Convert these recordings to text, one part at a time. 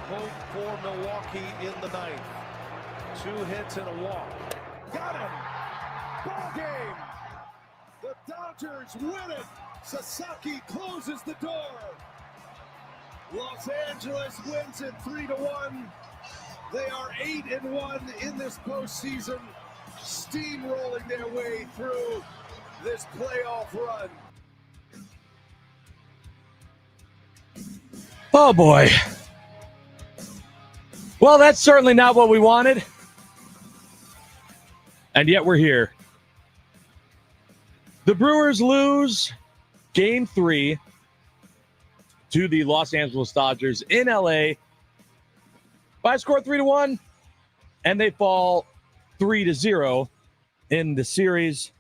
hope for Milwaukee in the ninth. 2 hits and a walk. Got him! Ball game! The Dodgers win it! Sasaki closes the door. Los Angeles wins it 3-1. They are 8-1 in this postseason, steamrolling their way through this playoff run. Oh boy. Well, that's certainly not what we wanted. And yet we're here. The Brewers lose Game 3 to the Los Angeles Dodgers in LA by a score 3-1, and they fall 3-0 in the series.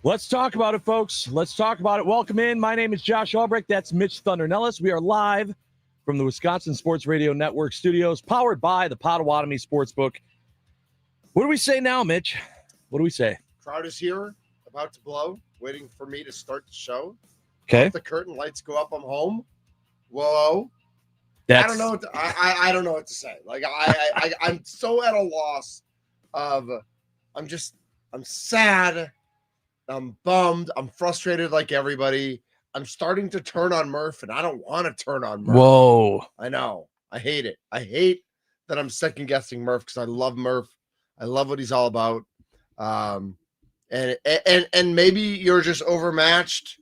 Let's talk about it, folks. Let's talk about it. Welcome in. My name is Josh Albrecht. That's Mitch Thunder Nellis. We are live from the Wisconsin Sports Radio Network studios, powered by the Potawatomi Sportsbook. What do we say now, Mitch? What do we say? Crowd is here, about to blow, waiting for me to start the show. Okay. Off the curtain, lights go up, I'm home. Whoa. That's... I don't know what to, I don't know what to say. Like I'm so at a loss of I'm sad. I'm bummed. I'm frustrated like everybody. I'm starting to turn on Murph, and I don't want to turn on Murph. Whoa. I know. I hate it. I hate that I'm second-guessing Murph because I love Murph. I love what he's all about. And maybe you're just overmatched,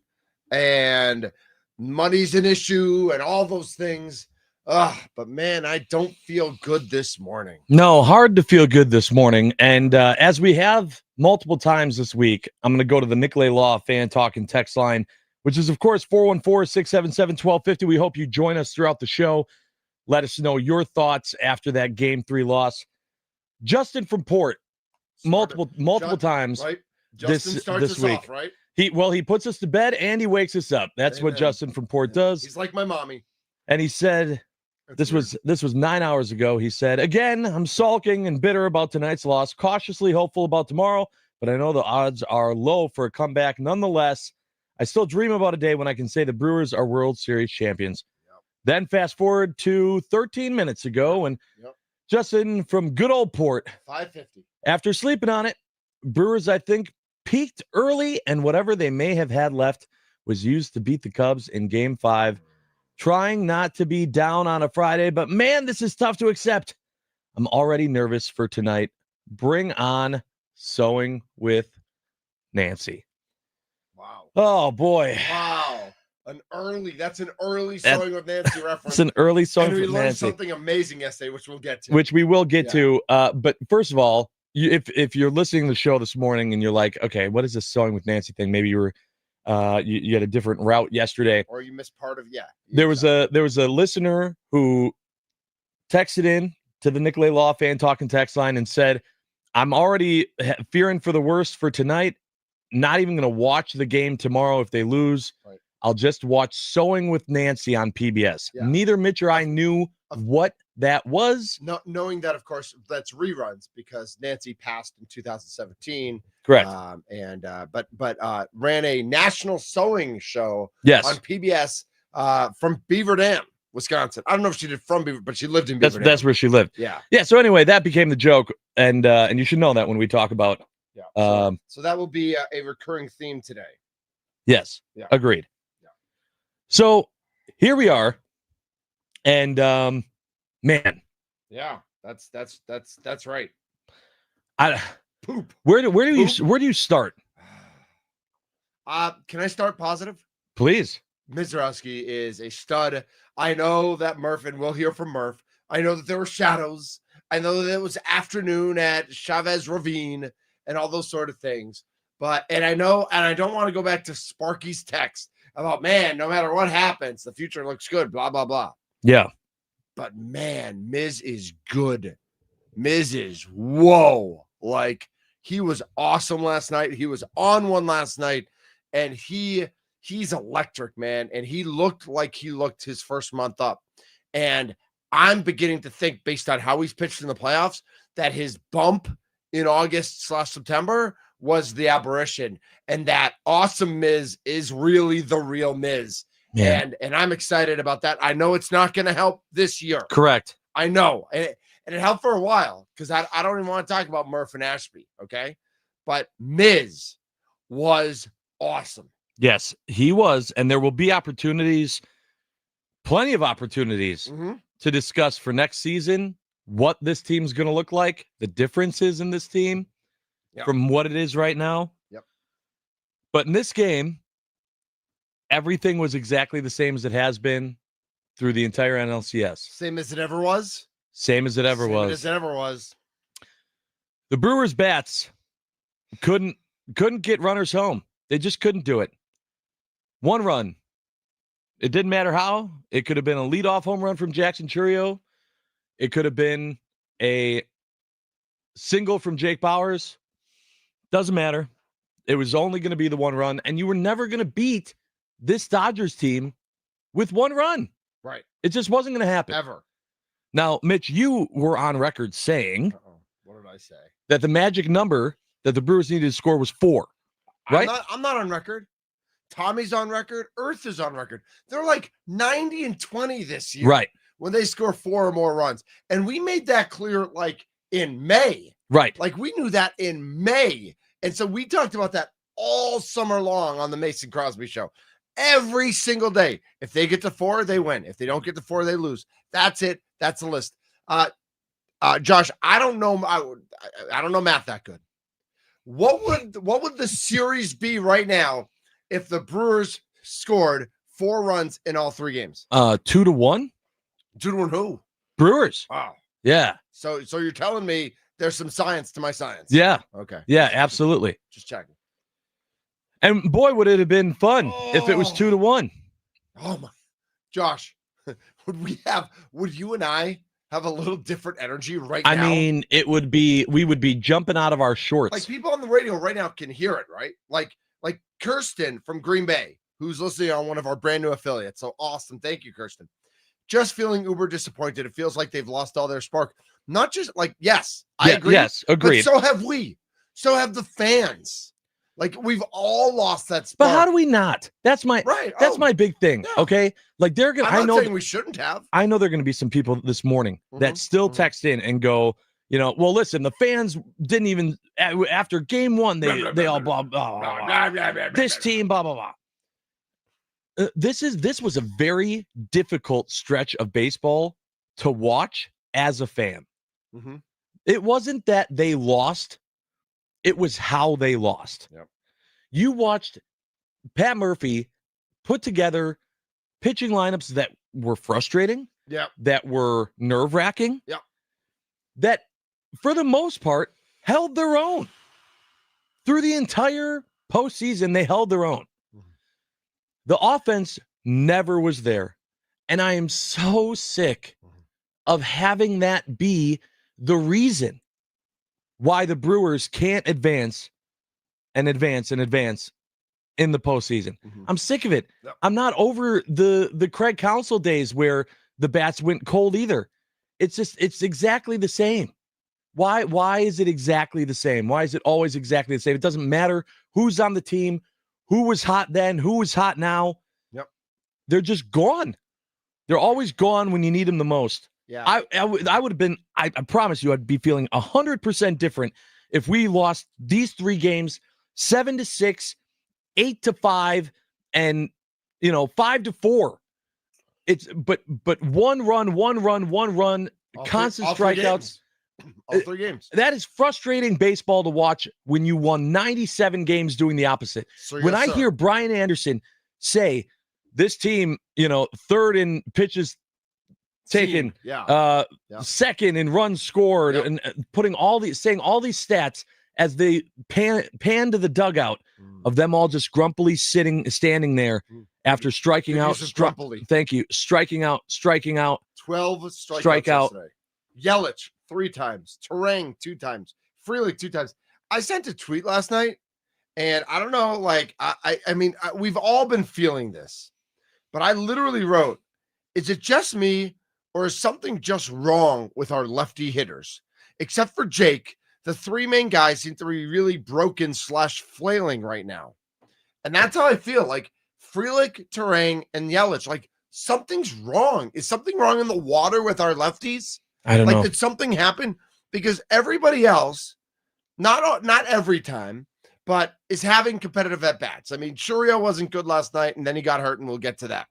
and money's an issue, and all those things. But man, I don't feel good this morning. No, hard to feel good this morning. And as we have multiple times this week, I'm going to go to the Nicolay Law Fan Talk and Text line, which is, of course, 414-677-1250. We hope you join us throughout the show. Let us know your thoughts after that Game 3 loss. Justin from Port, multiple times right? Justin starts this us week. Off, right? He puts us to bed and he wakes us up. That's Amen. what Justin from Port does. He's like my mommy. And he said, this was 9 hours ago. He said, again, I'm sulking and bitter about tonight's loss, cautiously hopeful about tomorrow, but I know the odds are low for a comeback. Nonetheless, I still dream about a day when I can say the Brewers are World Series champions. Yep. Then fast forward to 13 minutes ago, and Justin from good old Port, 5:50. after sleeping on it, Brewers, I think, peaked early, and whatever they may have had left was used to beat the Cubs in Game 5. Trying not to be down on a Friday, but man, this is tough to accept. I'm already nervous for tonight. Bring on Sewing with Nancy. Wow. Oh, boy. Wow. That's an early Sewing with Nancy reference. It's an early Sewing with Nancy. We learned something amazing yesterday, which we'll get to. Which we will get to. But first of all, if you're listening to the show this morning and you're like, okay, what is this Sewing with Nancy thing? Maybe you were you had a different route yesterday, or you missed part of There was a listener who texted in to the Nicolay Law Fan Talk and Text line and said, I'm already fearing for the worst for tonight. Not even going to watch the game tomorrow if they lose. Right. I'll just watch Sewing with Nancy on PBS. Yeah. Neither Mitch or I knew what that was. Knowing that, of course, that's reruns because Nancy passed in 2017. Correct. But ran a national sewing show on PBS from Beaver Dam, Wisconsin. I don't know if she did from Beaver, but she lived in Beaver Dam. That's where she lived. Yeah. Yeah. So anyway, that became the joke, and you should know that when we talk about. Yeah. So that will be a recurring theme today. Yes. Yeah. Agreed. Yeah. So here we are, and man. Yeah. That's right. Poop. Where do you start? Can I start positive? Please. Mizrowski is a stud. I know that Murph, and we'll hear from Murph. I know that there were shadows. I know that it was afternoon at Chavez Ravine and all those sort of things. And I don't want to go back to Sparky's text about, man, no matter what happens, the future looks good, blah, blah, blah. Yeah. But man, Miz is good. Miz is whoa. Like, he was awesome last night. He was on one last night, and he's electric, man. And he looked like he looked his first month up. And I'm beginning to think, based on how he's pitched in the playoffs, that his bump in August/September was the aberration, and that awesome Miz is really the real Miz. Man. And I'm excited about that. I know it's not going to help this year. Correct. I know. And it helped for a while because I don't even want to talk about Murph and Ashby, okay? But Miz was awesome. Yes, he was. And there will be opportunities, plenty of opportunities to discuss for next season what this team's going to look like, the differences in this team from what it is right now. Yep. But in this game, everything was exactly the same as it has been through the entire NLCS. Same as it ever was. Same as it ever Same was. as it ever was. The Brewers bats couldn't get runners home. They just couldn't do it. One run. It didn't matter how. It could have been a leadoff home run from Jackson Chourio. It could have been a single from Jake Bauers. Doesn't matter. It was only going to be the one run, and you were never going to beat this Dodgers team with one run. Right. It just wasn't going to happen. Ever. Now, Mitch, you were on record saying What did I say? that the magic number that the Brewers needed to score was 4. Right? I'm not on record. Tommy's on record. Earth is on record. They're like 90-20 this year. Right. When they score 4 or more runs. And we made that clear like in May. Right. Like we knew that in May. And so we talked about that all summer long on the Mason Crosby show. Every single day. If they get to 4, they win. If they don't get to 4, they lose. That's it. That's the list. Josh, I don't know. I don't know math that good. What would the series be right now if the Brewers scored 4 runs in all 3 games? 2-1. 2-1 who? Brewers. Wow. Yeah. So you're telling me there's some science to my science? Yeah. Okay. Yeah, absolutely. Just checking. And boy, would it have been fun if it was 2-1. Oh my, Josh, would you and I have a little different energy right now? I mean, we would be jumping out of our shorts. Like people on the radio right now can hear it, right? Like Kirsten from Green Bay, who's listening on one of our brand new affiliates. So awesome. Thank you, Kirsten. Just feeling uber disappointed. It feels like they've lost all their spark. Not just like, yes, I agree. Yes, agreed. But so have we. So have the fans. Like we've all lost that spark. But how do we not? That's my my big thing. Yeah. Okay. Like they're gonna I'm not saying we shouldn't have. I know there are gonna be some people this morning that still text in and go, well, listen, the fans didn't even after game 1, they all blah blah. This team, blah blah blah. This was a very difficult stretch of baseball to watch as a fan. It wasn't that they lost. It was how they lost. Yep. You watched Pat Murphy put together pitching lineups that were frustrating, that were nerve-wracking, that for the most part held their own. Through the entire postseason, they held their own. The offense never was there. And I am so sick of having that be the reason why the Brewers can't advance in the postseason. I'm sick of it. Yep. I'm not over the Craig Counsell days where the bats went cold either. It's exactly the same. Why is it exactly the same? Why is it always exactly the same? It doesn't matter who's on the team, who was hot then, who was hot now. Yep. They're just gone. They're always gone when you need them the most. Yeah. I would have been, I promise you, I'd be feeling 100% different if we lost these 3 games, 7-6, 8-5, and 5-4. It's but one run, constant strikeouts. All 3 games. That is frustrating baseball to watch when you won 97 games doing the opposite. When I hear Brian Anderson say this team, third in pitches taken, second in runs scored, and saying all these stats as they pan to the dugout of them all just grumpily standing there after striking out. Thank you. Striking out. 12 strikeouts. Yelich 3 times. Terang 2 times. Frelick 2 times. I sent a tweet last night, and I don't know, like, I mean, we've all been feeling this, but I literally wrote, is it just me, or is something just wrong with our lefty hitters? Except for Jake, the 3 main guys seem to be really broken / flailing right now. And that's how I feel. Like Frelick, Terang, and Yelich. Like, something's wrong. Is something wrong in the water with our lefties? I don't know. Did something happen? Because everybody else, not every time, but is having competitive at-bats. I mean, Churio wasn't good last night, and then he got hurt, and we'll get to that.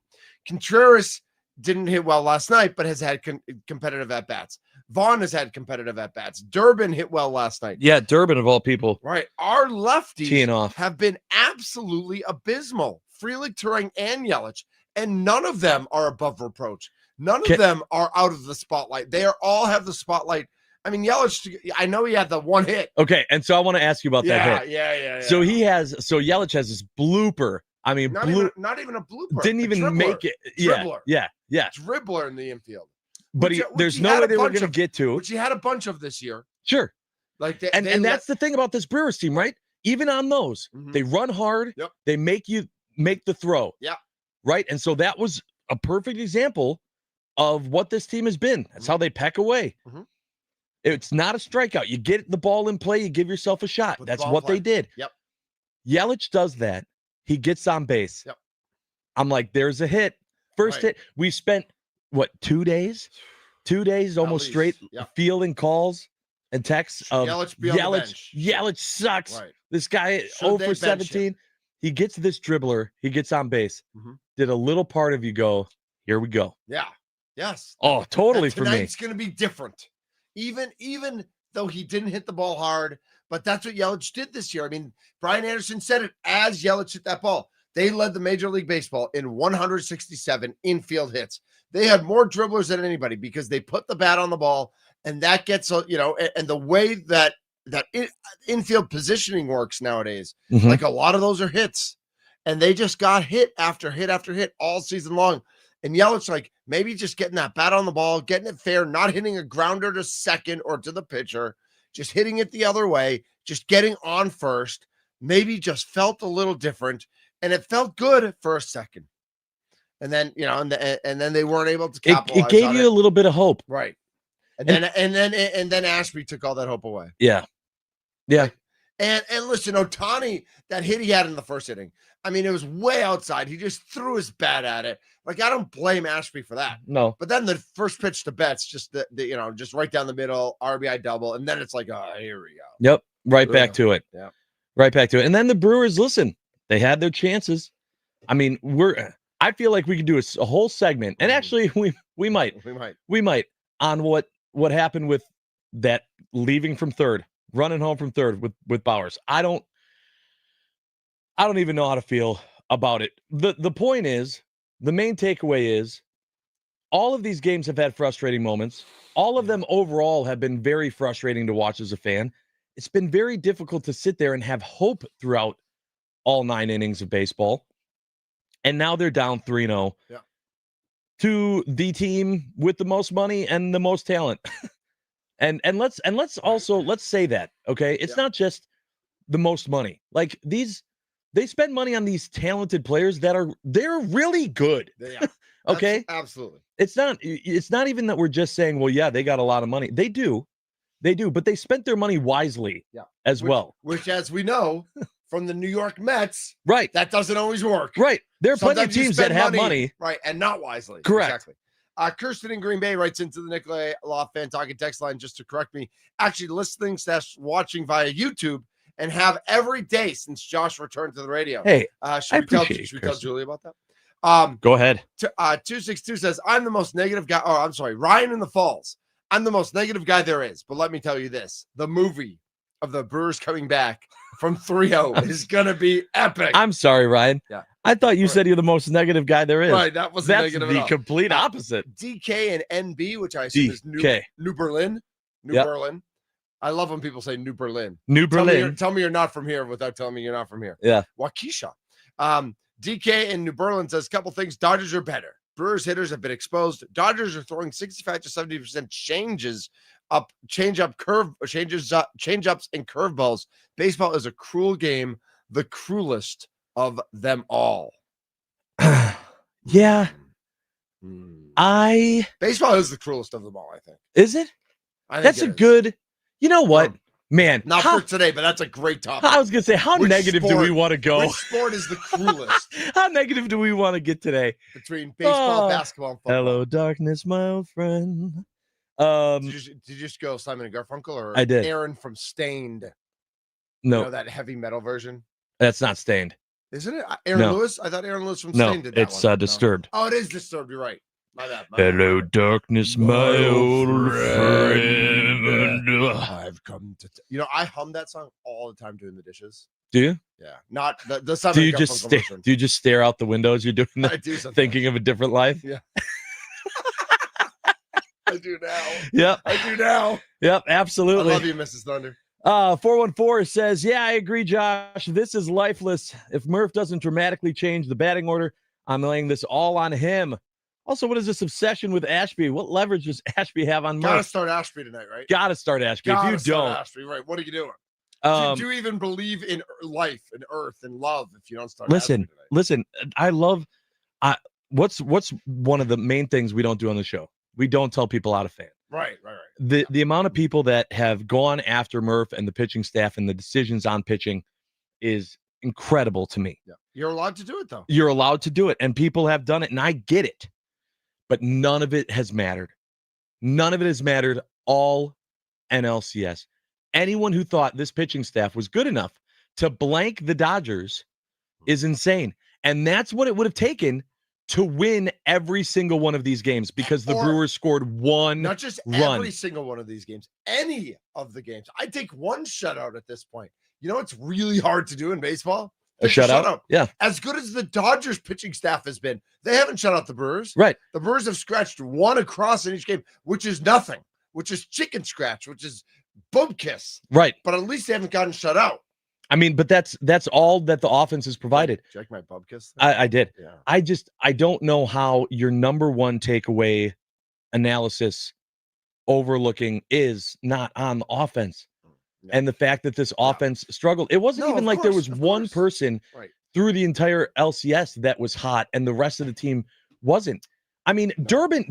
Contreras didn't hit well last night, but has had competitive at-bats. Vaughn has had competitive at-bats. Durbin hit well last night. Yeah, Durbin of all people. Right. Our lefties Teeing off. have been absolutely abysmal. Frelick, Terang, and Yelich, and none of them are above reproach. None of them are out of the spotlight. They all have the spotlight. I mean, Yelich, I know he had the one hit. Okay, and so I want to ask you about that hit. Yeah. So Yelich has this blooper. I mean, not even a blooper. Didn't even make it. Dribbler. Yeah. Dribbler in the infield. But there's no way they were going to get to. Which he had a bunch of this year. Sure. Like and that's the thing about this Brewers team, right? Even on those, they run hard. Yep. They make you make the throw. Yeah. Right. And so that was a perfect example of what this team has been. That's how they peck away. It's not a strikeout. You get the ball in play, you give yourself a shot. That's what they did. Yep. Yelich does that. He gets on base. Yep. I'm like, there's a hit. First hit. We spent, 2 days? 2 days almost straight fielding calls and texts of Yelich sucks. Right. This guy 0 for 17. He gets this dribbler. He gets on base. Did a little part of you go, here we go. Yeah. Yes. Oh, totally for me. Tonight's going to be different. Even though he didn't hit the ball hard, but that's what Yelich did this year. I mean, Brian Anderson said it as Yelich hit that ball. They led the Major League Baseball in 167 infield hits. They had more dribblers than anybody because they put the bat on the ball, and that gets, and the way that infield positioning works nowadays, like a lot of those are hits, and they just got hit after hit after hit all season long. And Yelich, like, maybe just getting that bat on the ball, getting it fair, not hitting a grounder to second or to the pitcher, just hitting it the other way, just getting on first, maybe just felt a little different. And it felt good for a second. And then, and then they weren't able to capitalize. It gave you a little bit of hope. Right. And then Ashby took all that hope away. Yeah. Yeah. And listen, Ohtani, that hit he had in the first inning, I mean, it was way outside. He just threw his bat at it. Like, I don't blame Ashby for that. No. But then the first pitch to Betts, just just right down the middle, RBI double, and then it's like, oh, here we go. Yep. Right back to it. Yeah. Right back to it. And then the Brewers, listen, they had their chances. I mean, I feel like we could do a whole segment, and actually we might on what happened with that leaving from third, running home from third with Bowers. I don't even know how to feel about it. The point is, the main takeaway is all of these games have had frustrating moments. All of them overall have been very frustrating to watch as a fan. It's been very difficult to sit there and have hope throughout all 9 innings of baseball. And now they're down 3-0 to the team with the most money and the most talent. and let's say that, okay? It's not just the most money. Like, they spend money on these talented players they're really good. Yeah. Okay? Absolutely. It's not even that we're just saying, well, yeah, they got a lot of money. They do, but they spent their money wisely as well. Which, as we know from the New York Mets, right, that doesn't always work. Right. There are plenty of teams that have money. Right, and not wisely. Correct. Exactly. Kirsten in Green Bay writes into the Nicolay Law Fan Talking text line just to correct me. Actually listening / watching via YouTube and have every day since Josh returned to the radio. Hey, should we tell Julie about that? Go ahead. 262 says, I'm the most negative guy. Oh, I'm sorry. Ryan in the Falls. I'm the most negative guy there is. But let me tell you this. The movie of the Brewers coming back from 3-0 is going to be epic. I'm sorry, Ryan. Yeah. I thought you said you're the most negative guy there is. Right. That's negative the complete opposite. DK and NB, which I assume is New Berlin. Berlin. I love when people say New Berlin. New Berlin. Tell me you're not from here without telling me you're not from here. Yeah. Waukesha. DK in New Berlin says a couple things. Dodgers are better. Brewers hitters have been exposed. Dodgers are throwing 65 to 70% change-ups and curveballs. Baseball is a cruel game, the cruelest of them all. Yeah. Baseball is the cruelest of them all, I think. Is it? I think that's a good. You know what? Man, Not for today, but that's a great topic. I was gonna say, how Which negative do we sport- want to go? Which sport is the cruelest How negative do we want to get today? between baseball, basketball, and football? Hello, darkness, my old friend. Did you just go Simon and Garfunkel or I did. Aaron from Stained? No, You know, that heavy metal version? that's not Stained. Isn't it? Aaron No. Lewis? I thought Aaron Lewis from No, Stained did that it's one. No. Disturbed. Oh, it is Disturbed. You're right. My bad. Hello, darkness, my old friend. I've come to. You know, I hum that song all the time doing the dishes. Do you? Yeah, not the Simon Do you and just Garfunkel stare? version. Do you just stare out the window as you're doing I that, do sometimes. thinking of a different life? Yeah. I do now. Yep. I do now. Yep. I Absolutely. love you, Mrs. Thunder. 414 says, yeah, I agree, Josh. This is lifeless. If Murph doesn't dramatically change the batting order, I'm laying this all on him. Also, what is this obsession with Ashby? What leverage does Ashby have on Gotta Murph? start Ashby tonight, right? Gotta start Ashby. Gotta If you start don't, Ashby, right? What are you doing? Do um, you even believe in life and earth and love if you don't start? listen, Ashby tonight? listen. I love. What's one of the main things we don't do on the show? We don't tell people how to fan. Right. The amount of people that have gone after Murph and the pitching staff and the decisions on pitching is incredible to me. Yeah, you're allowed to do it though. You're allowed to do it, and people have done it, and I get it, but none of it has mattered. None of it has mattered all NLCS. Anyone who thought this pitching staff was good enough to blank the Dodgers is insane, and that's what it would have taken to win every single one of these games because the Brewers scored one Not just run. every single one of these games, any of the games. I'd take one shutout at this point. You know, it's really hard to do in baseball. A shutout? Yeah. As good as the Dodgers pitching staff has been, they haven't shut out the Brewers. Right. The Brewers have scratched one across in each game, which is nothing, which is chicken scratch, which is bum kiss. Right. But at least they haven't gotten shut out. I mean, but that's all that the offense has provided. Did you like my bum kiss? I did. Yeah. I don't know how your number one takeaway analysis overlooking is not on the offense. Yeah. And the fact that this offense struggled. It wasn't No, even of like there course, was of one course. person Right. through the entire LCS that was hot and the rest of the team wasn't. I mean, Durbin,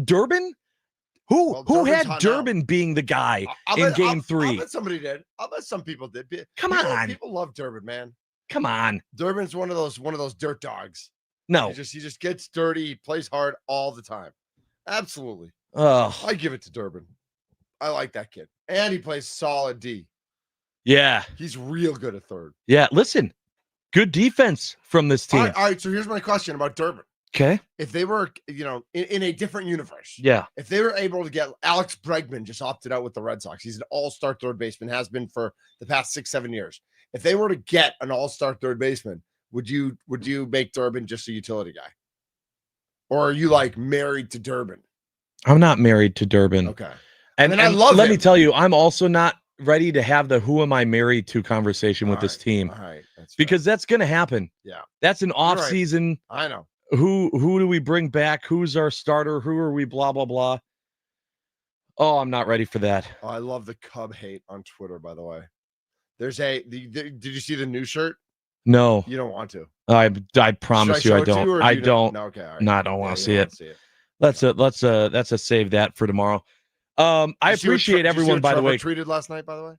who Well, Durbin's had hot now. Durbin being the guy I'll in bet- game I'll 3? bet somebody did. I'll bet some people did. Come People- on. People love Durbin, man. Come on. Durbin's one of those dirt dogs. No. He just gets dirty, he plays hard all the time. Absolutely. Oh, I give it to Durbin. I like that kid. And he plays solid D. yeah. He's real good at third. Yeah. Listen, good defense from this team. All right, so here's my question about Durbin. Okay. If they were, in a different universe, Yeah. if they were able to get Alex Bregman just opted out with the Red Sox, he's an all-star third baseman, has been for the past 6-7 years. If they were to get an all-star third baseman, would you make Durbin just a utility guy? Or are you like married to Durbin? I'm not married to Durbin. Okay. And I love let me him. tell you, I'm also not ready to have the who am I married to conversation with All this right, team All right. That's fair. because that's going to happen. Yeah. That's an off right. season. I know. Who do we bring back? Who's our starter? Who are we? Blah, blah, blah. Oh, I'm not ready for that. Oh, I love the Cub hate on Twitter, by the way. Did you see the new shirt? No, You don't want to. I promise you, I don't. I don't. No, okay. All right. No, I don't want to see you it. don't see it. Let's save that for tomorrow. I Did you see what appreciate everyone, what by the Trevor way, tweeted last night, by the way?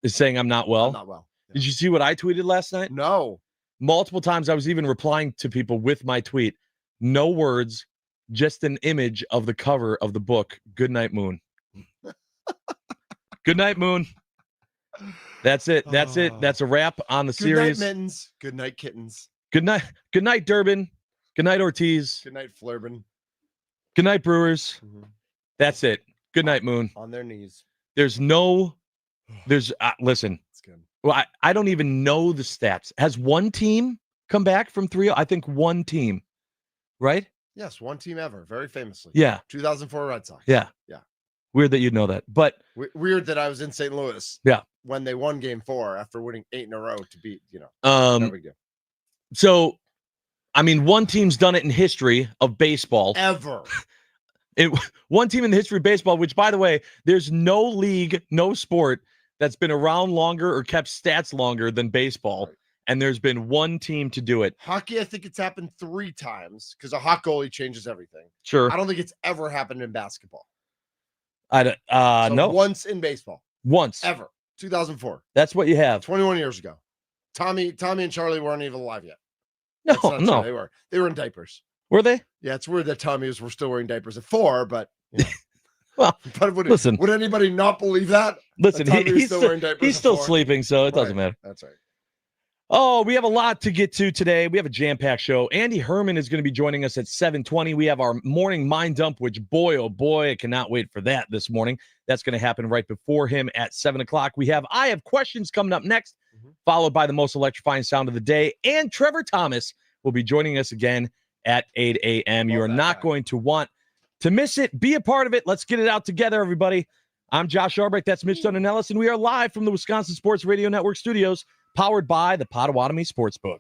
is saying I'm not well. I'm not well. Yeah. Did you see what I tweeted last night? No. Multiple times I was even replying to people with my tweet. No words, just an image of the cover of the book, Good Night Moon. Good night, Moon. That's it. That's it. That's a wrap on the Good series. night, mittens. Good night, kittens. Good night. Good night, Durbin. Good night, Ortiz. Good night, Flurbin. Good night, Brewers. Mhm. That's it. Good night, Moon. On their knees. Listen. It's good. Well, I don't even know the stats. Has one team come back from 3-0? I think one team, right? Yes, one team ever, very famously. Yeah. 2004 Red Sox. Yeah. Yeah. Weird that you'd know that. But Weird that I was in St. Louis. Yeah. When they won Game 4 after winning 8 in a row to beat, no big deal. so I mean, one team's done it in history of baseball. Ever. One team in the history of baseball, which, by the way, there's no league, no sport that's been around longer or kept stats longer than baseball. Right. And there's been one team to do it. Hockey, I think it's happened 3 times because a hot goalie changes everything. Sure. I don't think it's ever happened in basketball. No. Once in baseball. Once. Ever. 2004. That's what you have. 21 years ago. Tommy and Charlie weren't even alive yet. No, That's not true. no. They were in diapers. Were they? Yeah, it's weird that Tommys were still wearing diapers at 4, but you know. Well, but would anybody not believe that? Listen, he's still wearing diapers. He's still 4? sleeping, so it doesn't matter. That's right. Oh, we have a lot to get to today. We have a jam-packed show. Andy Herman is going to be joining us at 7:20. We have our morning mind dump, which boy, oh boy, I cannot wait for that this morning. That's going to happen right before him at 7 o'clock. I have questions coming up next, followed by the most electrifying sound of the day. And Trevor Thomas will be joining us again at 8 a.m. You are not going to want to miss it. Be a part of it. Let's get it out together, everybody. I'm Josh Arbrecht. That's Mitch Dunn and Ellis, and we are live from the Wisconsin Sports Radio Network studios, powered by the Potawatomi Sportsbook.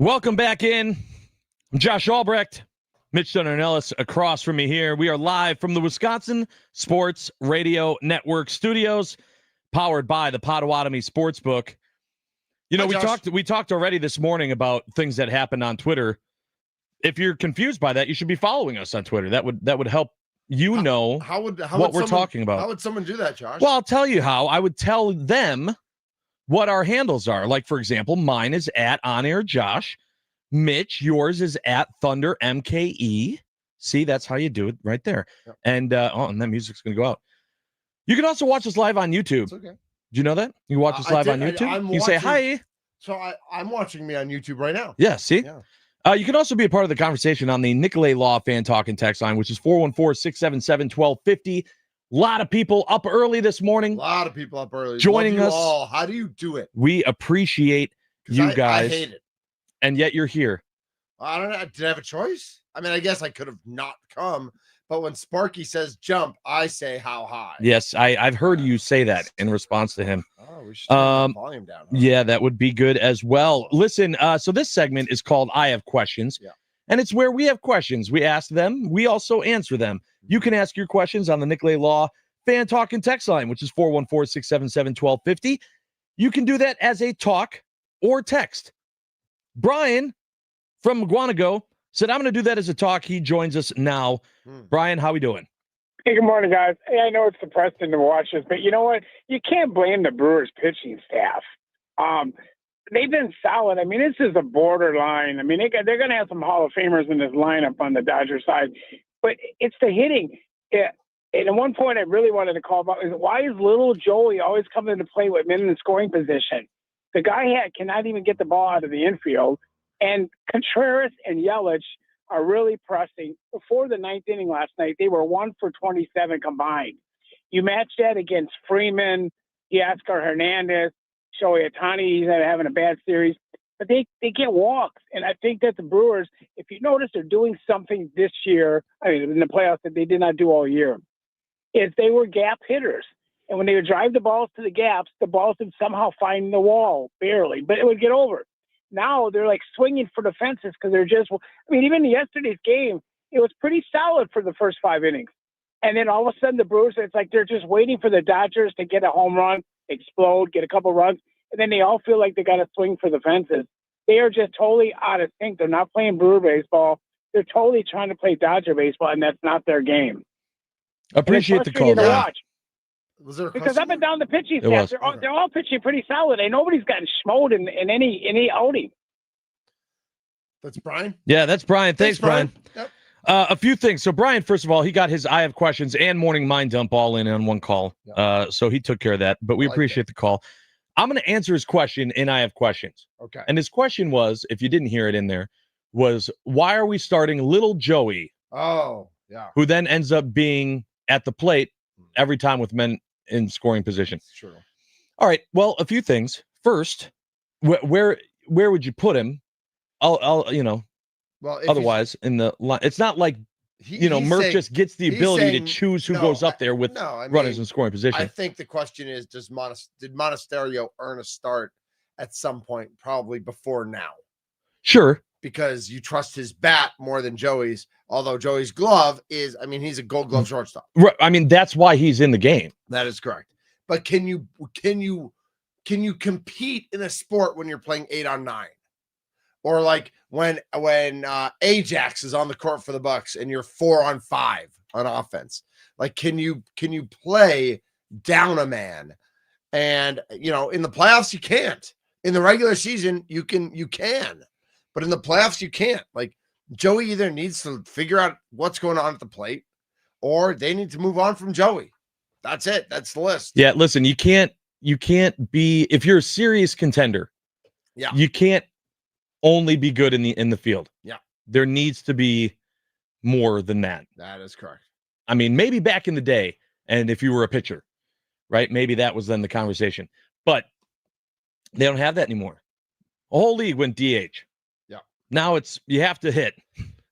Welcome back in. I'm Josh Albrecht, Mitch Dunner-Ellis across from me here. We are live from the Wisconsin Sports Radio Network studios, powered by the Potawatomi Sportsbook. You know, Hi, we talked already this morning about things that happened on Twitter. If you're confused by that, you should be following us on Twitter. That would help know what we're talking about. How would someone do that, Josh? Well, I'll tell you how. I would tell them what our handles are. Like, for example, mine is at On Air Josh. Mitch, yours is at Thunder MKE. See, that's how you do it right there. Yep. And and that music's going to go out. You can also watch us live on YouTube. It's okay. Do you know that? You can watch us live on YouTube. You say hi. So I'm watching me on YouTube right now. Yeah, see? Yeah. You can also be a part of the conversation on the Nicolay Law Fan Talk and Text line, which is 414-677-1250. A lot of people up early this morning. Joining us. All. How do you do it? We appreciate you guys. I hate it. And yet you're here. I don't know. Did I have a choice? I mean, I guess I could have not come. But when Sparky says jump, I say how high. Yes, I've heard you say that in response to him. Oh, we should turn the volume down. Huh? Yeah, that would be good as well. Listen, so this segment is called I Have Questions. Yeah. And it's where we have questions. We ask them. We also answer them. You can ask your questions on the Nicolay Law Fan Talk and Text line, which is 414-677-1250. You can do that as a talk or text. Brian from McGuanago said, I'm going to do that as a talk. He joins us now. Brian, how we doing? Hey, good morning, guys. Hey, I know it's depressing to watch this, but you know what? You can't blame the Brewers pitching staff. They've been solid. I mean, this is a borderline. I mean, they're going to have some Hall of Famers in this lineup on the Dodgers side, but it's the hitting. And at one point I really wanted to call about is why is little Joey always coming into play with men in the scoring position? The guy cannot even get the ball out of the infield. And Contreras and Yelich are really pressing. Before the ninth inning last night, they were 1 for 27 combined. You match that against Freeman, Teoscar Hernandez, Shohei Ohtani. He's not having a bad series. But they get walks. And I think that the Brewers, if you notice, they're doing something this year, I mean, in the playoffs that they did not do all year, is they were gap hitters. And when they would drive the balls to the gaps, the balls would somehow find the wall, barely, but it would get over. Now they're like swinging for the fences because they're just, I mean, even in yesterday's game, it was pretty solid for the first 5 innings. And then all of a sudden the Brewers, it's like they're just waiting for the Dodgers to get a home run, explode, get a couple runs, and then they all feel like they got to swing for the fences. They are just totally out of sync. They're not playing Brewer baseball. They're totally trying to play Dodger baseball, and that's not their game. Appreciate the call. Was there because up and down the pitching staff, they're all pitching pretty solid. And nobody's gotten schmoed in any outing. That's Brian? Yeah, that's Brian. Thanks, Brian. Yep. A few things. So Brian, first of all, he got his I Have Questions and Morning Mind Dump all in on one call. Yep. So he took care of that. But we appreciate the call. I'm going to answer his question in I Have Questions. Okay. And his question was, if you didn't hear it in there, was why are we starting little Joey? Oh, yeah. Who then ends up being at the plate every time with men in scoring position. True. All right. Well, a few things. First, where would you put him? I'll Well, otherwise in the line, it's not like Murph just gets the ability to choose who goes up there with runners in scoring position. I think the question is, did Monasterio earn a start at some point, probably before now? Sure. Because you trust his bat more than Joey's, although Joey's glove is, I mean, he's a Gold Glove shortstop. Right. I mean, that's why he's in the game. That is correct. But can you compete in a sport when you're playing 8-on-9? Or like when Ajax is on the court for the Bucks and you're 4-on-5 on offense? Like, can you play down a man? And in the playoffs you can't. In the regular season you can. But in the playoffs, you can't. Like, Joey either needs to figure out what's going on at the plate, or they need to move on from Joey. That's it. That's the list. Yeah, listen, you can't be, if you're a serious contender, you can't only be good in the field. Yeah. There needs to be more than that. That is correct. I mean, maybe back in the day, and if you were a pitcher, right? Maybe that was then the conversation. But they don't have that anymore. A whole league went DH. Now you have to hit.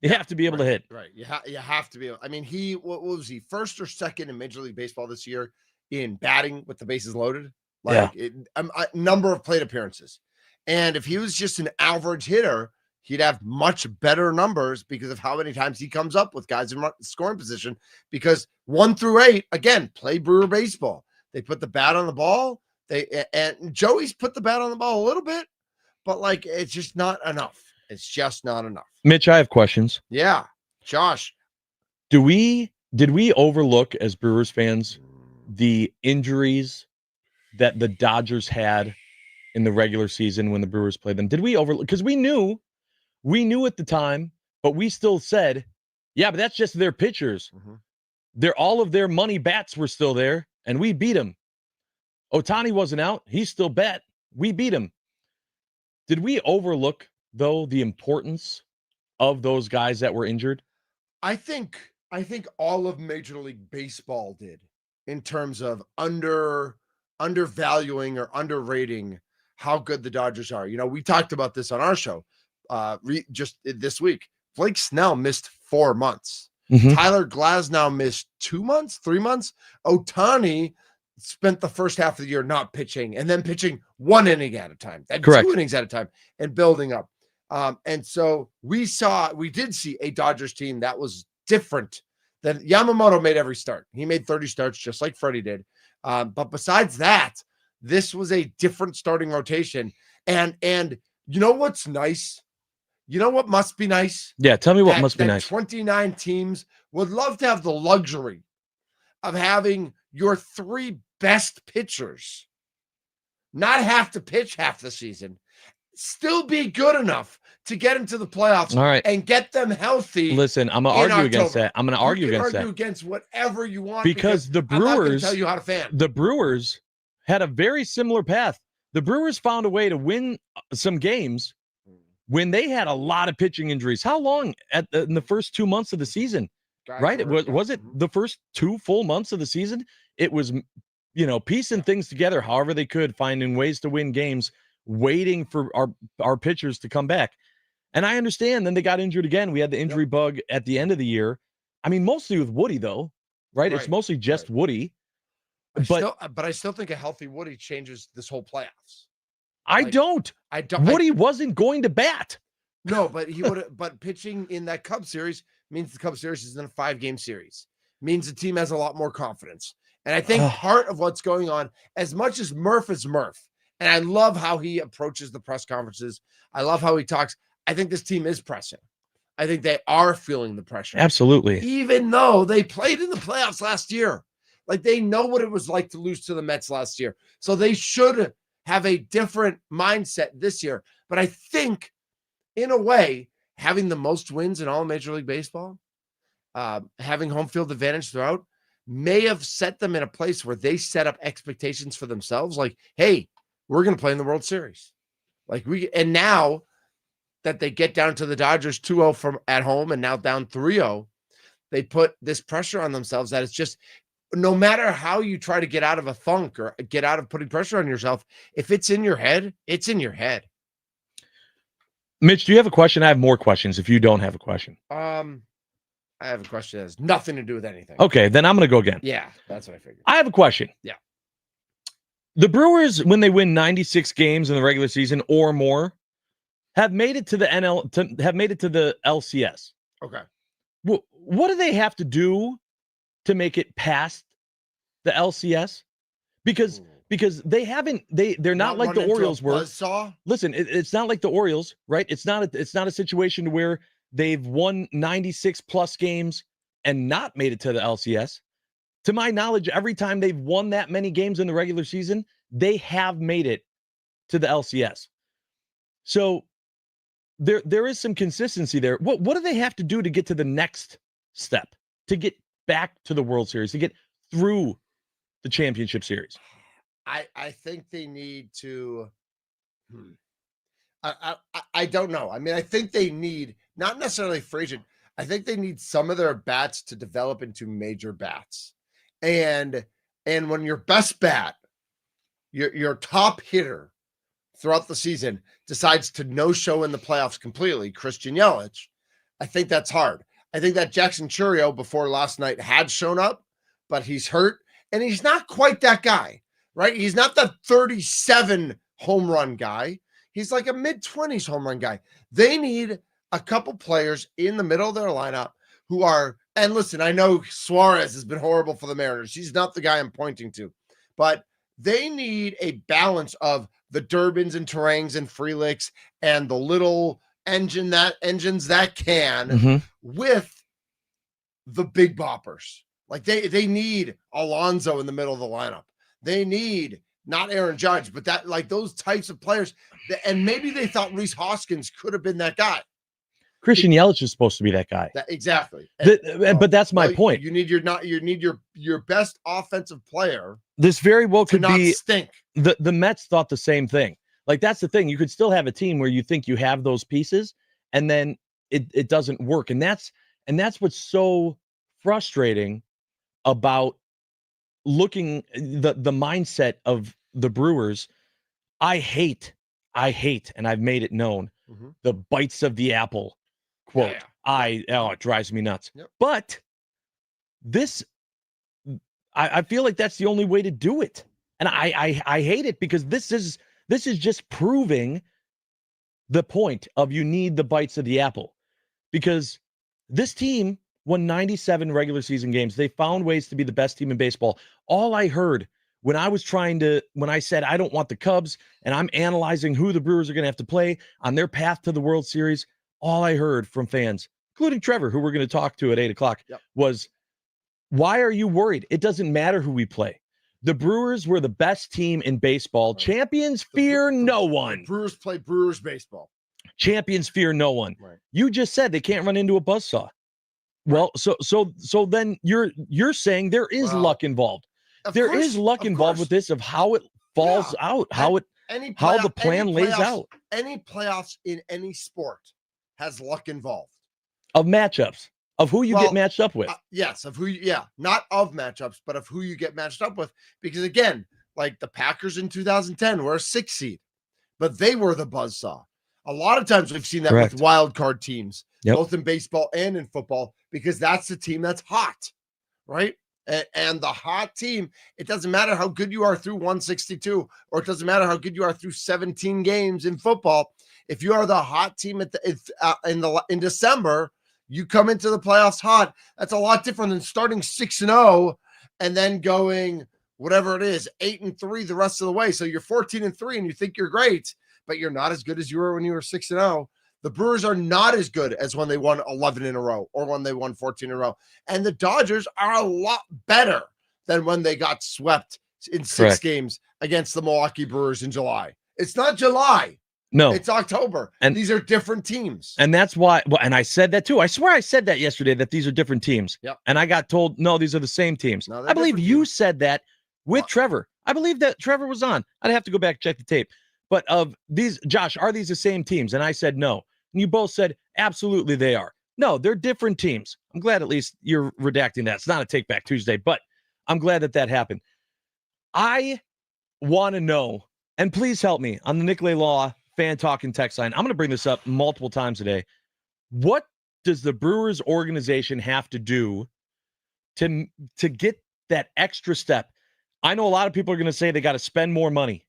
You have to be able to hit. Right. You have to be able. I mean, what was he, first or second in Major League Baseball this year in batting with the bases loaded? Like, a number of plate appearances. And if he was just an average hitter, he'd have much better numbers because of how many times he comes up with guys in scoring position. Because 1 through 8, again, play Brewer baseball. They put the bat on the ball. And Joey's put the bat on the ball a little bit, but like it's just not enough. It's just not enough. Mitch, I have questions. Yeah, Josh. Did we overlook as Brewers fans the injuries that the Dodgers had in the regular season when the Brewers played them? Did we overlook? Because we knew at the time, but we still said, yeah, but that's just their pitchers. All of their money bats were still there, and we beat them. Ohtani wasn't out. He's still bet. We beat him. Did we overlook, though, the importance of those guys that were injured? I think all of Major League Baseball did in terms of undervaluing or underrating how good the Dodgers are. You know, we talked about this on our show just this week. Blake Snell missed 4 months. Tyler Glasnow missed 2 months, 3 months. Ohtani spent the first half of the year not pitching and then pitching 1 inning at a time, and Correct. 2 innings at a time, and building up. And so we did see a Dodgers team that was different than Yamamoto made every start. He made 30 starts just like Freddie did. But besides that, this was a different starting rotation. And you know what's nice? You know what must be nice? Yeah, tell me what must be nice. 29 teams would love to have the luxury of having your 3 best pitchers not have to pitch half the season, still be good enough to get into the playoffs. All right. And get them healthy. Listen, I'm going to argue against that. I'm going to argue against that. Against whatever you want. Because the Brewers, I'm not going to tell you how to fan. The Brewers had a very similar path. The Brewers found a way to win some games when they had a lot of pitching injuries. How long in the first 2 months of the season? Right? Was it the first 2 full months of the season? It was, piecing things together however they could, finding ways to win games, waiting for our pitchers to come back. And I understand then they got injured again. We had the injury bug at the end of the year. I mean, mostly with Woody, though, right? It's mostly just Woody. But I still think a healthy Woody changes this whole playoffs. I don't. Woody wasn't going to bat. No, but he would. But pitching in that Cubs series means the Cubs series is in a 5-game series. Means the team has a lot more confidence. And I think part of what's going on, as much as Murph is Murph, and I love how he approaches the press conferences. I love how he talks. I think this team is pressing. I think they are feeling the pressure. Absolutely. Even though they played in the playoffs last year. Like they know what it was like to lose to the Mets last year. So they should have a different mindset this year. But I think, in a way, having the most wins in all Major League Baseball, having home field advantage throughout, may have set them in a place where they set up expectations for themselves. Like, hey, we're going to play in the World Series. And now that they get down to the Dodgers 2-0 from at home and now down 3-0, they put this pressure on themselves that it's just, no matter how you try to get out of a funk or get out of putting pressure on yourself, if it's in your head, it's in your head. Mitch, do you have a question? I have more questions if you don't have a question. I have a question that has nothing to do with anything. Okay, then I'm going to go again. Yeah, that's what I figured. I have a question. Yeah. The Brewers, when they win 96 games in the regular season or more, have made it to the LCS. Okay. What do they have to do to make it past the LCS? Because they haven't, they're not like the Orioles were. Listen, it's not like the Orioles, right? It's not a situation where they've won 96 plus games and not made it to the LCS. To my knowledge, every time they've won that many games in the regular season, they have made it to the LCS. So there is some consistency there. What do they have to do to get to the next step, to get back to the World Series, to get through the championship series? I think they need to. I don't know. I mean, I think they need not necessarily free agent. I think they need some of their bats to develop into major bats. And when your best bat, your top hitter throughout the season decides to no-show in the playoffs completely, Christian Yelich, I think that's hard. I think that Jackson Chourio before last night had shown up, but he's hurt, and he's not quite that guy, right? He's not the 37 home run guy. He's like a mid-20s home run guy. They need a couple players in the middle of their lineup who are, and listen, I know Suarez has been horrible for the Mariners. He's not the guy I'm pointing to, but they need a balance of the Durbins and Tarangs and Freelicks and the little engines that can with the big boppers. Like they need Alonso in the middle of the lineup. They need not Aaron Judge, but that like those types of players. And maybe they thought Rhys Hoskins could have been that guy. Christian Yelich is supposed to be that guy. Exactly. But that's my point. You need your best offensive player. This very well could be stink. The Mets thought the same thing. Like that's the thing. You could still have a team where you think you have those pieces, and then it doesn't work. And that's what's so frustrating about looking the mindset of the Brewers. I hate, and I've made it known, the bites of the apple quote. Yeah. It drives me nuts. Yep. But this, I feel like that's the only way to do it. And I hate it because this is just proving the point of you need the bites of the apple, because this team won 97 regular season games. They found ways to be the best team in baseball. All I heard when I said I don't want the Cubs and I'm analyzing who the Brewers are going to have to play on their path to the World Series, all I heard from fans, including Trevor, who we're going to talk to at 8:00, was, why are you worried? It doesn't matter who we play. The Brewers were the best team in baseball. Champions fear no one. The Brewers play Brewers baseball. Champions fear no one. Right. You just said they can't run into a buzzsaw. Well, so then you're saying there is luck involved. There is luck involved with this, of how it falls out, how the plan lays out. Any playoffs in any sport has luck involved. Of matchups, of who you get matched up with. Yes, of who, not of matchups, but of who you get matched up with. Because again, like the Packers in 2010 were a 6 seed, but they were the buzzsaw. A lot of times we've seen that with wild card teams, both in baseball and in football, because that's the team that's hot, right? And the hot team, it doesn't matter how good you are through 162, or it doesn't matter how good you are through 17 games in football. If you are the hot team in December, you come into the playoffs hot. That's a lot different than starting 6-0 and then going whatever it is 8-3 the rest of the way. So you're 14-3 and you think you're great, but you're not as good as you were when you were 6-0. The Brewers are not as good as when they won 11 in a row or when they won 14 in a row. And the Dodgers are a lot better than when they got swept in 6 games against the Milwaukee Brewers in July. It's not July. No, it's October. And these are different teams. And that's why, and I said that too. I swear I said that yesterday, that these are different teams. Yep. And I got told, no, these are the same teams. No, I believe you said that with Trevor. I believe that Trevor was on. I'd have to go back and check the tape. But of these, Josh, are these the same teams? And I said no. And you both said, absolutely they are. No, they're different teams. I'm glad at least you're redacting that. It's not a Take Back Tuesday, but I'm glad that happened. I want to know, and please help me on the Nicolay Law fan talking text line. I'm going to bring this up multiple times today. What does the Brewers organization have to do to get that extra step? I know a lot of people are going to say they got to spend more money.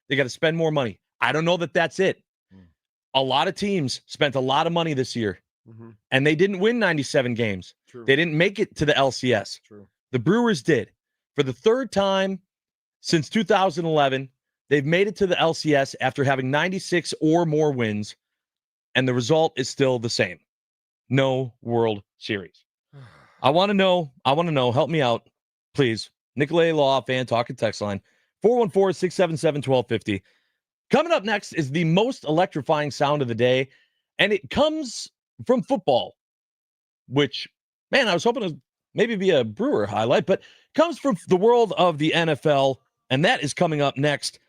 They got to spend more money. I don't know that that's it. A lot of teams spent a lot of money this year, and they didn't win 97 games. True. They didn't make it to the LCS. True. The Brewers did. For the third time since 2011, they've made it to the LCS after having 96 or more wins, and the result is still the same. No World Series. I want to know. Help me out, please. Nicolay Law fan talking text line, 414-677-1250. Coming up next is the most electrifying sound of the day, and it comes from football, which, man, I was hoping to maybe be a Brewer highlight, but comes from the world of the NFL, and that is coming up next.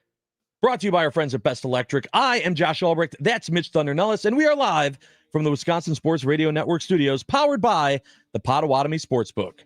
Brought to you by our friends at Best Electric. I am Josh Albrecht. That's Mitch Thunder Nellis, and we are live from the Wisconsin Sports Radio Network studios, powered by the Potawatomi Sportsbook.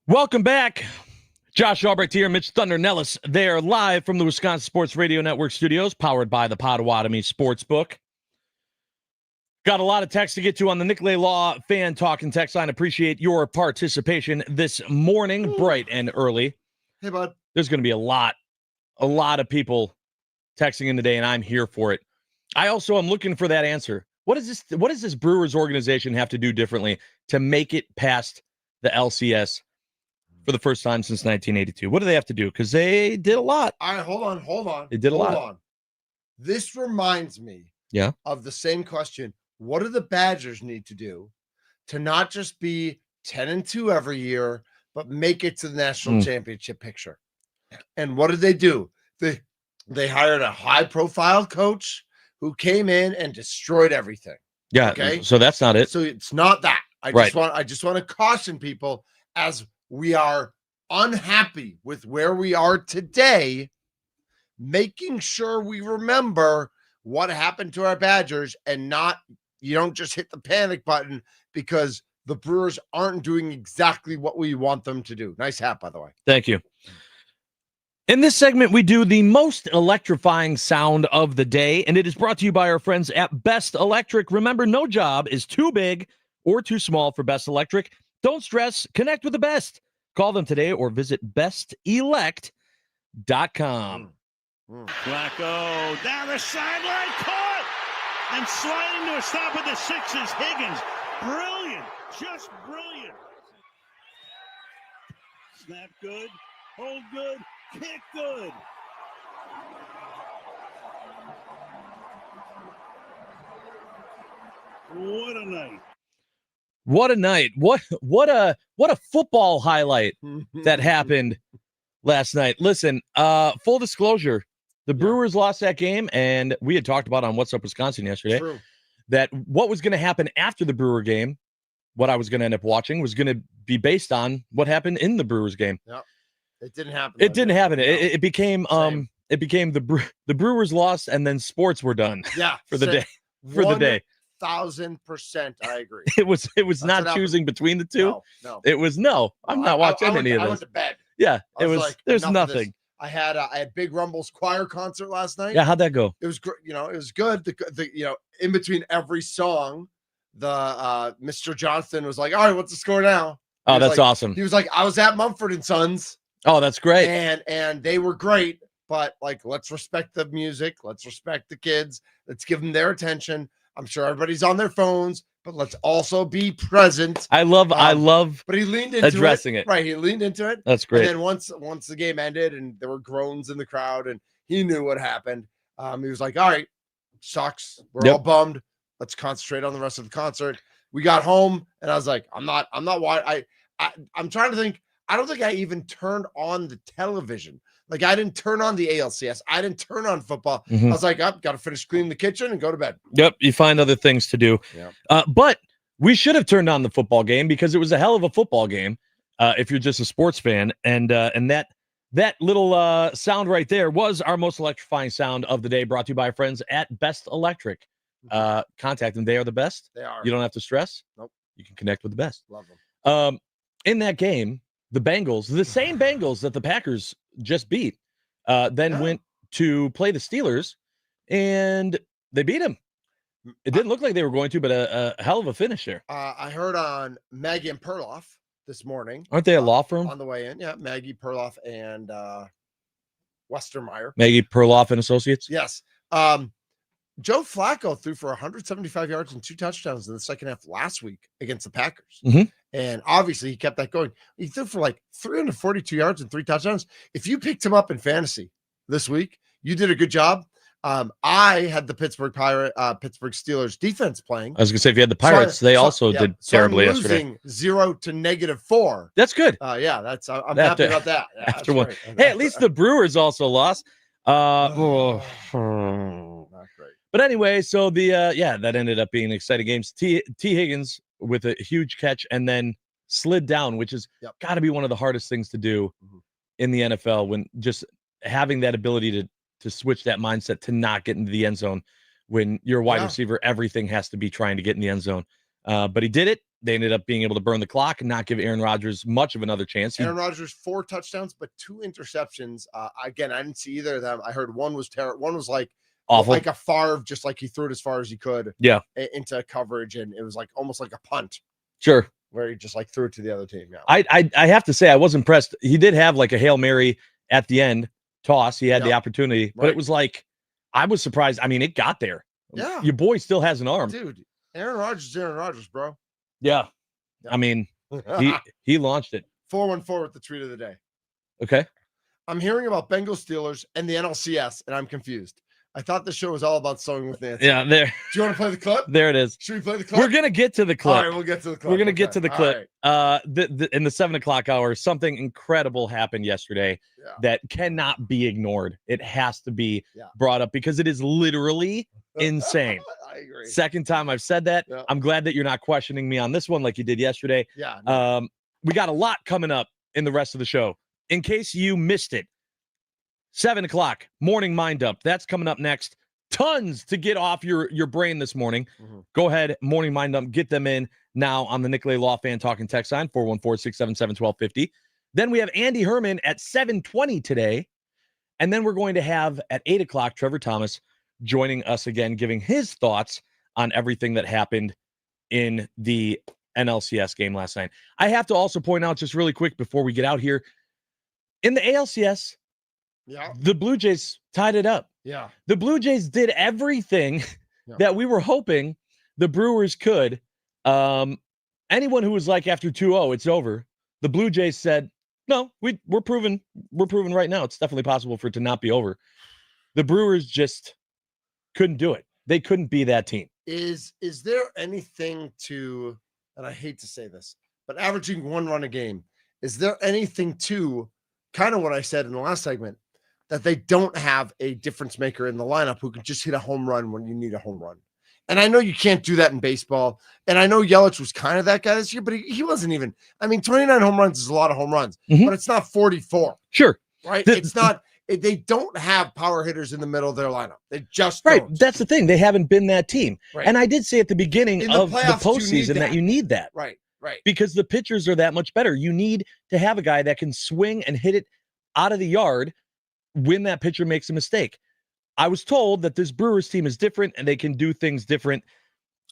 Welcome back. Josh Albrecht here, Mitch Thunder Nellis there, live from the Wisconsin Sports Radio Network studios, powered by the Potawatomi Sportsbook. Got a lot of text to get to on the Nicolay Law fan talk and text line. Appreciate your participation this morning, bright and early. Hey, bud. There's going to be a lot of people texting in today, and I'm here for it. I also am looking for that answer. What does this Brewers organization have to do differently to make it past the LCS for the first time since 1982? What do they have to do? Because they did a lot. All right, hold on. They did a lot. Hold on. This reminds me Yeah. of the same question. What do the Badgers need to do to not just be 10-2 every year, but make it to the national championship picture? And what did they do? They hired a high-profile coach who came in and destroyed everything. Yeah. Okay. So that's not it. So it's not that. I just want to caution people, as we are unhappy with where we are today, making sure we remember what happened to our Badgers, and you don't just hit the panic button because the Brewers aren't doing exactly what we want them to do. Nice hat, by the way. Thank you. In this segment, we do the most electrifying sound of the day, and it is brought to you by our friends at Best Electric. Remember, no job is too big or too small for Best Electric. Don't stress. Connect with the best. Call them today or visit bestelect.com. Flacco down the sideline, caught, and sliding to a stop with the Sixers. Higgins, brilliant, just brilliant. Snap good, hold good, kick good. What a night. What a night. What a football highlight that happened last night. Listen, full disclosure, the Brewers lost that game, and we had talked about on What's Up Wisconsin yesterday that what was going to happen after the Brewer game, what I was going to end up watching, was going to be based on what happened in the Brewers game. Yep. It didn't happen. It didn't happen. No. It became the Brewers lost, and then sports were done. Yeah, for the day. For the day. 1,000%, I agree. It was not choosing between the two. No. It was I'm not watching any of this. I went to bed. Yeah, it was like, there's nothing. I had Big Rumble's choir concert last night. Yeah, how'd that go? It was great. It was good. The in between every song, the Mr. Johnston was like, "All right, what's the score now?" Oh, that's awesome. He was like, "I was at Mumford and Sons." Oh, that's great. And they were great, but let's respect the music. Let's respect the kids. Let's give them their attention. I'm sure everybody's on their phones, but let's also be present. I love but he leaned into addressing it. Right. He leaned into it. That's great. And then once the game ended and there were groans in the crowd and he knew what happened, he was like, "All right, sucks. We're all bummed. Let's concentrate on the rest of the concert." We got home and I was like, I'm trying to think. I don't think I even turned on the television. I didn't turn on the ALCS. I didn't turn on football. I was like, I've got to finish cleaning the kitchen and go to bed. Yep. You find other things to do. Yeah. But we should have turned on the football game because it was a hell of a football game. If you're just a sports fan, and that little sound right there was our most electrifying sound of the day, brought to you by our friends at Best Electric. Contact them. They are the best. They are. You don't have to stress. Nope. You can connect with the best. Love them. In that game, the Bengals, the same Bengals that the Packers just beat, then went to play the Steelers, and they beat them. It didn't look like they were going to, but a hell of a finish there. I heard on Maggie and Perloff this morning. Aren't they a law firm? On the way in, yeah. Maggie Perloff and Westermeyer. Maggie Perloff and Associates? Yes. Joe Flacco threw for 175 yards and 2 touchdowns in the second half last week against the Packers. And obviously he kept that going. He threw for 342 yards and 3 touchdowns. If you picked him up in fantasy this week, you did a good job. I had the Pittsburgh Steelers defense playing. I was going to say, if you had the Pirates, they also did terribly yesterday. 0 to -4. That's good. Yeah, I'm happy about that. Yeah, after one. Hey, at least the Brewers also lost. Not great. But anyway, so that ended up being exciting games. T. Higgins with a huge catch and then slid down, which has got to be one of the hardest things to do in the NFL, when just having that ability to switch that mindset to not get into the end zone when you're a wide receiver. Everything has to be trying to get in the end zone. But he did it. they ended up being able to burn the clock and not give Aaron Rodgers much of another chance. Aaron Rodgers 4 touchdowns, but 2 interceptions. Again, I didn't see either of them. I heard one was terrible. One was like Awful. like a Favre, just like he threw it as far as he could. Yeah. Into coverage, and it was like almost like a punt. Sure. Where he just like threw it to the other team. Yeah. I have to say I was impressed. He did have like a Hail Mary at the end toss. He had the opportunity, but it was like I was surprised. I mean, it got there. Yeah. Your boy still has an arm. Dude, Aaron Rodgers is Aaron Rodgers, bro. Yeah. I mean, he launched it. 414 with the tweet of the day. Okay. I'm hearing about Bengals Steelers and the NLCS, and I'm confused. I thought the show was all about sewing with Nancy. Yeah, there. Do you want to play the clip? There it is. Should we play the clip? We're gonna get to the clip. All right, we'll get to the clip. We're gonna get to the clip. Right. In the 7:00 hour, something incredible happened yesterday that cannot be ignored. It has to be brought up because it is literally insane. I agree. Second time I've said that. Yeah. I'm glad that you're not questioning me on this one like you did yesterday. Yeah. No. We got a lot coming up in the rest of the show. In case you missed it, 7:00 morning mind dump. That's coming up next. Tons to get off your brain this morning. Mm-hmm. Go ahead, morning mind dump. Get them in now on the Nicolay Law Fan Talking text line 414-677-1250. Then we have Andy Herman at 7:20 today, and then we're going to have at 8:00 Trevor Thomas joining us again, giving his thoughts on everything that happened in the NLCS game last night. I have to also point out just really quick before we get out here, in the ALCS, the Blue Jays tied it up. Yeah. The Blue Jays did everything that we were hoping the Brewers could. Anyone who was like after 2-0, it's over. The Blue Jays said, no, we're proven right now. It's definitely possible for it to not be over. The Brewers just couldn't do it. They couldn't be that team. Is there anything to, and I hate to say this, but averaging 1 run a game, is there anything to kind of what I said in the last segment, that they don't have a difference maker in the lineup who can just hit a home run when you need a home run? And I know you can't do that in baseball. And I know Yelich was kind of that guy this year, but he wasn't even. I mean, 29 home runs is a lot of home runs, but it's not 44. Sure. Right? It's not. They don't have power hitters in the middle of their lineup. They just don't. That's the thing. They haven't been that team. Right. And I did say at the beginning of the postseason that you need that. Right. Because the pitchers are that much better. You need to have a guy that can swing and hit it out of the yard when that pitcher makes a mistake. I was told that this Brewers team is different and they can do things different.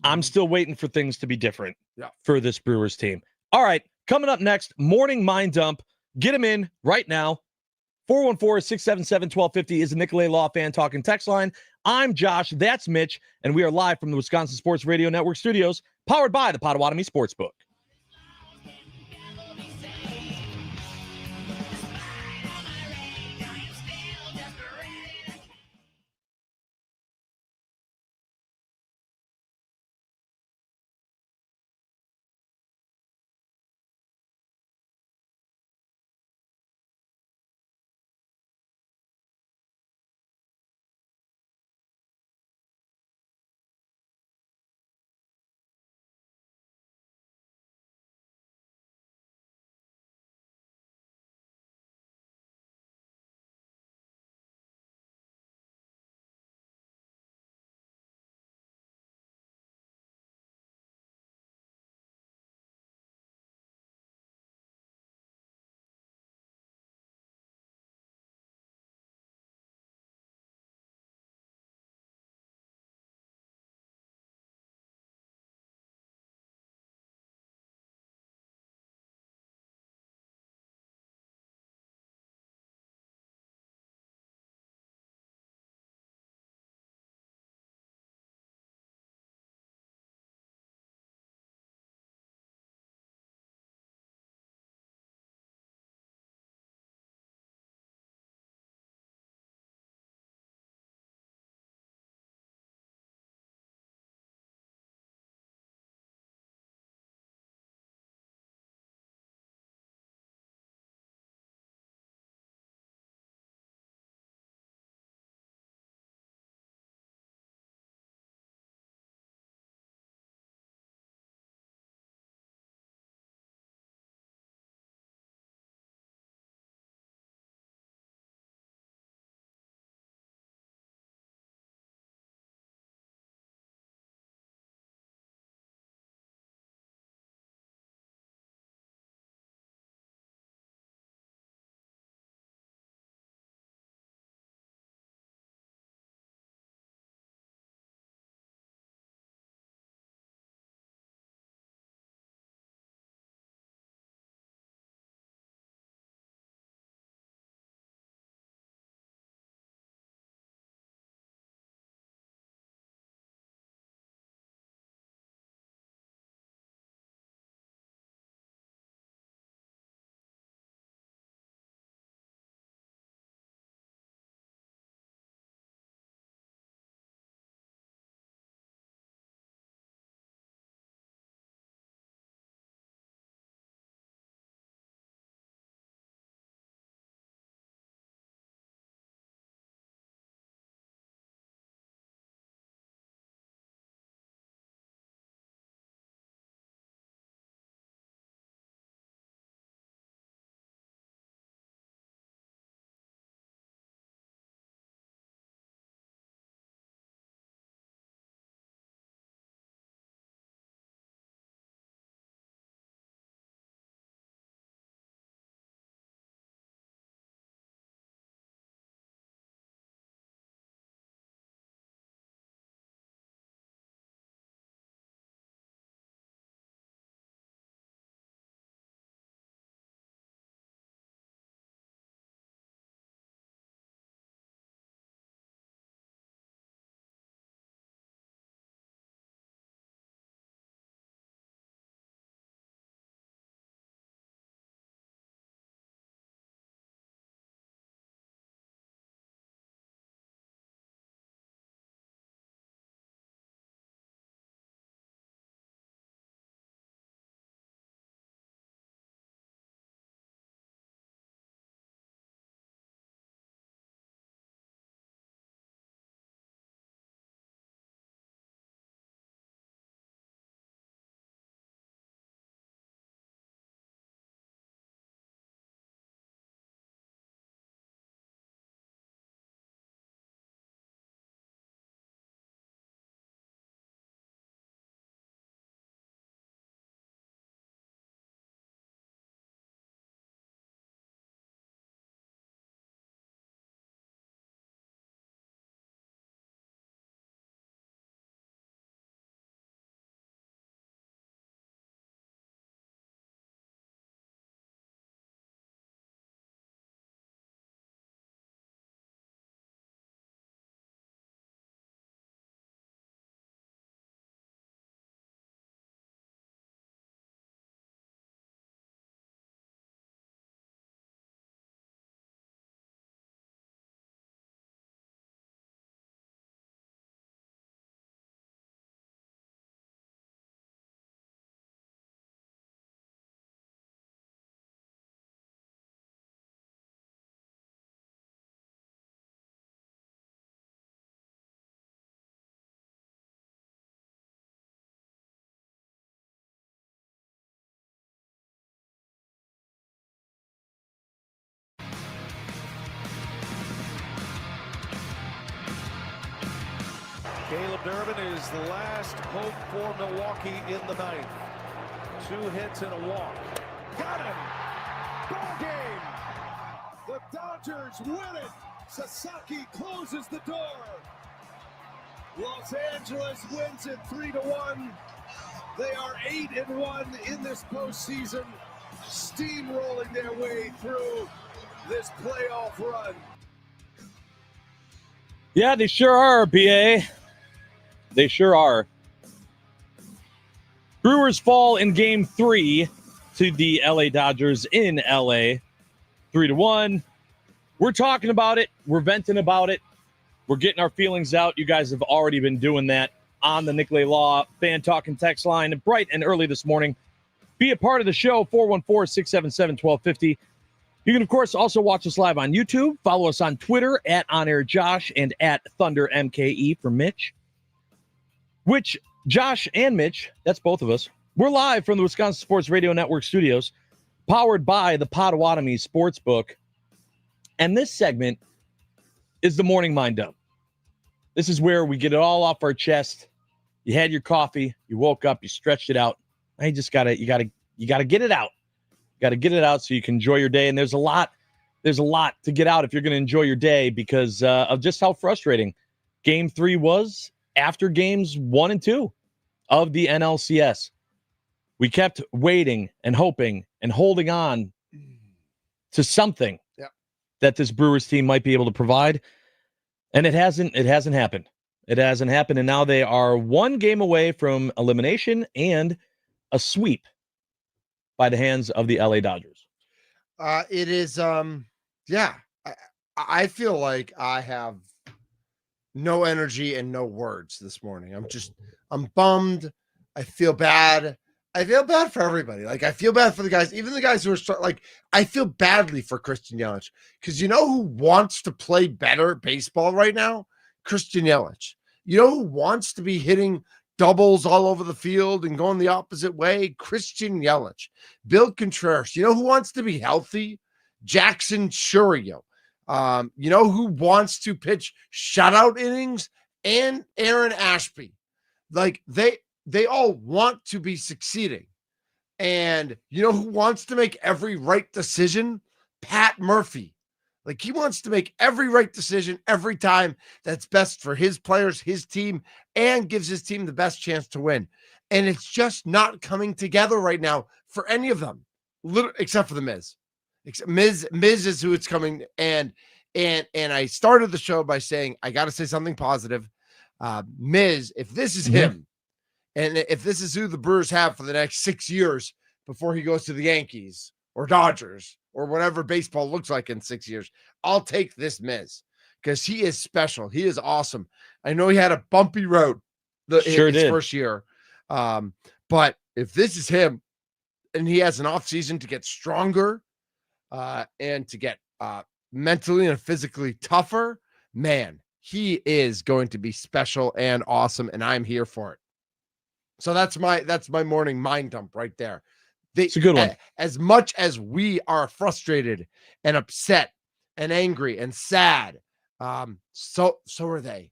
I'm still waiting for things to be different for this Brewers team. All right, coming up next, morning mind dump. Get them in right now. 414-677-1250 is the Nicolay Law Fan Talking text line. I'm Josh, that's Mitch, and we are live from the Wisconsin Sports Radio Network studios, powered by the Potawatomi Sportsbook. Caleb Durbin is the last hope for Milwaukee in the ninth. 2 hits and a walk. Got him! Ball game! The Dodgers win it! Sasaki closes the door. Los Angeles wins it 3-1. They are 8-1 in this postseason, steamrolling their way through this playoff run. Yeah, they sure are, BA. They sure are. Brewers fall in game 3 to the LA Dodgers in LA. 3-1. We're talking about it. We're venting about it. We're getting our feelings out. You guys have already been doing that on the Nicolay Law Fan Talk and Text line bright and early this morning. Be a part of the show, 414-677-1250. You can, of course, also watch us live on YouTube. Follow us on Twitter at OnAirJosh and at ThunderMKE for Mitch. Which, Josh and Mitch, that's both of us, we're live from the Wisconsin Sports Radio Network studios, powered by the Potawatomi Sportsbook. And this segment is the Morning Mind Dump. This is where we get it all off our chest. You had your coffee, you woke up, you stretched it out. Now you just gotta get it out. Got to get it out so you can enjoy your day. And there's a lot to get out if you're going to enjoy your day because of just how frustrating Game 3 was after games 1 and 2 of the NLCS. We kept waiting and hoping and holding on to something that this Brewers team might be able to provide. And it hasn't happened. It hasn't happened. And now they are 1 game away from elimination and a sweep by the hands of the LA Dodgers. It is, I feel like I have no energy and no words this morning. I'm bummed. I feel bad. I feel bad for everybody. Like, I feel bad for the guys, even the guys who are I feel badly for Christian Yelich because you know who wants to play better baseball right now? Christian Yelich. You know who wants to be hitting doubles all over the field and going the opposite way? Christian Yelich. Bill Contreras. You know who wants to be healthy? Jackson Chourio. You know who wants to pitch shutout innings? And Aaron Ashby. Like, they all want to be succeeding. And you know who wants to make every right decision? Pat Murphy. Like, he wants to make every right decision every time that's best for his players, his team, and gives his team the best chance to win. And it's just not coming together right now for any of them, except for the Miz. Miz is who it's coming. And I started the show by saying, I got to say something positive. Miz, if this is him, and if this is who the Brewers have for the next 6 years before he goes to the Yankees or Dodgers, or whatever baseball looks like in 6 years, I'll take this Miz because he is special. He is awesome. I know he had a bumpy road his first year. But if this is him and he has an off season to get stronger and to get mentally and physically tougher, man, he is going to be special and awesome. And I'm here for it. So that's my morning mind dump right there. It's a good one. As much as we are frustrated and upset and angry and sad, so are they.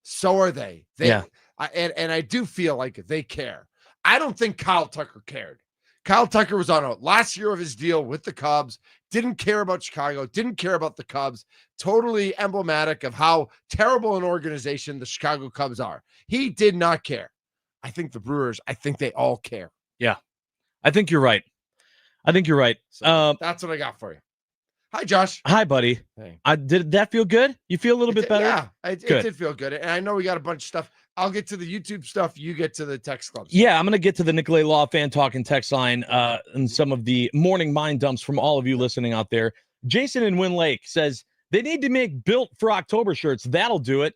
So are they. And I do feel like they care. I don't think Kyle Tucker cared. Kyle Tucker was on a last year of his deal with the Cubs, didn't care about Chicago, didn't care about the Cubs. Totally emblematic of how terrible an organization the Chicago Cubs are. He did not care. I think the Brewers, they all care. Yeah. I think you're right. So that's what I got for you. Hi, Josh. Hi, buddy. Hey. Did that feel good? You feel a little bit better? Yeah, it did feel good. And I know we got a bunch of stuff. I'll get to the YouTube stuff. You get to the text clubs. Yeah, I'm going to get to the Nicolay Law Fan Talk and Text line and some of the morning mind dumps from all of you listening out there. Jason in Wynn Lake says they need to make built for October shirts. That'll do it.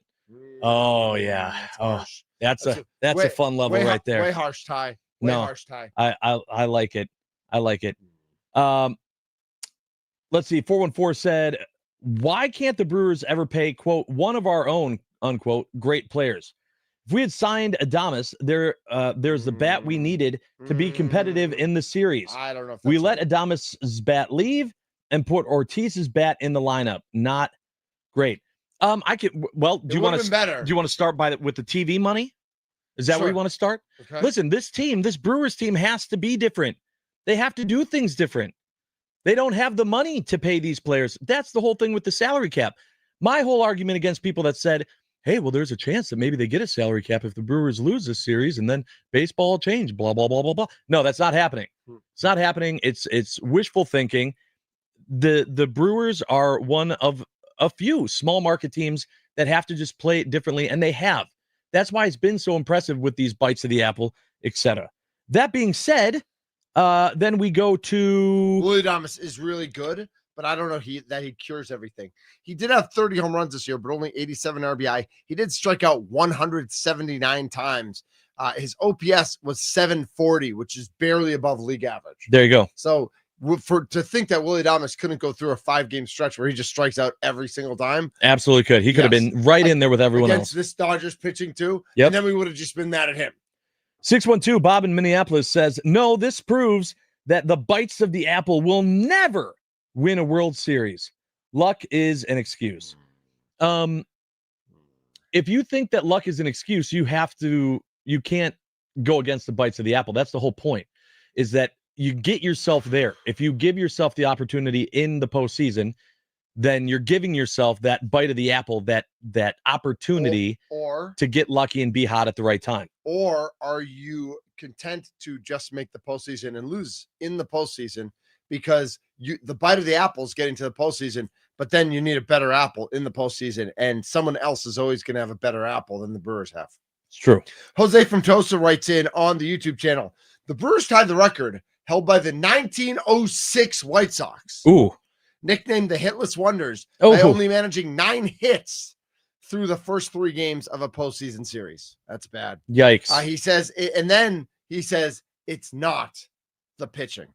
Oh, yeah. That's a fun level right there. Way harsh, Ty. Harsh, Ty. I like it. Let's see. 414 said, why can't the Brewers ever pay, quote, one of our own, unquote, great players? If we had signed Adames, there's the bat we needed to be competitive in the series. I don't know if we let Adames's bat leave and put Ortiz's bat in the lineup. Not great. I can. Well, do you want to better? Do you want to start with the TV money? Is that where you want to start? Okay. Listen, this Brewers team has to be different. They have to do things different. They don't have the money to pay these players. That's the whole thing with the salary cap. My whole argument against people that said, hey, well, there's a chance that maybe they get a salary cap if the Brewers lose this series and then baseball will change, blah, blah, blah, blah, blah. No, that's not happening. It's not happening. It's wishful thinking. The Brewers are one of a few small market teams that have to just play it differently, and they have. That's why it's been so impressive with these bites of the apple, etc. That being said, then we go to Willie Adames is really good, but I don't know that he cures everything. He did have 30 home runs this year, but only 87 RBI. He did strike out 179 times. His OPS was 740, which is barely above league average. There you go. So to think that Willie Adames couldn't go through a 5-game stretch where he just strikes out every single time. Absolutely could. He could have been right in there with everyone against else. This Dodgers pitching too. Yep. And then we would have just been mad at him. 612 Bob in Minneapolis says, no, this proves that the bites of the apple will never win a World Series. Luck is an excuse. If you think that luck is an excuse, you can't go against the bites of the apple. That's the whole point, is that you get yourself there. If you give yourself the opportunity in the postseason, then you're giving yourself that bite of the apple, that opportunity to get lucky and be hot at the right time. Or are you content to just make the postseason and lose in the postseason because the bite of the apple is getting to the postseason, but then you need a better apple in the postseason, and someone else is always going to have a better apple than the Brewers have. It's true. Jose from Tosa writes in on the YouTube channel, the Brewers tied the record held by the 1906 White Sox. Ooh. Nicknamed the Hitless Wonders, by only managing 9 hits through the first 3 games of a postseason series. That's bad. Yikes. He says, and then he says, it's not the pitching.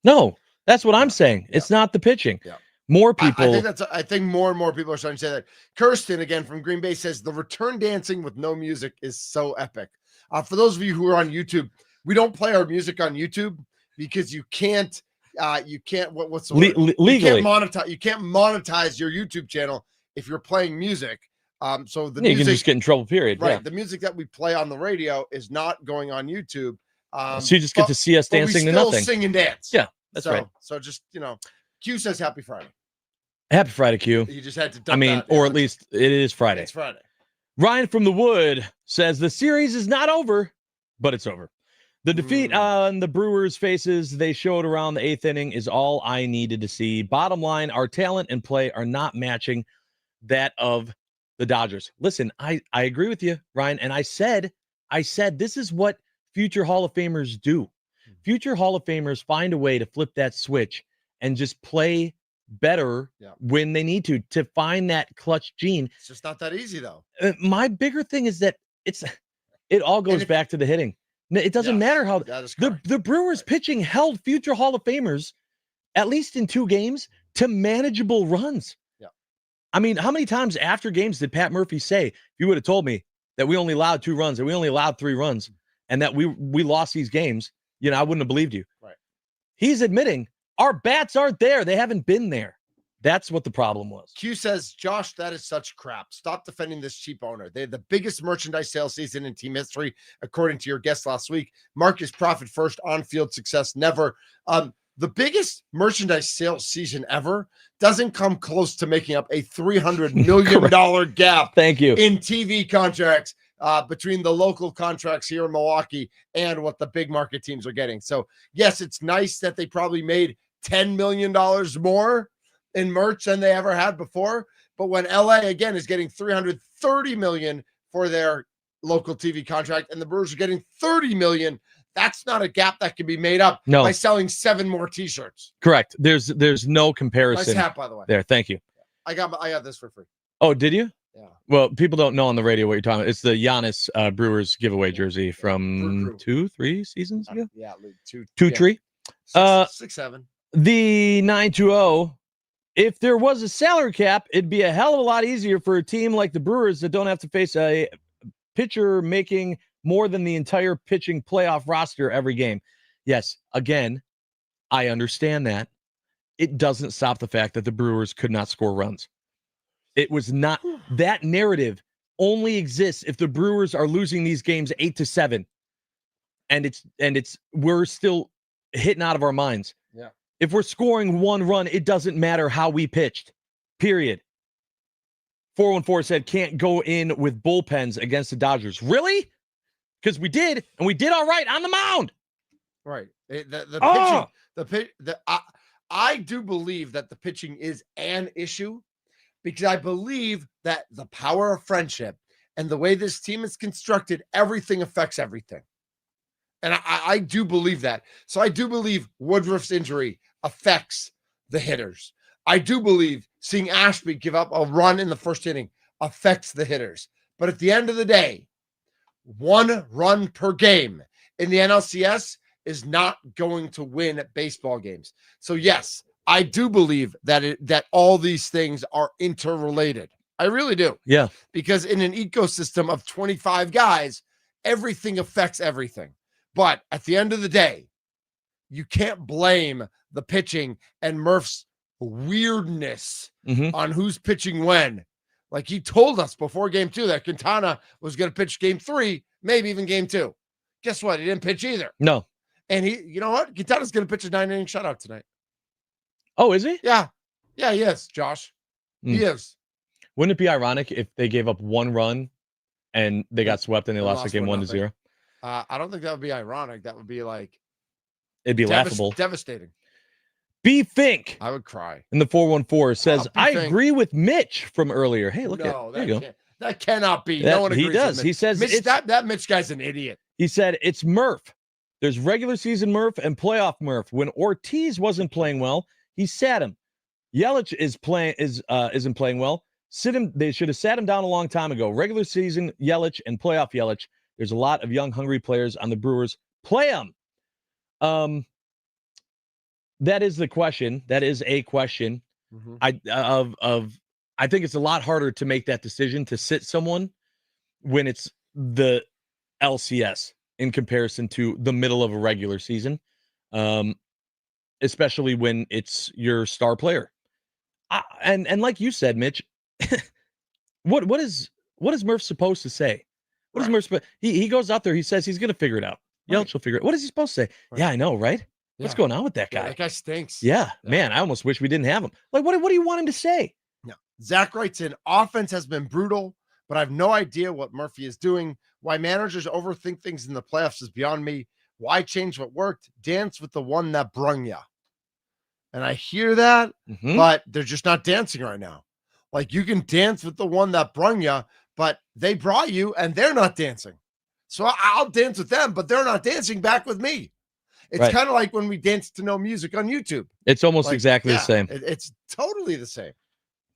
No, that's what I'm saying. It's not the pitching. Yeah. More people. I think more and more people are starting to say that. Kirsten, again, from Green Bay, says the return dancing with no music is so epic. For those of you who are on YouTube, we don't play our music on YouTube because you can't what's the word? Legally. You can't monetize your YouTube channel if you're playing music. So the music, you can just get in trouble, period. Right. Yeah. The music that we play on the radio is not going on YouTube. So you just get to see us dancing to nothing. Sing and dance. Yeah, that's right. So just, Q says happy Friday. Happy Friday, Q. You just had to dump that. Or at least it is Friday. It's Friday. Ryan from the Wood says the series is not over, but it's over. The defeat on the Brewers' faces they showed around the 8th inning is all I needed to see. Bottom line, our talent and play are not matching that of the Dodgers. Listen, I agree with you, Ryan, and I said this is what future Hall of Famers do. Future Hall of Famers find a way to flip that switch and just play better when they need to find that clutch gene. It's just not that easy, though. My bigger thing is that it all goes back to the hitting. It doesn't matter how the Brewers pitching held future Hall of Famers, at least in 2 games, to manageable runs. Yeah. I mean, how many times after games did Pat Murphy say, if you would have told me that we only allowed 2 runs, that we only allowed 3 runs, and that we lost these games, I wouldn't have believed you. Right. He's admitting our bats aren't there. They haven't been there. That's what the problem was. Q says, Josh, that is such crap. Stop defending this cheap owner. They had the biggest merchandise sales season in team history, according to your guest last week. Marcus profit first, on-field success never. The biggest merchandise sales season ever doesn't come close to making up a $300 million gap. Thank you. In TV contracts between the local contracts here in Milwaukee and what the big market teams are getting. So, yes, it's nice that they probably made $10 million more in merch than they ever had before. But when LA again is getting $330 million for their local TV contract and the Brewers are getting $30 million, that's not a gap that can be made up by selling 7 more t-shirts. Correct. There's no comparison. Nice hat, by the way. There. Thank you. I got this for free. Oh, did you? Yeah. Well, people don't know on the radio what you're talking about. It's the Giannis Brewers giveaway jersey from 2-3 seasons ago. Yeah, 2-3. 6-7. The 920. If there was a salary cap, it'd be a hell of a lot easier for a team like the Brewers that don't have to face a pitcher making more than the entire pitching playoff roster every game. Yes, again, I understand that. It doesn't stop the fact that the Brewers could not score runs. It was not. That narrative only exists if the Brewers are losing these games 8-7, and we're still hitting out of our minds. Yeah. If we're scoring one run, it doesn't matter how we pitched. Period. 414 said can't go in with bullpens against the Dodgers. Really? Because we did, and we did all right on the mound. Right. The pitching, I do believe that the pitching is an issue, because I believe that the power of friendship and the way this team is constructed, everything affects everything. And I do believe that. So I do believe Woodruff's injury affects the hitters. I do believe seeing Ashby give up a run in the first inning affects the hitters. But at the end of the day, 1 run per game in the NLCS is not going to win baseball games. So yes, I do believe that all these things are interrelated. I really do. Yeah. Because in an ecosystem of 25 guys, everything affects everything. But at the end of the day, you can't blame the pitching and Murph's weirdness on who's pitching when. Like, he told us before game 2 that Quintana was going to pitch game 3, maybe even game 2. Guess what? He didn't pitch either. No. And you know what? Quintana's going to pitch a 9-inning shutout tonight. Oh, is he? Yeah. Yeah, he is, Josh. He is. Wouldn't it be ironic if they gave up 1 run and they got swept and they lost the game 1-0? I don't think that would be ironic. That would be like, it'd be laughable. Devastating. B. Fink I would cry. in the 414 says, I Fink. agree with Mitch from earlier. Hey, look No, there you go. That cannot be. That, no one agrees he does. with Mitch. He says Mitch, that Mitch guy's an idiot. He said it's Murph. There's regular season Murph and playoff Murph. When Ortiz wasn't playing well, he sat him. Yelich isn't playing well. They should have sat him down a long time ago. Regular season Yelich and playoff Yelich. There's a lot of young, hungry players on the Brewers. Play them. That is the question. That is a question. I think it's a lot harder to make that decision to sit someone when it's the LCS in comparison to the middle of a regular season, especially when it's your star player. And like you said, Mitch, what is Murph supposed to say? What is Murph? He goes out there. He says he's going to figure it out. Yelich will figure it. What is he supposed to say? Right. Yeah, I know, right? What's going on with that guy? That guy stinks. Yeah, man, I almost wish we didn't have him. Like, what do you want him to say? No. Zach writes in, offense has been brutal, but I have no idea what Murphy is doing. Why managers overthink things in the playoffs is beyond me. Why change what worked? Dance with the one that brung ya. And I hear that, but they're just not dancing right now. Like, you can dance with the one that brung ya, but they brought you and they're not dancing. So I'll dance with them, but they're not dancing back with me. It's kind of like when we dance to no music on YouTube. It's almost exactly the same. It's totally the same.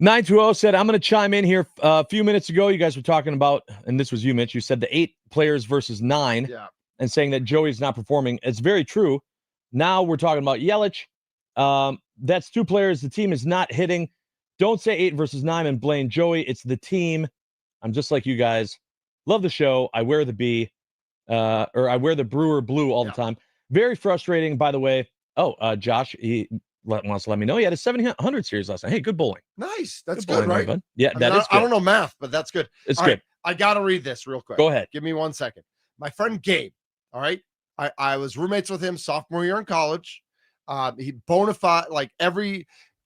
920 said, I'm going to chime in here. A few minutes ago, you guys were talking about, and this was you, Mitch, you said the 8 players versus 9 and saying that Joey's not performing. It's very true. Now we're talking about Yelich. That's 2 players. The team is not hitting. Don't say 8 versus 9 and blame Joey. It's the team. I'm just like you guys. Love the show. I wear the B, or I wear the Brewer blue all the time. Very frustrating, by the way. Josh, he wants to let me know he had a 700 series last night. Hey, good bowling. Nice. That's good, right? Bud. Yeah, that is good. I don't know math, but that's good. It's all good. Right, I got to read this real quick. Go ahead. Give me 1 second. My friend Gabe, all right? I was roommates with him sophomore year in college. He bona fide,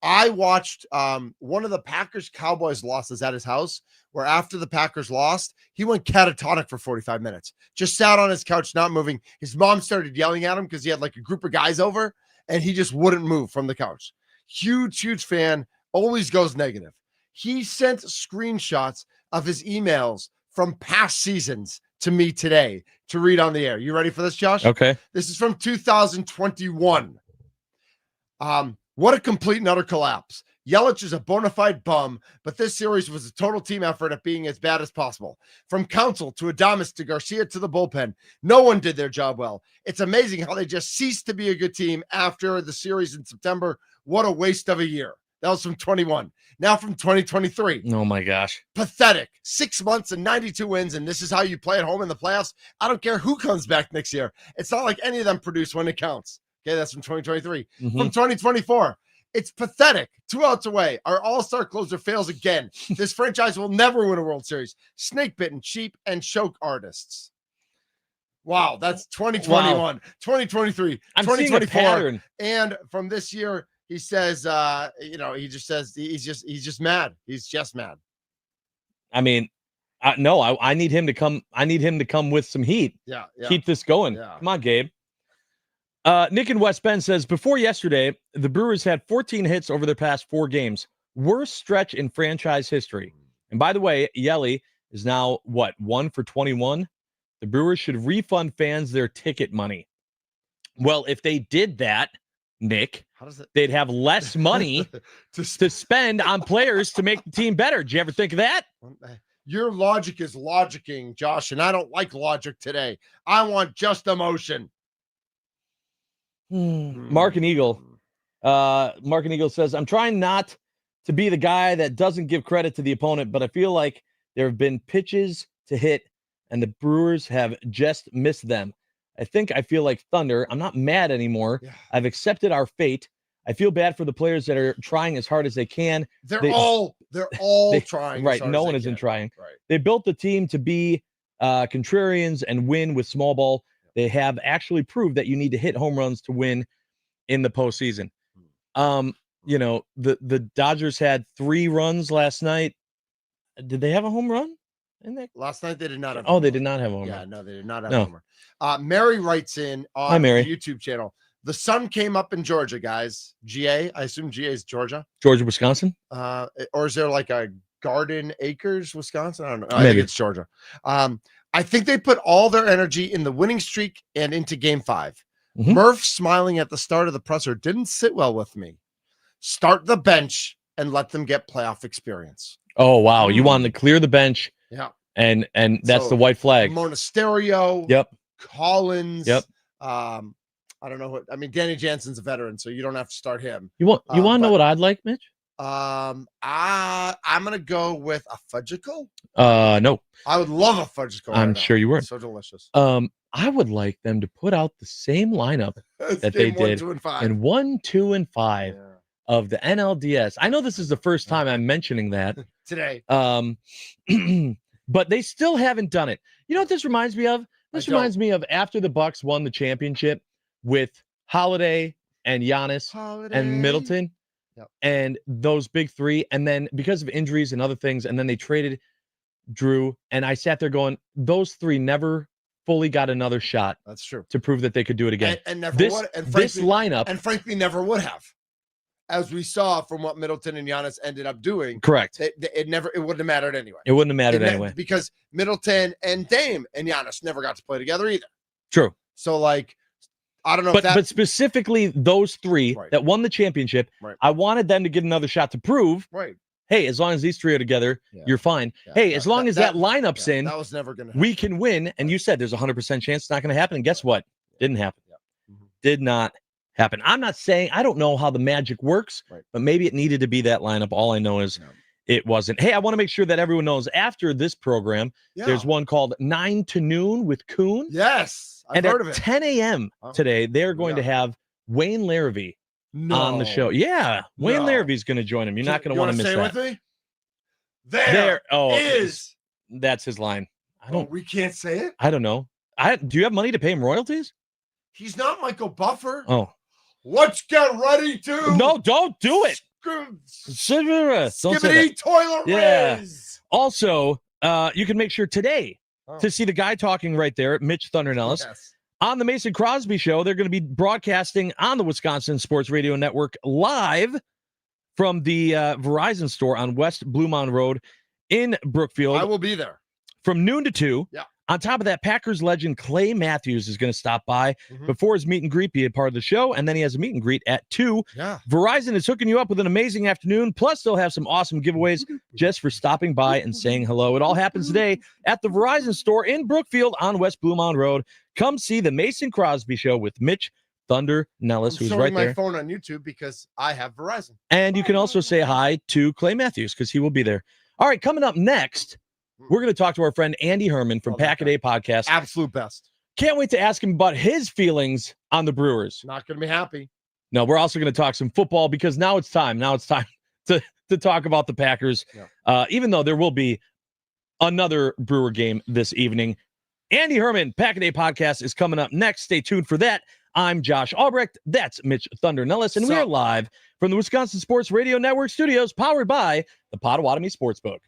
I watched one of the Packers-Cowboys losses at his house, where after the Packers lost, he went catatonic for 45 minutes. Just sat on his couch, not moving. His mom started yelling at him because he had like a group of guys over, and he just wouldn't move from the couch. Huge fan. Always goes negative. He sent screenshots of his emails from past seasons to me today to read on the air. You ready for this, Josh? Okay. This is from 2021. What a complete and utter collapse. Yelich is a bona fide bum, but this series was a total team effort at being as bad as possible. From Counsell to Adames to Garcia to the bullpen, no one did their job well. It's amazing how they just ceased to be a good team after the series in September. What a waste of a year. That was from 21. Now from 2023. Oh, my gosh. Pathetic. 6 months and 92 wins, and this is how you play at home in the playoffs? I don't care who comes back next year. It's not like any of them produce when it counts. Okay, that's from 2023. From 2024. It's pathetic. 2 outs away. Our all-star closer fails again. This franchise will never win a World Series. Snake bitten, cheap, and choke artists. Wow, that's 2021, Wow. 2023, I'm seeing a 2024. pattern. And from this year, he says, he just says he's just mad. He's just mad. I mean, no, I need him to come. I need him to come with some heat. Yeah. Keep this going. Yeah. Come on, Gabe. Nick in West Bend says, before yesterday, the Brewers had 14 hits over their past 4 games. Worst stretch in franchise history. And by the way, Yelly is now, 1 for 21? The Brewers should refund fans their ticket money. Well, if they did that, Nick, How does it? they'd have less money to spend on players to make the team better. Did you ever think of that? Your logic is logicking, Josh, and I don't like logic today. I want just emotion. Mark and Eagle. Mark and Eagle says, I'm trying not to be the guy that doesn't give credit to the opponent, but I feel like there have been pitches to hit and the Brewers have just missed them. I feel like Thunder. I'm not mad anymore. Yeah. I've accepted our fate. I feel bad for the players that are trying as hard as they can. They're all trying. Right. as hard No as one they isn't can. trying. Right. They built the team to be contrarians and win with small ball. They have actually proved that you need to hit home runs to win in the postseason. The Dodgers had 3 runs last night. Did they have a home run in there? Last night they did not have. Oh, they did not have a home Yeah, run. no, they did not have No. a homer. Mary writes in on Hi, Mary. the YouTube channel. The sun came up in Georgia, guys. GA. I assume GA is Georgia. Georgia, Wisconsin. Or is there like a Garden Acres, Wisconsin? I don't know. I Maybe. think it's Georgia. I think they put all their energy in the winning streak and into Game 5. Mhm. Murph smiling at the start of the presser didn't sit well with me. Start the bench and let them get playoff experience. Oh wow, you wanted to clear the bench. Yeah. And that's So, the white flag. Monasterio. Yep. Collins. Yep. I don't know what I mean. Danny Jansen's a veteran, so you don't have to start him. You want to know what I'd like, Mitch? I'm gonna go with a fudgicle. No. I would love a fudgicle. I'm right now. sure you would. So delicious. I would like them to put out the same lineup that they Game 1, did 2, and 5. in 1, 2, and 5 Yeah. of the NLDS. I know this is the first time I'm mentioning that. Today. But they still haven't done it. You know what this reminds me of? This I don't. reminds me of after the Bucks won the championship with Holiday and Giannis and Middleton. Yep. And those big 3. And then because of injuries and other things, and then they traded Drew. And I sat there going, those 3 never fully got another shot That's true. to prove that they could do it again. And never This, would. And this frankly, lineup, and frankly, never would have. As we saw from what Middleton and Giannis ended up doing, correct. it wouldn't have mattered anyway. It wouldn't have mattered anyway. Because Middleton and Dame and Giannis never got to play together either. True. So, like, I don't know But specifically those 3 Right. that won the championship, Right. I wanted them to get another shot to prove, right. hey, as long as these 3 are together, Yeah. you're fine. Yeah. Hey, as long as that lineup's Yeah, in, that was never going to we can win. And you said there's a 100% chance it's not going to happen. And guess what? Didn't happen. Yeah. Mhm. Did not happen. I'm not saying I don't know how the magic works, Right. but maybe it needed to be that lineup. All I know is it wasn't. Hey, I want to make sure that everyone knows after this program, there's one called 9 to Noon with Kuhn. Yes. I've And heard at of it. 10 a.m. today, they're going to have Wayne Larrivee on the show. Yeah, Wayne No. Larravee's going to join him. You're not going to want to miss say that. With me? That's his line. We can't say it. I don't know. Do you have money to pay him royalties? He's not Michael Buffer. Oh, Let's get ready to. no, don't do it. Don't say that. Skibbity toilet Yeah. whiz. Also, you can make sure today Oh. to see the guy talking right there, Mitch Thunder Nellis, Yes. on the Mason Crosby Show. They're going to be broadcasting on the Wisconsin Sports Radio Network live from the Verizon store on West Blue Mound Road in Brookfield. I will be there. From noon to 2. Yeah. On top of that, Packers legend Clay Matthews is going to stop by Mhm. before his meet and greet, be a part of the show, and then he has a meet and greet at 2. Yeah. Verizon is hooking you up with an amazing afternoon, plus they'll have some awesome giveaways just for stopping by and saying hello. It all happens today at the Verizon store in Brookfield on West Blue Mound Road. Come see the Mason Crosby Show with Mitch Thunder Nellis, I'm who's showing right my there. phone on YouTube because I have Verizon. And you can also say hi to Clay Matthews because he will be there. All right, coming up next, we're going to talk to our friend Andy Herman from Love that Pack a Day Podcast. Absolute best. Can't wait to ask him about his feelings on the Brewers. Not going to be happy. No, we're also going to talk some football because now it's time. Now it's time to talk about the Packers. Yeah. Even though there will be another Brewer game this evening. Andy Herman, Pack a Day Podcast is coming up next. Stay tuned for that. I'm Josh Albrecht. That's Mitch Thunder Nellis, and we are live from the Wisconsin Sports Radio Network studios, powered by the Potawatomi Sportsbook.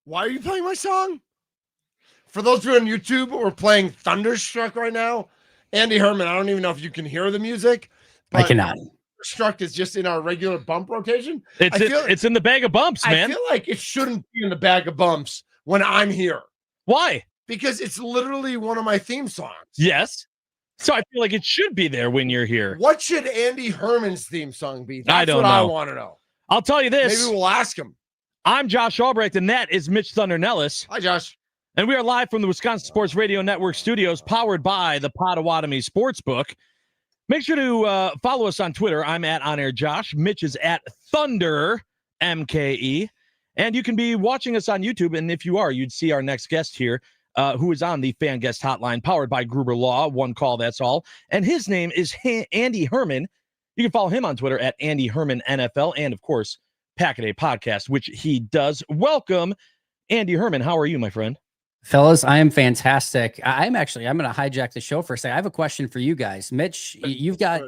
Why are you playing my song? For those who are on YouTube, we're playing Thunderstruck right now. Andy Herman, I don't even know if you can hear the music. I cannot. Thunderstruck is just in our regular bump rotation. It's in the bag of bumps, man. I feel like it shouldn't be in the bag of bumps when I'm here. Why? Because it's literally one of my theme songs. Yes. So I feel like it should be there when you're here. What should Andy Herman's theme song be? That's I don't what know. I want to know. I'll tell you this. Maybe we'll ask him. I'm Josh Albrecht, and that is Mitch Thunder Nellis. Hi, Josh. And we are live from the Wisconsin Sports Radio Network studios, powered by the Potawatomi Sportsbook. Make sure to follow us on Twitter. I'm at OnAirJosh. Mitch is at Thunder MKE. And you can be watching us on YouTube. And if you are, you'd see our next guest here, who is on the fan guest hotline, powered by Gruber Law. One call, that's all. And his name is Andy Herman. You can follow him on Twitter at Andy Herman NFL. And, of course, Pack a Day Podcast, which he does. Welcome, Andy Herman. How are you, my friend? Fellas, I am fantastic. I'm going to hijack the show for a second. I have a question for you guys. Mitch, you've got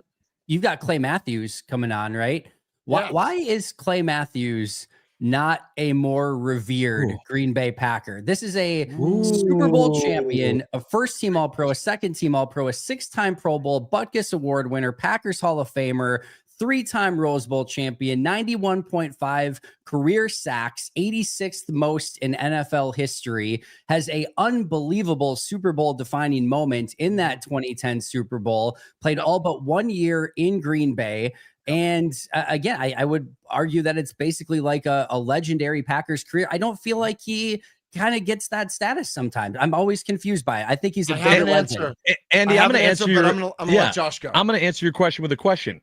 Clay Matthews coming on, right? Why is Clay Matthews not a more revered Green Bay Packer? This is a Super Bowl champion, a first-team All-Pro, a second-team All-Pro, a six-time Pro Bowl, Butkus Award winner, Packers Hall of Famer, three-time Rose Bowl champion, 91.5 career sacks, 86th most in NFL history, has a unbelievable Super Bowl defining moment in that 2010 Super Bowl, played all but 1 year in Green Bay. And again, I would argue that it's basically like a legendary Packers career. I don't feel like he kind of gets that status sometimes. I'm always confused by it. I think he's a better legend. Andy, I'm going to answer your, I'm going to let Josh go. I'm going to answer your question with a question.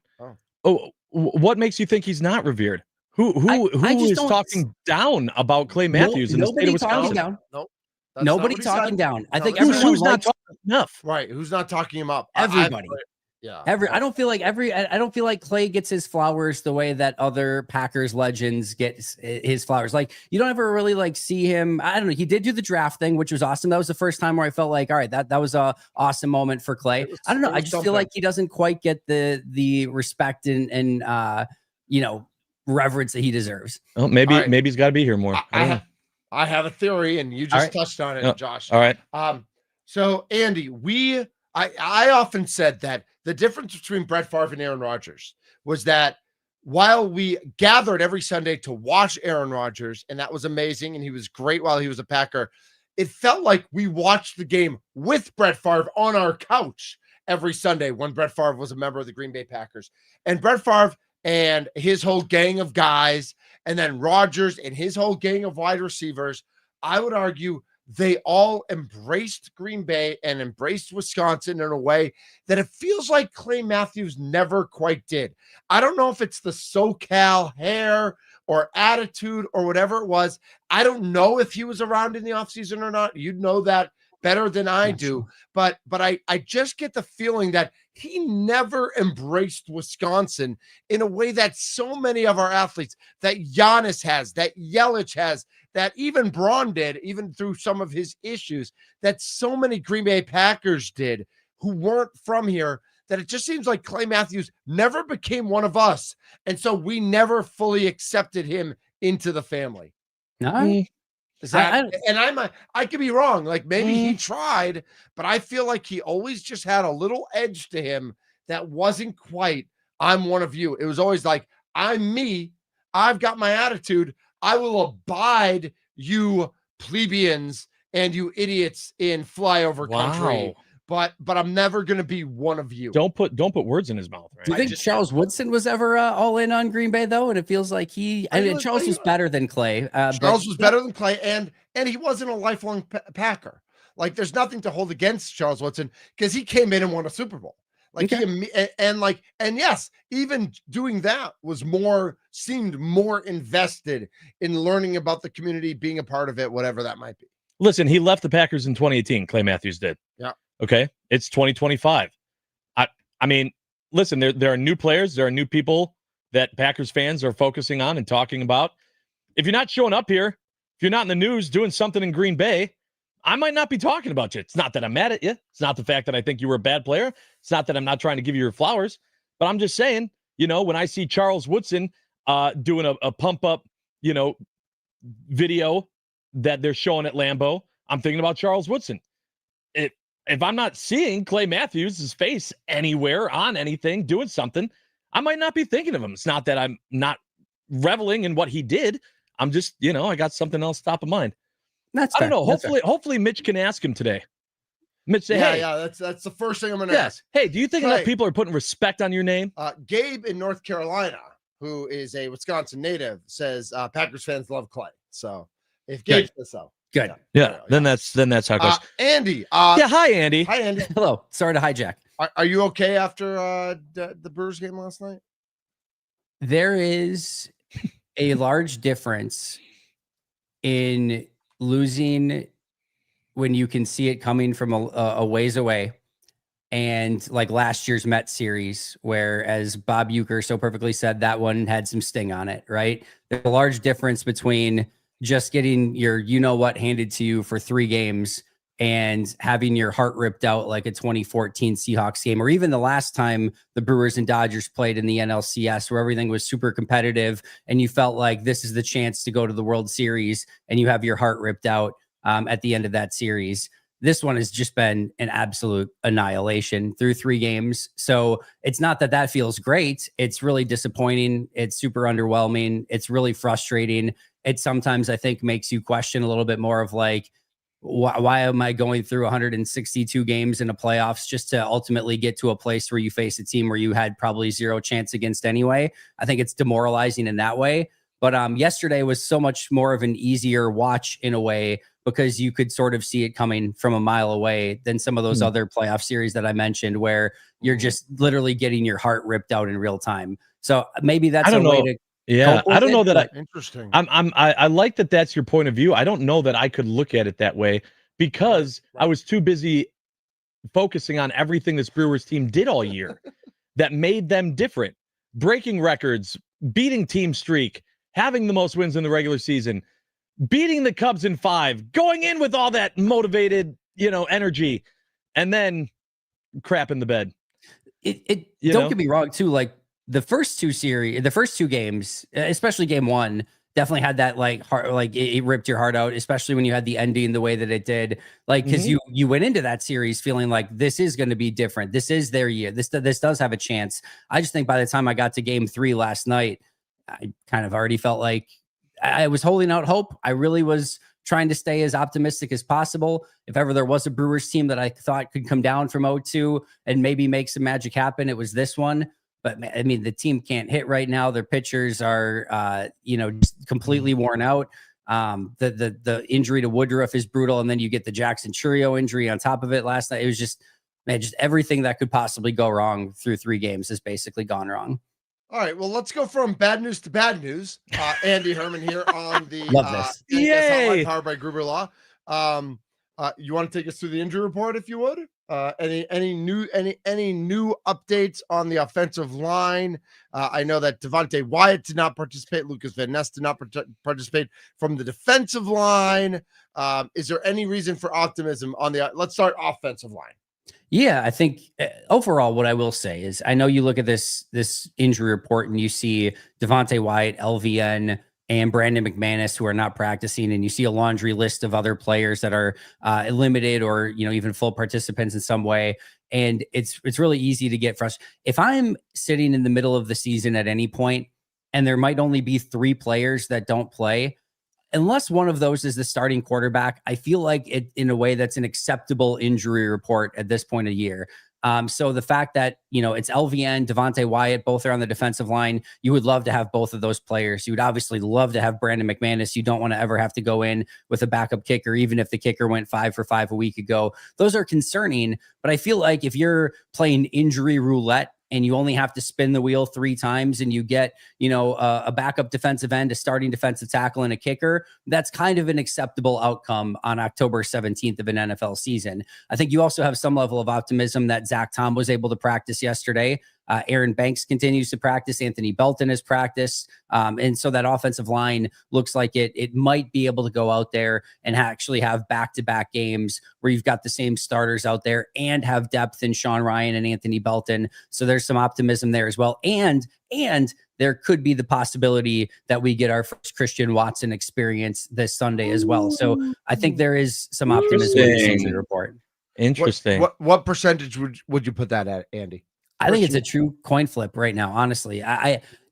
Oh, what makes you think he's not revered? Who is talking down about Clay Matthews in the state of Wisconsin? Nobody talking down. I think who's not talking enough. Right? Who's not talking him up? Everybody. Yeah. I don't feel like Clay gets his flowers the way that other Packers legends get his flowers. Like, you don't ever really like see him. I don't know. He did do the draft thing, which was awesome. That was the first time where I felt like, all right, that was a awesome moment for Clay. I don't know. I just feel like he doesn't quite get the respect and reverence that he deserves. Well, maybe he's got to be here more. I have a theory, and you just touched on it, Josh. All right. So Andy, I often said that the difference between Brett Favre and Aaron Rodgers was that while we gathered every Sunday to watch Aaron Rodgers, and that was amazing, and he was great while he was a Packer, it felt like we watched the game with Brett Favre on our couch every Sunday when Brett Favre was a member of the Green Bay Packers. And Brett Favre and his whole gang of guys, and then Rodgers and his whole gang of wide receivers, I would argue they all embraced Green Bay and embraced Wisconsin in a way that it feels like Clay Matthews never quite did. I don't know if it's the SoCal hair or attitude or whatever it was. I don't know if he was around in the offseason or not. You'd know that better than I do. But I just get the feeling that he never embraced Wisconsin in a way that so many of our athletes, that Giannis has, that Yelich has, that even Braun did, even through some of his issues, that so many Green Bay Packers did who weren't from here, that it just seems like Clay Matthews never became one of us. And so we never fully accepted him into the family. No. Is that, I could be wrong. Like maybe he tried, but I feel like he always just had a little edge to him that wasn't quite, I'm one of you. It was always like, I'm me. I've got my attitude. I will abide you plebeians and you idiots in flyover country. But I'm never going to be one of you. Don't put words in his mouth. Right? Do you think Charles Woodson was ever all in on Green Bay though? And it feels like Charles was better than Clay. Charles was better than Clay, and he wasn't a lifelong Packer. Like there's nothing to hold against Charles Woodson because he came in and won a Super Bowl. Like and yes, even doing that seemed more invested in learning about the community, being a part of it, whatever that might be. Listen, he left the Packers in 2018. Clay Matthews did. Yeah. Okay. It's 2025. I mean, listen, there are new players. There are new people that Packers fans are focusing on and talking about. If you're not showing up here, if you're not in the news doing something in Green Bay, I might not be talking about you. It's not that I'm mad at you. It's not the fact that I think you were a bad player. It's not that I'm not trying to give you your flowers, but I'm just saying, when I see Charles Woodson doing a pump up, video that they're showing at Lambeau, I'm thinking about Charles Woodson. If I'm not seeing Clay Matthews' face anywhere on anything, doing something, I might not be thinking of him. It's not that I'm not reveling in what he did. I'm just, I got something else top of mind. That's I don't fair. know. Hopefully Mitch can ask him today. Mitch say, hey. Yeah, that's the first thing I'm going to ask. Hey, do you think enough people are putting respect on your name? Gabe in North Carolina, who is a Wisconsin native, says Packers fans love Clay. So if Gabe says so. Good. Yeah. Then that's how it goes. Andy. Hi, Andy. Hi, Andy. Hello. Sorry to hijack. Are you okay after the Brewers game last night? There is a large difference in losing when you can see it coming from a ways away, and like last year's Mets series, where, as Bob Uecker so perfectly said, that one had some sting on it, right? There's a large difference between just getting your you-know-what handed to you for 3 games and having your heart ripped out like a 2014 Seahawks game, or even the last time the Brewers and Dodgers played in the NLCS, where everything was super competitive and you felt like this is the chance to go to the World Series, and you have your heart ripped out at the end of that series. This one has just been an absolute annihilation through 3 games. So it's not that feels great. It's really disappointing. It's super underwhelming. It's really frustrating. It sometimes, I think, makes you question a little bit more of like, why am I going through 162 games in the playoffs just to ultimately get to a place where you face a team where you had probably 0 chance against anyway? I think it's demoralizing in that way. But yesterday was so much more of an easier watch in a way, because you could sort of see it coming from a mile away than some of those other playoff series that I mentioned, where you're just literally getting your heart ripped out in real time. So maybe that's a way to. Yeah, I don't know that. Interesting. I like that. That's your point of view. I don't know that I could look at it that way, because I was too busy focusing on everything this Brewers team did all year that made them different, breaking records, beating team streak, having the most wins in the regular season, beating the Cubs in 5, going in with all that motivated, energy, and then crap in the bed. Don't get me wrong too. Like the first 2 games, especially game 1, definitely had that heart, it ripped your heart out, especially when you had the ending the way that it did. Because you went into that series feeling like this is going to be different. This is their year. This does have a chance. I just think by the time I got to game 3 last night, I kind of already felt like I was holding out hope. I really was trying to stay as optimistic as possible. If ever there was a Brewers team that I thought could come down from 0-2 and maybe make some magic happen, it was this one. But I mean, the team can't hit right now. Their pitchers are, just completely worn out. The injury to Woodruff is brutal. And then you get the Jackson Churio injury on top of it last night. It was just everything that could possibly go wrong through 3 games has basically gone wrong. All right, well, let's go from bad news to bad news. Andy Herman here on the Love this. Yay! Powered by Gruber Law. You want to take us through the injury report, if you would? Any new updates on the offensive line? I know that Devontae Wyatt did not participate. Lucas Van Ness did not participate from the defensive line. Is there any reason for optimism on the? Let's start offensive line. Yeah, I think overall, what I will say is, I know you look at this injury report and you see Devontae Wyatt, LVN, and Brandon McManus who are not practicing, and you see a laundry list of other players that are limited or even full participants in some way. And it's really easy to get frustrated. If I'm sitting in the middle of the season at any point and there might only be 3 players that don't play, unless one of those is the starting quarterback, I feel like it, in a way, that's an acceptable injury report at this point of the year. So the fact that, it's LVN, Devontae Wyatt, both are on the defensive line. You would love to have both of those players. You would obviously love to have Brandon McManus. You don't want to ever have to go in with a backup kicker, even if the kicker went 5 for 5 a week ago. Those are concerning, but I feel like if you're playing injury roulette and you only have to spin the wheel 3 times and you get, a backup defensive end, a starting defensive tackle, and a kicker, that's kind of an acceptable outcome on October 17th of an NFL season. I think you also have some level of optimism that Zach Tom was able to practice yesterday. Aaron Banks continues to practice. Anthony Belton has practiced. And so that offensive line looks like it might be able to go out there and actually have back-to-back games where you've got the same starters out there and have depth in Sean Ryan and Anthony Belton. So there's some optimism there as well. And there could be the possibility that we get our first Christian Watson experience this Sunday as well. So I think there is some optimism in this injury report. Interesting. What percentage would you put that at, Andy? I think it's a true coin flip right now. Honestly,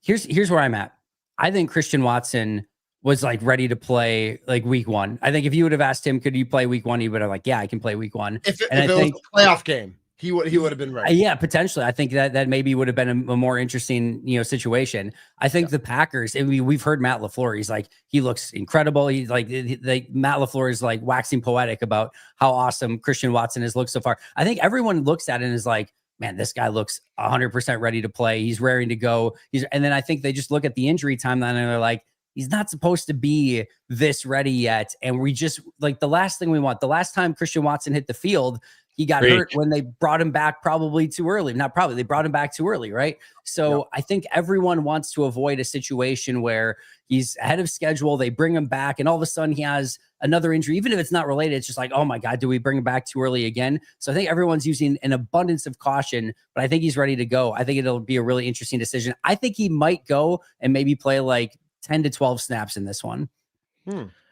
here's where I'm at. I think Christian Watson was like ready to play like week one. I think if you would have asked him, could you play week one? He would have like, yeah, I can play week one. If it was a playoff game, he would have been ready. Yeah, potentially. I think that maybe would have been a more interesting, situation. I think the Packers, and we've heard Matt LaFleur, he's like, he looks incredible. He's like Matt LaFleur is like waxing poetic about how awesome Christian Watson has looked so far. I think everyone looks at it and is like, man, this guy looks 100% ready to play. He's raring to go. And then I think they just look at the injury timeline and they're like, he's not supposed to be this ready yet. And we just like the last thing we want. The last time Christian Watson hit the field, he got hurt when they brought him back probably too early. Not probably, they brought him back too early, right? So I think everyone wants to avoid a situation where he's ahead of schedule. They bring him back and all of a sudden he has another injury. Even if it's not related, it's just like, oh my God, do we bring him back too early again? So I think everyone's using an abundance of caution, but I think he's ready to go. I think it'll be a really interesting decision. I think he might go and maybe play like 10 to 12 snaps in this one.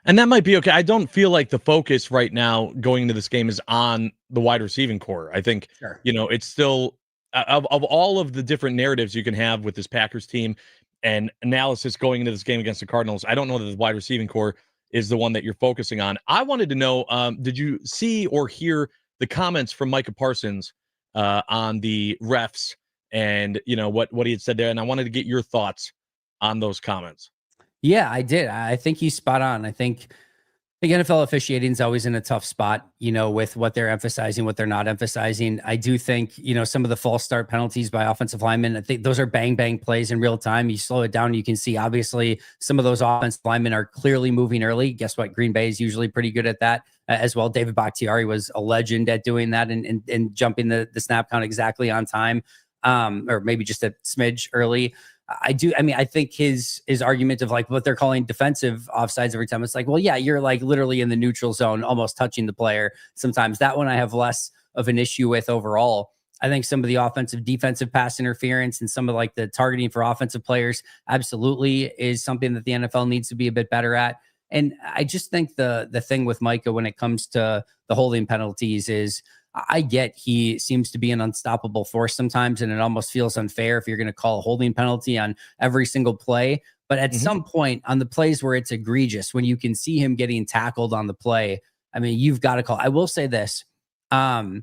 And that might be okay. I don't feel like the focus right now going into this game is on the wide receiving core. I think, it's still of all of the different narratives you can have with this Packers team and analysis going into this game against the Cardinals. I don't know that the wide receiving core is the one that you're focusing on. I wanted to know, did you see or hear the comments from Micah Parsons on the refs and, what he had said there? And I wanted to get your thoughts on those comments. Yeah, I did. I think he's spot on. I think NFL officiating is always in a tough spot, with what they're emphasizing, what they're not emphasizing. I do think, some of the false start penalties by offensive linemen, I think those are bang, bang plays in real time. You slow it down, you can see, obviously, some of those offensive linemen are clearly moving early. Guess what? Green Bay is usually pretty good at that as well. David Bakhtiari was a legend at doing that and jumping the snap count exactly on time, or maybe just a smidge early. I think his argument of like what they're calling defensive offsides every time, it's like, well, yeah, you're like literally in the neutral zone, almost touching the player. Sometimes that one I have less of an issue with overall. I think some of the offensive defensive pass interference and some of like the targeting for offensive players absolutely is something that the NFL needs to be a bit better at. And I just think the thing with Micah when it comes to the holding penalties is I get he seems to be an unstoppable force sometimes, and it almost feels unfair if you're going to call a holding penalty on every single play. But at some point on the plays where it's egregious, when you can see him getting tackled on the play, I mean, you've got to call. I will say this, in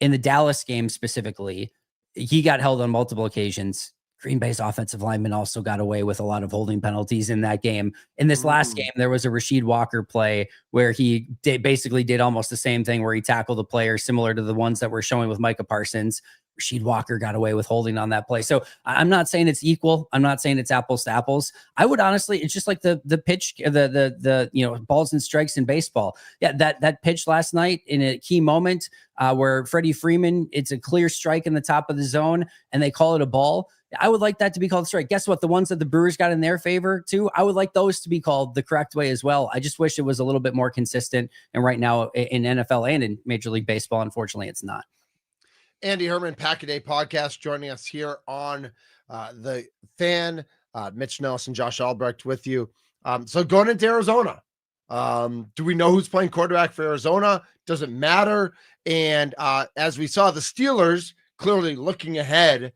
the Dallas game specifically, he got held on multiple occasions. Green Bay's offensive lineman also got away with a lot of holding penalties in that game. In this last game, there was a Rasheed Walker play where he basically did almost the same thing, where he tackled a player similar to the ones that we're showing with Micah Parsons. Rasheed Walker got away with holding on that play. So I'm not saying it's equal. I'm not saying it's apples to apples. I would honestly, it's just like the pitch, the balls and strikes in baseball. Yeah, that pitch last night in a key moment where Freddie Freeman, it's a clear strike in the top of the zone and they call it a ball. I would like that to be called a strike. Guess what? The ones that the Brewers got in their favor too, I would like those to be called the correct way as well. I just wish it was a little bit more consistent. And right now in NFL and in Major League Baseball, unfortunately, it's not. Andy Herman, Pack a Day Podcast, joining us here on the Fan. Mitch Nelson, Josh Albrecht with you. So going into Arizona, do we know who's playing quarterback for Arizona? Doesn't matter. And as we saw, the Steelers clearly looking ahead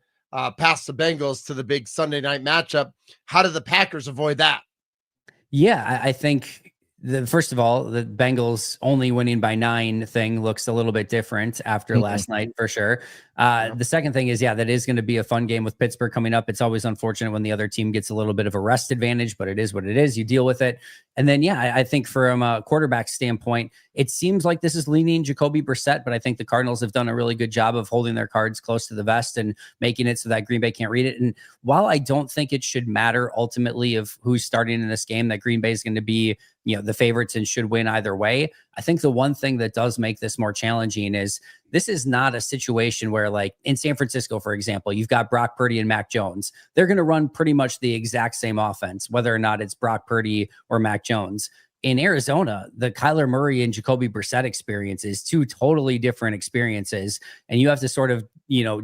past the Bengals to the big Sunday night matchup. How did the Packers avoid that? Yeah, I think first of all, the Bengals only winning by 9 thing looks a little bit different after last night for sure. The second thing is, that is going to be a fun game with Pittsburgh coming up. It's always unfortunate when the other team gets a little bit of a rest advantage, but it is what it is. You deal with it. And then, I think from a quarterback standpoint, it seems like this is leaning Jacoby Brissett, but I think the Cardinals have done a really good job of holding their cards close to the vest and making it so that Green Bay can't read it. And while I don't think it should matter ultimately of who's starting in this game, that Green Bay is going to be, the favorites and should win either way, I think the one thing that does make this more challenging is this is not a situation where where, like in San Francisco, for example, you've got Brock Purdy and Mac Jones. They're going to run pretty much the exact same offense, whether or not it's Brock Purdy or Mac Jones. In Arizona, the Kyler Murray and Jacoby Brissett experience is two totally different experiences. And you have to sort of,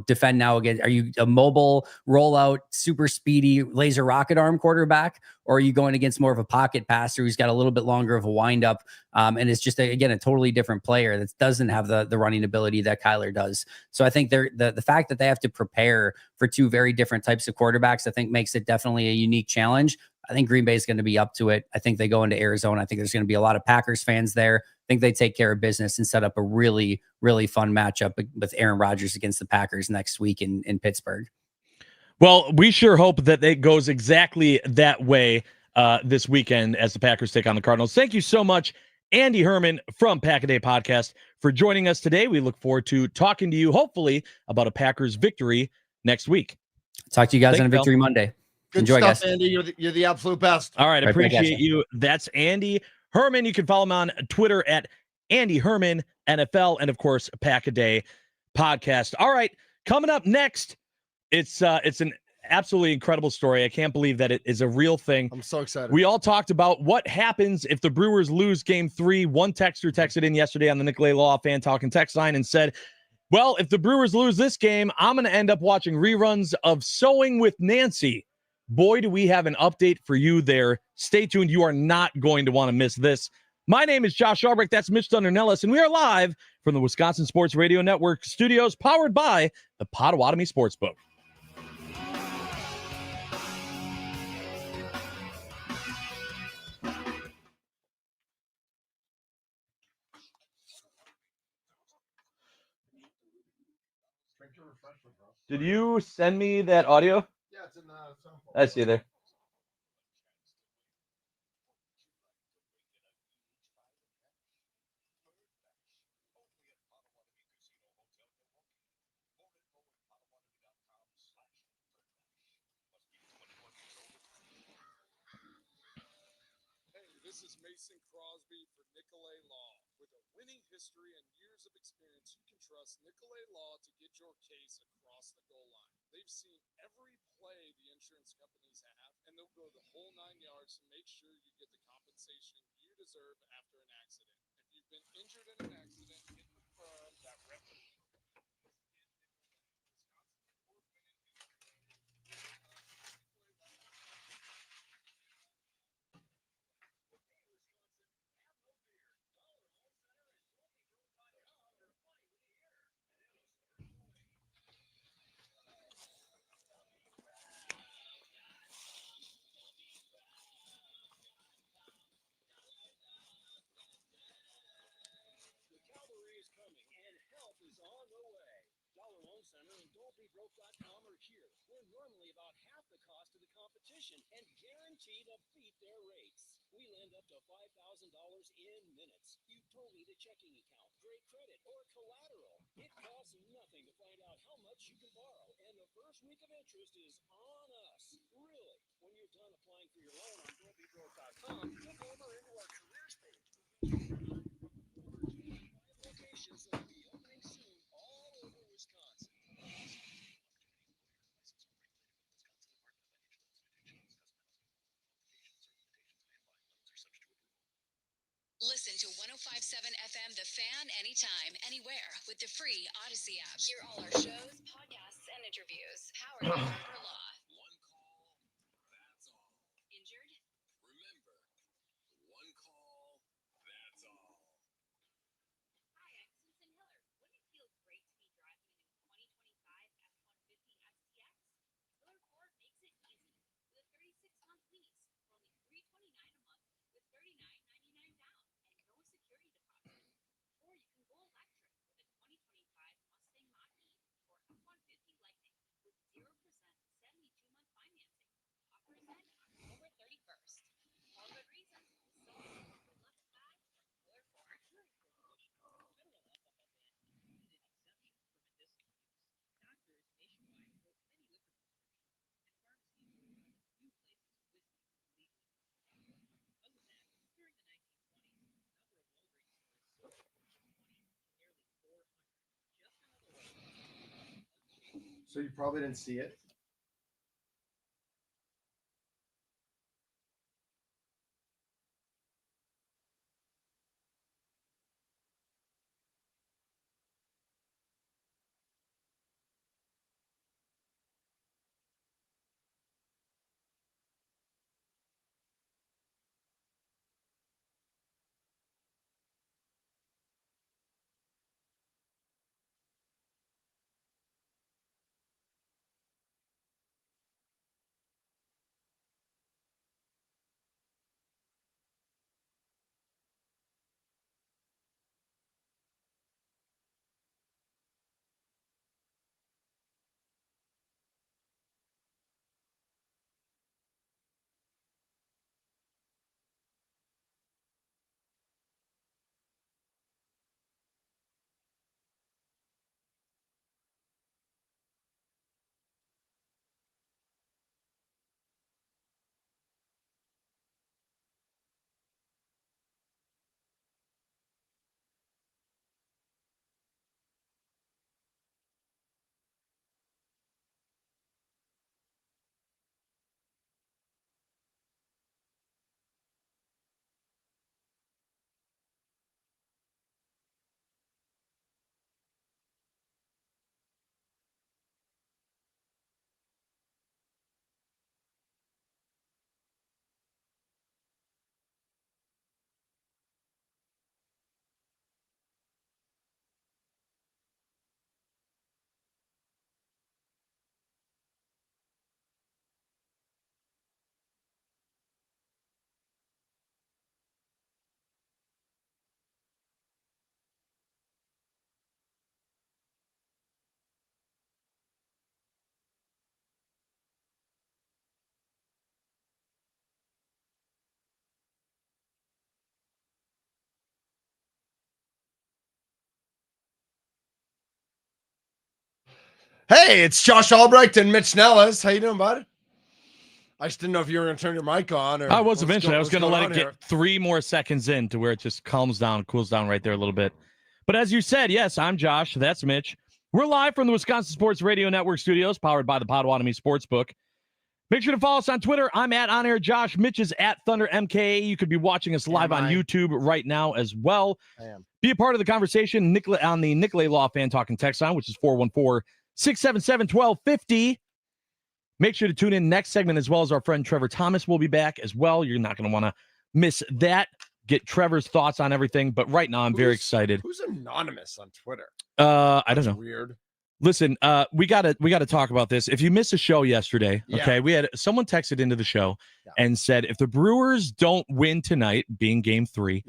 defend now again. Are you a mobile rollout, super speedy laser rocket arm quarterback? Or are you going against more of a pocket passer who's got a little bit longer of a windup? And it's just, again, a totally different player that doesn't have the running ability that Kyler does. So I think the fact that they have to prepare for two very different types of quarterbacks, I think makes it definitely a unique challenge. I think Green Bay is going to be up to it. I think they go into Arizona. I think there's going to be a lot of Packers fans there. I think they take care of business and set up a really, really fun matchup with Aaron Rodgers against the Packers next week in Pittsburgh. Well, we sure hope that it goes exactly that way this weekend as the Packers take on the Cardinals. Thank you so much, Andy Herman from Pack-A-Day Podcast, for joining us today. We look forward to talking to you, hopefully, about a Packers victory next week. Talk to you guys on a Victory Monday. Good Enjoy, stuff, guys. Andy. You're the absolute best. All right, Right, appreciate you. That's Andy Herman. You can follow him on Twitter at Andy Herman NFL, and of course, Pack-A-Day Podcast. All right, coming up next, it's an absolutely incredible story. I can't believe that it is a real thing. I'm so excited. We all talked about what happens if the Brewers lose Game 3. One texter texted in yesterday on the Nicolay Law Fan Talking text line and said, well, if the Brewers lose this game, I'm going to end up watching reruns of Sewing with Nancy. Boy, do we have an update for you there. Stay tuned. You are not going to want to miss this. My name is Josh Albrecht. That's Mitch Thundernellis, and we are live from the Wisconsin Sports Radio Network studios, powered by the Potawatomi Sportsbook. Did you send me that audio? Yeah, it's in the phone. I see there. This is Mason Crosby for Nicolay Law. With a winning history and years of experience, you can trust Nicolay Law to get your case across the goal line. They've seen every play the insurance companies have, and they'll go the whole 9 yards to make sure you get the compensation you deserve after an accident. If you've been injured in an accident, get the firm that represents. DollarLoanCenter and Don'tBeBroke.com are here. We're normally about half the cost of the competition and guarantee to beat their rates. We lend up to $5,000 in minutes. You don't need a checking account, great credit, or collateral. It costs nothing to find out how much you can borrow, and the first week of interest is on us. Really. When you're done applying for your loan on Don'tBeBroke.com, click over into our careers page. Locations that will be opening soon all over Wisconsin. Listen to 105.7 FM The Fan anytime, anywhere with the free Odyssey app. Hear all our shows, podcasts, and interviews. Powered by Harper Law. One call, that's all. Injured? Remember, one call, that's all. Hi, I'm Susan Hiller. Wouldn't it feel great to be driving a new 2025 F-150 STX? Hiller Ford makes it easy. With a 36-month lease for only $329 a month with $39.99 down and no security deposit. Or you can go electric with a 2025 Mustang Mach-E or F-150 Lightning with 0% 7 So you probably didn't see it. Hey, it's Josh Albrecht and Mitch Nellis. How you doing, bud? I just didn't know if you were going to turn your mic on. Or I was eventually. I was going to let it here. get 3 more seconds in to where it just calms down, cools down right there a little bit. But as you said, yes, I'm Josh. That's Mitch. We're live from the Wisconsin Sports Radio Network studios, powered by the Potawatomi Sportsbook. Make sure to follow us on Twitter. I'm at OnAirJosh. Mitch is at ThunderMKA. You could be watching us live on YouTube right now as well. I am. Be a part of the conversation on the Nicolay Law Fan Talking text line, which is 414-677-1250. Make sure to tune in next segment, as well as our friend Trevor Thomas will be back as well. You're not going to want to miss that. Get Trevor's thoughts on everything. But right now, I'm very excited. Who's anonymous on Twitter? I don't know. Weird. Listen, we gotta talk about this. If you missed a show yesterday, okay, we had someone texted into the show and said if the Brewers don't win tonight, being Game 3,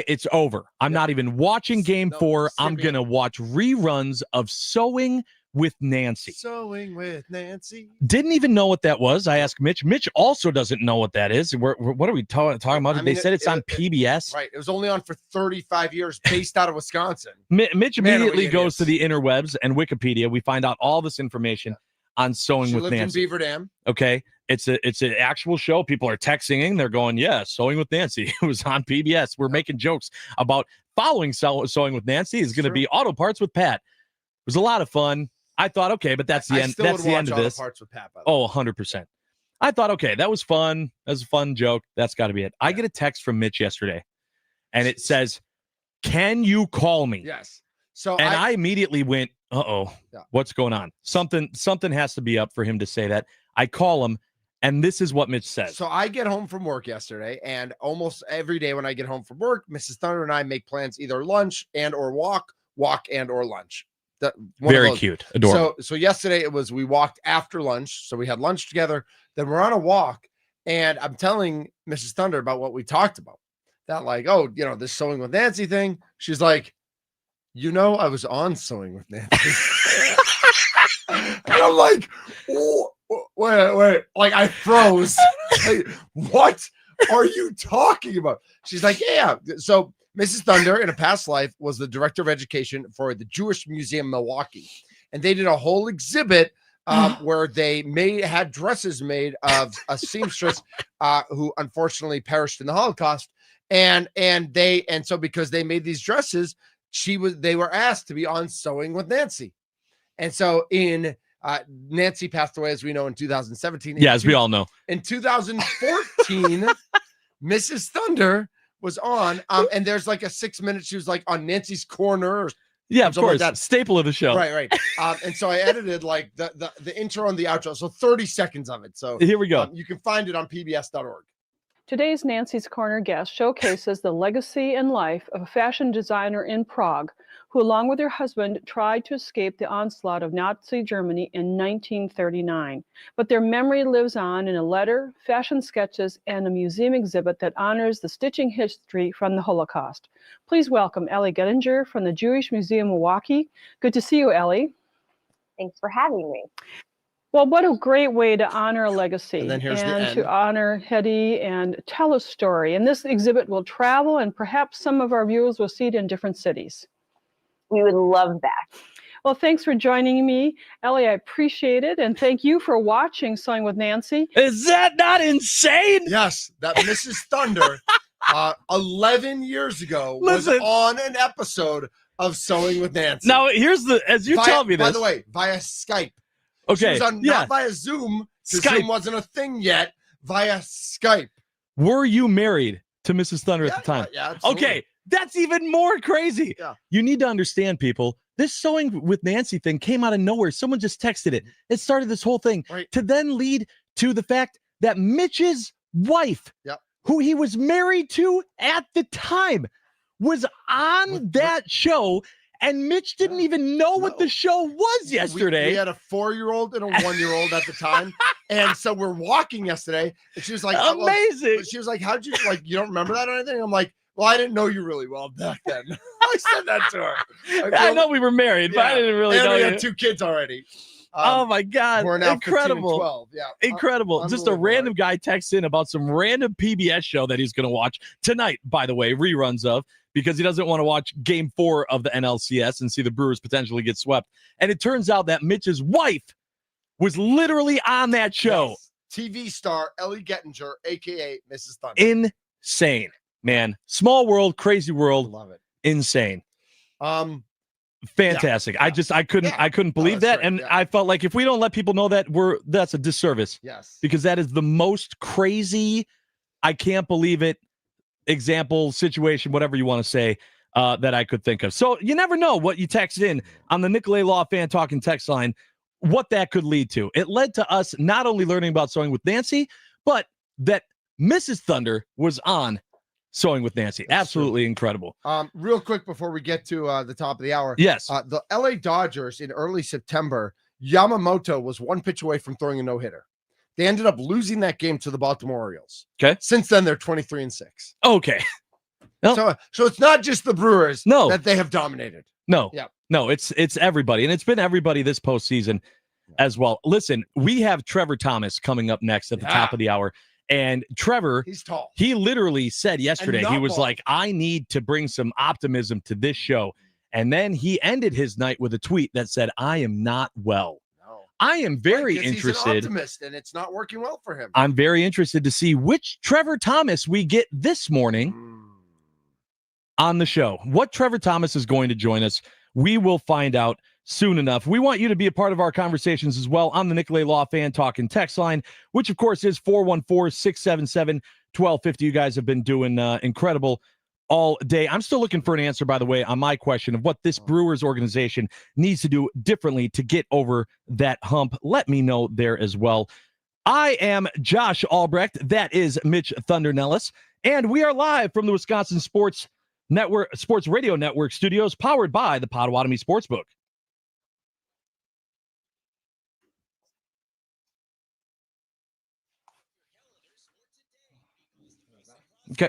it's over. I'm not even watching Game 4. I'm gonna watch reruns of Sewing with Nancy. Sewing with Nancy. Didn't even know what that was. I asked Mitch. Mitch also doesn't know what that is. What are we talking about? I mean, they said it's on PBS. Right. It was only on for 35 years, based out of Wisconsin. Mitch immediately goes to the interwebs and Wikipedia. We find out all this information on Sewing with Nancy. In Beaver Dam. Okay. It's an actual show. People are texting. They're going, yeah, Sewing with Nancy. It was on PBS. We're making jokes about following Sewing with Nancy is going to be Auto Parts with Pat. It was a lot of fun. I thought, okay, but that's the end. That's the end of this. Parts with Pat, by the way. Oh, 100%. I thought, okay, that was fun. That was a fun joke. That's got to be it. I get a text from Mitch yesterday, and it says, "Can you call me?" Yes. So I immediately went, "Uh-oh, what's going on?" Something has to be up for him to say that. I call him, and this is what Mitch says. So I get home from work yesterday, and almost every day when I get home from work, Mrs. Thunder and I make plans either lunch and or walk and or lunch. Very cute, adorable. So yesterday it was we walked after lunch, so we had lunch together. Then we're on a walk, and I'm telling Mrs. Thunder about what we talked about. That this Sewing with Nancy thing. She's like, I was on Sewing with Nancy, and I'm like, wait, like I froze. Like, what are you talking about? She's like, yeah. So Mrs. Thunder, in a past life, was the director of education for the Jewish Museum Milwaukee, and they did a whole exhibit where they had dresses made of a seamstress who unfortunately perished in the Holocaust, and so because they made these dresses, they were asked to be on Sewing with Nancy, and so in Nancy passed away, as we know, in 2017. Yeah, as we all know. In 2014, Mrs. Thunder was on, and there's like a 6 minute. She was like on Nancy's Corner. Yeah, of course. Like Staple of the show. Right. And so I edited like the intro and the outro, so 30 seconds of it. So here we go. You can find it on pbs.org. Today's Nancy's Corner guest showcases the legacy and life of a fashion designer in Prague who, along with her husband, tried to escape the onslaught of Nazi Germany in 1939. But their memory lives on in a letter, fashion sketches, and a museum exhibit that honors the stitching history from the Holocaust. Please welcome Ellie Gettinger from the Jewish Museum Milwaukee. Good to see you, Ellie. Thanks for having me. Well, what a great way to honor a legacy And then here's the and end. to honor Hetty and tell a story. And this exhibit will travel, and perhaps some of our viewers will see it in different cities. We would love that. Well, thanks for joining me, Ellie. I appreciate it. And thank you for watching Sewing with Nancy. Is that not insane? Yes, that Mrs. Thunder 11 years ago was Listen. on an episode of Sewing with Nancy. Now, here's the, as you tell me this. By the way, via Skype. She Okay. was on, Yeah. not via Zoom. 'Cause Skype. Zoom wasn't a thing yet. Via Skype. Were you married to Mrs. Thunder at the time? Yeah, absolutely. Okay. That's even more crazy. Yeah. You need to understand, people. This Sewing with Nancy thing came out of nowhere. Someone just texted it. It started this whole thing Right. to then lead to the fact that Mitch's wife, Yep. who he was married to at the time, was on that show. And Mitch didn't even know what the show was yesterday. We had a 4-year-old and a 1-year-old at the time. And so we're walking yesterday. And she was like, amazing. She was like, how'd you, like, you don't remember that or anything? I'm like, well, I didn't know you really well back then. I said that to her. I know we were married, but I didn't really and know we you. had 2 kids already. Oh my God. We're now 15 and Incredible. 12. Yeah. Incredible. Just a Unbelievable, random guy texts in about some random PBS show that he's going to watch tonight, by the way, reruns of, because he doesn't want to watch game 4 of the NLCS and see the Brewers potentially get swept. And it turns out that Mitch's wife was literally on that show. Yes. TV star Ellie Gettinger, a.k.a. Mrs. Thunder. Insane, man. Small world, crazy world. Love it. Insane. Fantastic. Yeah. I couldn't believe that. right, And yeah. I felt like if we don't let people know that, that's a disservice. Yes. Because that is the most crazy, I can't believe it, example, situation, whatever you want to say, that I could think of. So you never know what you text in on the Nicolay Law Fan Talking text line, what that could lead to. It led to us not only learning about Sewing with Nancy, but that Mrs. Thunder was on Sewing with Nancy. That's Absolutely incredible. Real quick before we get to the top of the hour. Yes. The LA Dodgers in early September, Yamamoto was 1 pitch away from throwing a no-hitter. They ended up losing that game to the Baltimore Orioles. Okay. Since then, they're 23-6. Okay. Well, So it's not just the Brewers that they have dominated. No. Yeah. No, it's everybody. And it's been everybody this postseason as well. Listen, we have Trevor Thomas coming up next at the top of the hour. And Trevor, he's tall. He literally said yesterday, he was bald. like, I need to bring some optimism to this show. And then he ended his night with a tweet that said, I am not well. No. I am very Right, 'cause interested. He's an optimist, and it's not working well for him. I'm very interested to see which Trevor Thomas we get this morning on the show. What Trevor Thomas is going to join us, we will find out soon enough. We want you to be a part of our conversations as well on the Nicolay Law Fan Talking text line, which of course is 414-677-1250. You guys have been doing incredible all day. I'm still looking for an answer, by the way, on my question of what this Brewers organization needs to do differently to get over that hump. Let me know there as well. I am Josh Albrecht. That is Mitch Thunder Nellis. And we are live from the Wisconsin Sports Radio Network studios, powered by the Potawatomi Sportsbook. Okay.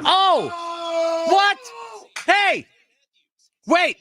Oh! What? Hey! Wait!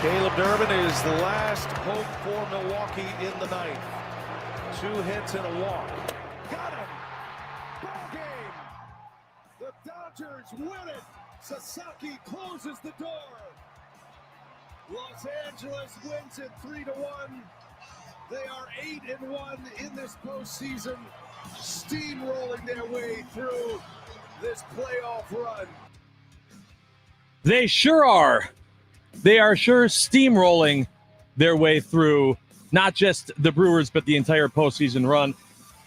Caleb Durbin is the last hope for Milwaukee in the ninth. 2 hits and a walk. Got him! Ball game! The Dodgers win it! Sasaki closes the door. Los Angeles wins it 3-1. They are 8-1 in this postseason, steamrolling their way through this playoff run. They sure are. They are sure steamrolling their way through not just the Brewers, but the entire postseason run.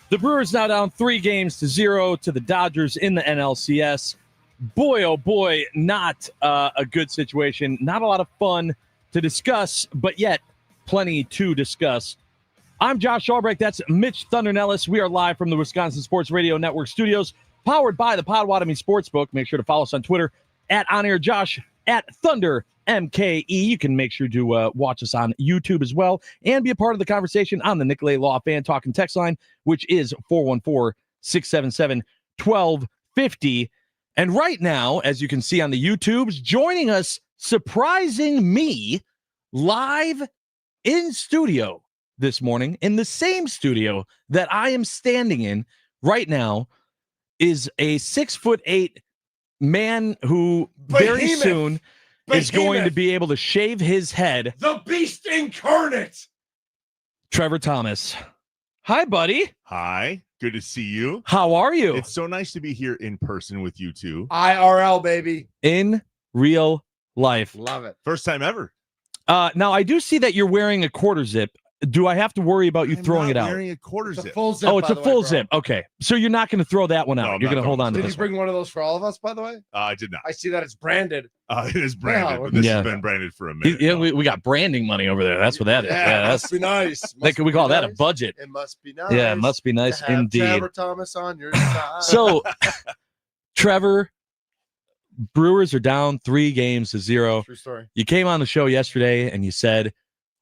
The Brewers now down 3-0 to the Dodgers in the NLCS. Boy, oh boy, not a good situation. Not a lot of fun to discuss, but yet plenty to discuss. I'm Josh Albrecht. That's Mitch Thunder Nellis. We are live from the Wisconsin Sports Radio Network studios, powered by the Potawatomi Sportsbook. Make sure to follow us on Twitter at OnAirJosh, at Thunder MKE. You can make sure to watch us on YouTube as well and be a part of the conversation on the Nicolay Law Fan Talking text line, which is 414-677-1250. And right now, as you can see on the YouTubes, joining us, surprising me, live in studio this morning, in the same studio that I am standing in right now, is a 6'8" man who very soon is going to be able to shave his head. The beast incarnate. Trevor Thomas. Hi, buddy. Hi. Good to see you. How are you? It's so nice to be here in person with you two. IRL, baby. In real life. Love it. First time ever. Now, I do see that you're wearing a quarter zip. Do I have to worry about you throwing it out? Wearing a quarter It's a zip. full zip. Oh, it's by a the full way, zip. Okay. So you're not going to throw that one out. No, I'm You're not going to hold throwing on to Did this you bring one of those for all of us, by the way? I did not. I see that it's branded. It is branded. Yeah, But this Yeah. has been branded for a one. minute. Yeah, now. we got branding money over there. That's what that is. Yeah, Yeah, must that's be nice. like we call that a budget. It must be nice. Yeah, it must be nice to have indeed. Trevor Thomas on your side. So, Trevor, Brewers are down 3-0. True story. You came on the show yesterday and you said,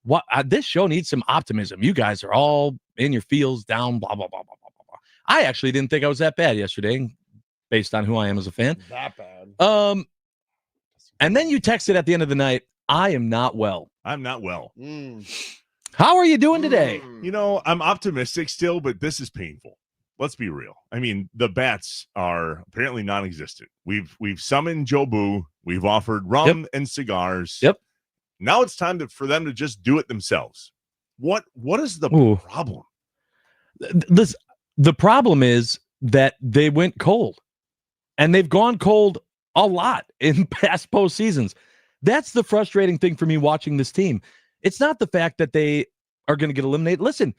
"What? This show needs some optimism. You guys are all in your fields, down, blah blah blah blah blah blah." I actually didn't think I was that bad yesterday, based on who I am as a fan. That bad. And then you texted at the end of the night, "I am not well." I'm not well. How are you doing today? You know, I'm optimistic still, but this is painful. Let's be real. I mean, the bats are apparently non-existent. We've summoned Jobu. We've offered rum and cigars. Yep. Now it's time for them to just do it themselves. What is the Ooh. problem? The problem is that they went cold, and they've gone cold a lot in past postseasons. That's the frustrating thing for me watching this team. It's not the fact that they are going to get eliminated. Listen,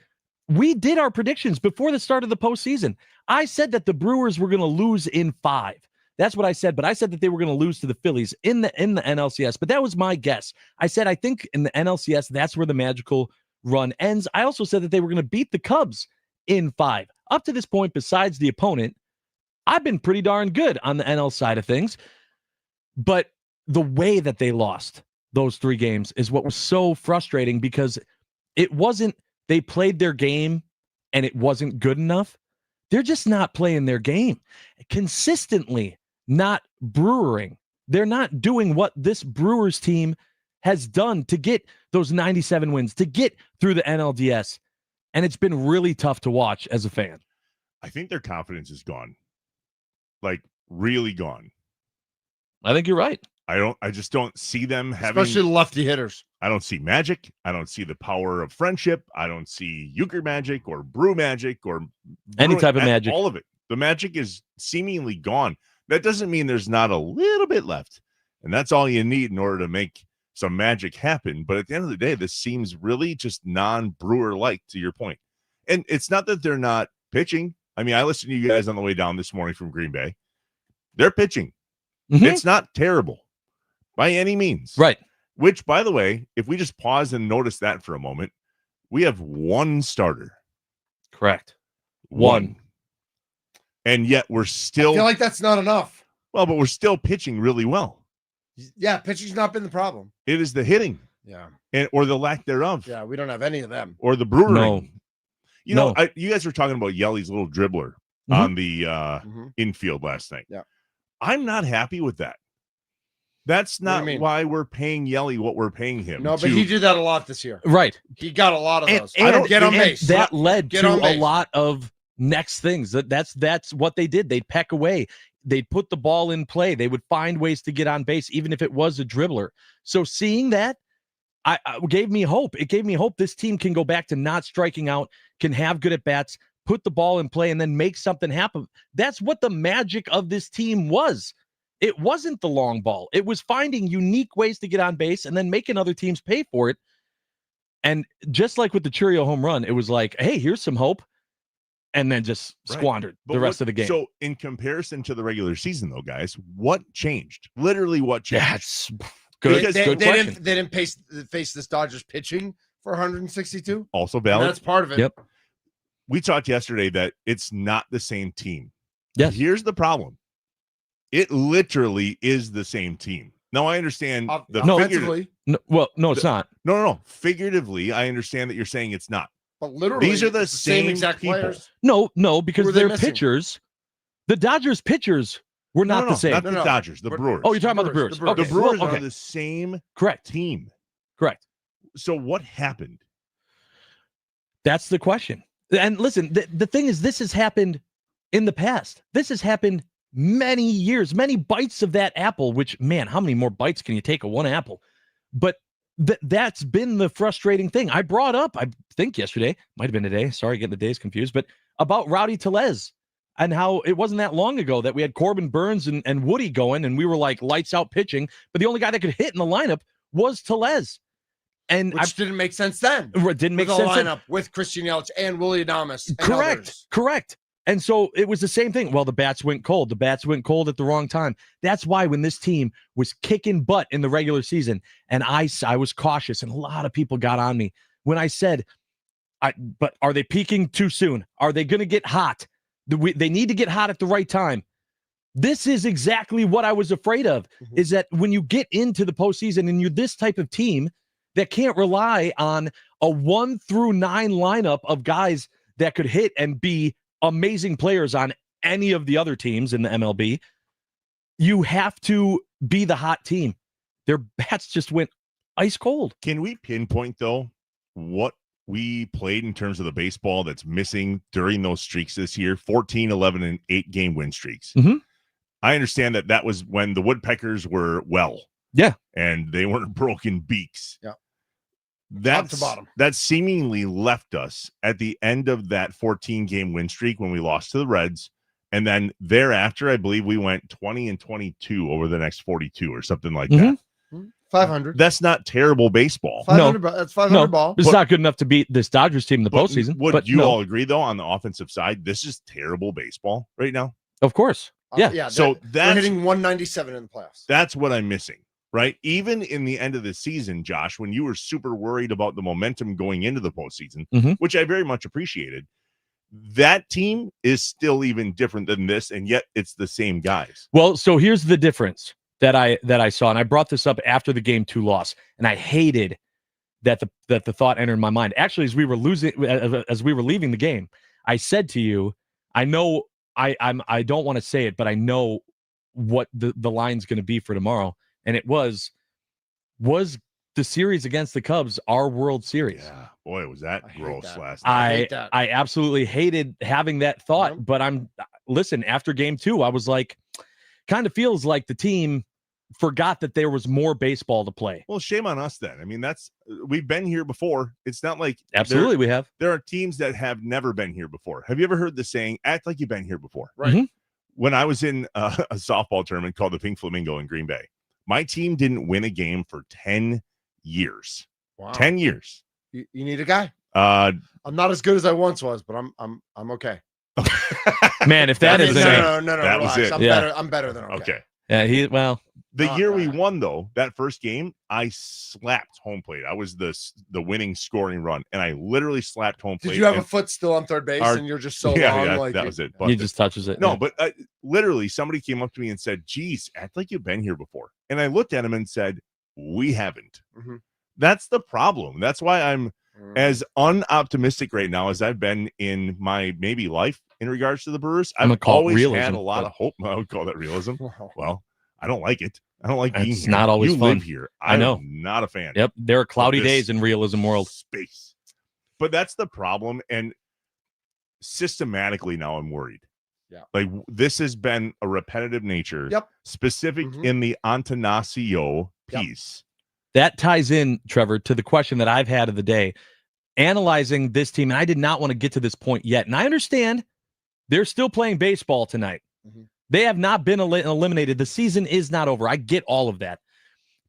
we did our predictions before the start of the postseason. I said that the Brewers were going to lose in 5. That's what I said, but I said that they were going to lose to the Phillies in the NLCS, but that was my guess. I said, I think in the NLCS, that's where the magical run ends. I also said that they were going to beat the Cubs in 5. Up to this point, besides the opponent, I've been pretty darn good on the NL side of things, but the way that they lost those 3 games is what was so frustrating, because it wasn't, they played their game and it wasn't good enough. They're just not playing their game consistently, not brewering. They're not doing what this Brewers team has done to get those 97 wins, to get through the NLDS. And it's been really tough to watch as a fan. I think their confidence is gone. Like, really gone. I think you're right. I just don't see them having, Especially lefty hitters. I don't see magic. I don't see the power of friendship. I don't see euchre magic or brew magic or Any type of magic. All of it. The magic is seemingly gone. That doesn't mean there's not a little bit left. And that's all you need in order to make some magic happen. But at the end of the day, this seems really just non-Brewer-like, to your point. And it's not that they're not pitching. I mean, I listened to you guys on the way down this morning from Green Bay. They're pitching. Mhm. It's not terrible by any means. Right. Which, by the way, if we just pause and notice that for a moment, we have one starter. Correct. One. And yet we're still, I feel like that's not enough. well, but we're still pitching really well. Yeah, pitching's not been the problem. It is the hitting Yeah. or the lack thereof. Yeah, we don't have any of them. Or the brewering. No. You know, No. you guys were talking about Yelly's little dribbler Mhm. on the Mhm. infield last night. Yeah. I'm not happy with that. That's What do you not mean? why we're paying Yelly what we're paying him. No, but he did that a lot this year. Right. He got a lot of those. And, I don't get on and base. that led Get to on a base. lot of next things. That's what they did. They'd peck away. They'd put the ball in play. They would find ways to get on base, even if it was a dribbler. So seeing that, I gave me hope. It gave me hope this team can go back to not striking out, can have good at bats, put the ball in play, and then make something happen. That's what the magic of this team was. It wasn't the long ball. It was finding unique ways to get on base and then making other teams pay for it. And just like with the Churio home run, it was like, hey, here's some hope. And then just squandered the rest of the game. So in comparison to the regular season, though, guys, what changed? Literally what changed? That's good. They good question. didn't face this Dodgers pitching for 162. Also And valid. that's part of it. Yep. We talked yesterday that it's not the same team. Yes. Here's the problem. It literally is the same team. Now, I understand the Offensively, No, it's not. No. Figuratively, I understand that you're saying it's not. but literally, These are the it's same exact people. players. No, Who because are they their missing? pitchers, the Dodgers pitchers were not the same. Not No, the no. Dodgers, the But- Brewers. Oh, you're talking about the Brewers. The Brewers. Okay. The Brewers well, are okay. the same Correct. team. Correct. So what happened? That's the question. And listen, the thing is, this has happened in the past. This has happened many years, many bites of that apple, which, man, how many more bites can you take of one apple? But that's been the frustrating thing. I brought up, I think yesterday, might have been today, sorry, getting the days confused, but about Rowdy Tellez and how it wasn't that long ago that we had Corbin Burns and Woody going, and we were like lights out pitching, but the only guy that could hit in the lineup was Tellez. And Which didn't make sense then. it didn't make With sense. a lineup with Christian Yelich and Willie Adames. And Correct. others. Correct. And so it was the same thing. Well, the bats went cold. The bats went cold at the wrong time. That's why when this team was kicking butt in the regular season, and I was cautious, and a lot of people got on me when I said, but are they peaking too soon? Are they going to get hot? They need to get hot at the right time. This is exactly what I was afraid of, is that when you get into the postseason and you're this type of team that can't rely on a 1 through 9 lineup of guys that could hit and be amazing players on any of the other teams in the MLB, you have to be the hot team. Their bats just went ice cold. Can we pinpoint, though, what we played in terms of the baseball that's missing during those streaks this year? 14, 11, and 8-game win streaks. Mhm. I understand that was when the Woodpeckers were well. Yeah. And they weren't broken beaks. Yeah. That's, to bottom. that seemingly left us at the end of that 14-game win streak when we lost to the Reds. And then thereafter, I believe we went 20 and 22 over the next 42 or something like that. 500. That's not terrible baseball. 500. That's 500 ball. It's not good enough to beat this Dodgers team in the postseason. Would but you no, all agree, though, on the offensive side, this is terrible baseball right now? Of course. Yeah. Yeah. So they're that's hitting 197 in the playoffs. That's what I'm missing, right? Even in the end of the season, Josh, when you were super worried about the momentum going into the postseason, Mhm. which I very much appreciated, that team is still even different than this, and yet it's the same guys. Well, so here's the difference that I saw, and I brought this up after the Game 2 loss, and I hated that the thought entered my mind. Actually, as we were leaving the game, I said to you, I know I don't want to say it, but I know what the line's going to be for tomorrow, and it was the series against the Cubs our World Series. Yeah, boy, was that gross that. last night. I absolutely hated having that thought, but listen, after Game 2, I was like, kind of feels like the team forgot that there was more baseball to play. Well, shame on us then. I mean, we've been here before. It's not like Absolutely, we have. There are teams that have never been here before. Have you ever heard the saying, act like you've been here before? Right. Mhm. When I was in a softball tournament called the Pink Flamingo in Green Bay, my team didn't win a game for 10 years. Wow. 10 years. You need a guy. I'm not as good as I once was, but I'm okay. Man, if that is no, a no, that was relax. it. I'm better than okay. Okay. yeah, The year we won, though, that first game, I slapped home plate. I was the winning scoring run, and I literally slapped home plate. Did you have a and foot still on third base, and you're just so long? yeah, like that was it. he just touches it. No, yeah. but literally, somebody came up to me and said, "Geez, act like you've been here before." And I looked at him and said, "We haven't." Mhm. That's the problem. That's why I'm as unoptimistic right now as I've been in my maybe life in regards to the Brewers. I'm gonna I've call it always realism, had a lot but- of hope. I would call that realism. Well, I don't like it. I don't like being It's here. not always you fun. live here. I know. I'm not a fan. Yep. There are cloudy of this days in realism world. space. But that's the problem. And systematically now I'm worried. Yeah. Like this has been a repetitive nature. Yep. Specific Mhm. in the Antanasio piece. That ties in, Trevor, to the question that I've had of the day. Analyzing this team, and I did not want to get to this point yet. And I understand they're still playing baseball tonight. Mhm. They have not been eliminated. The season is not over. I get all of that.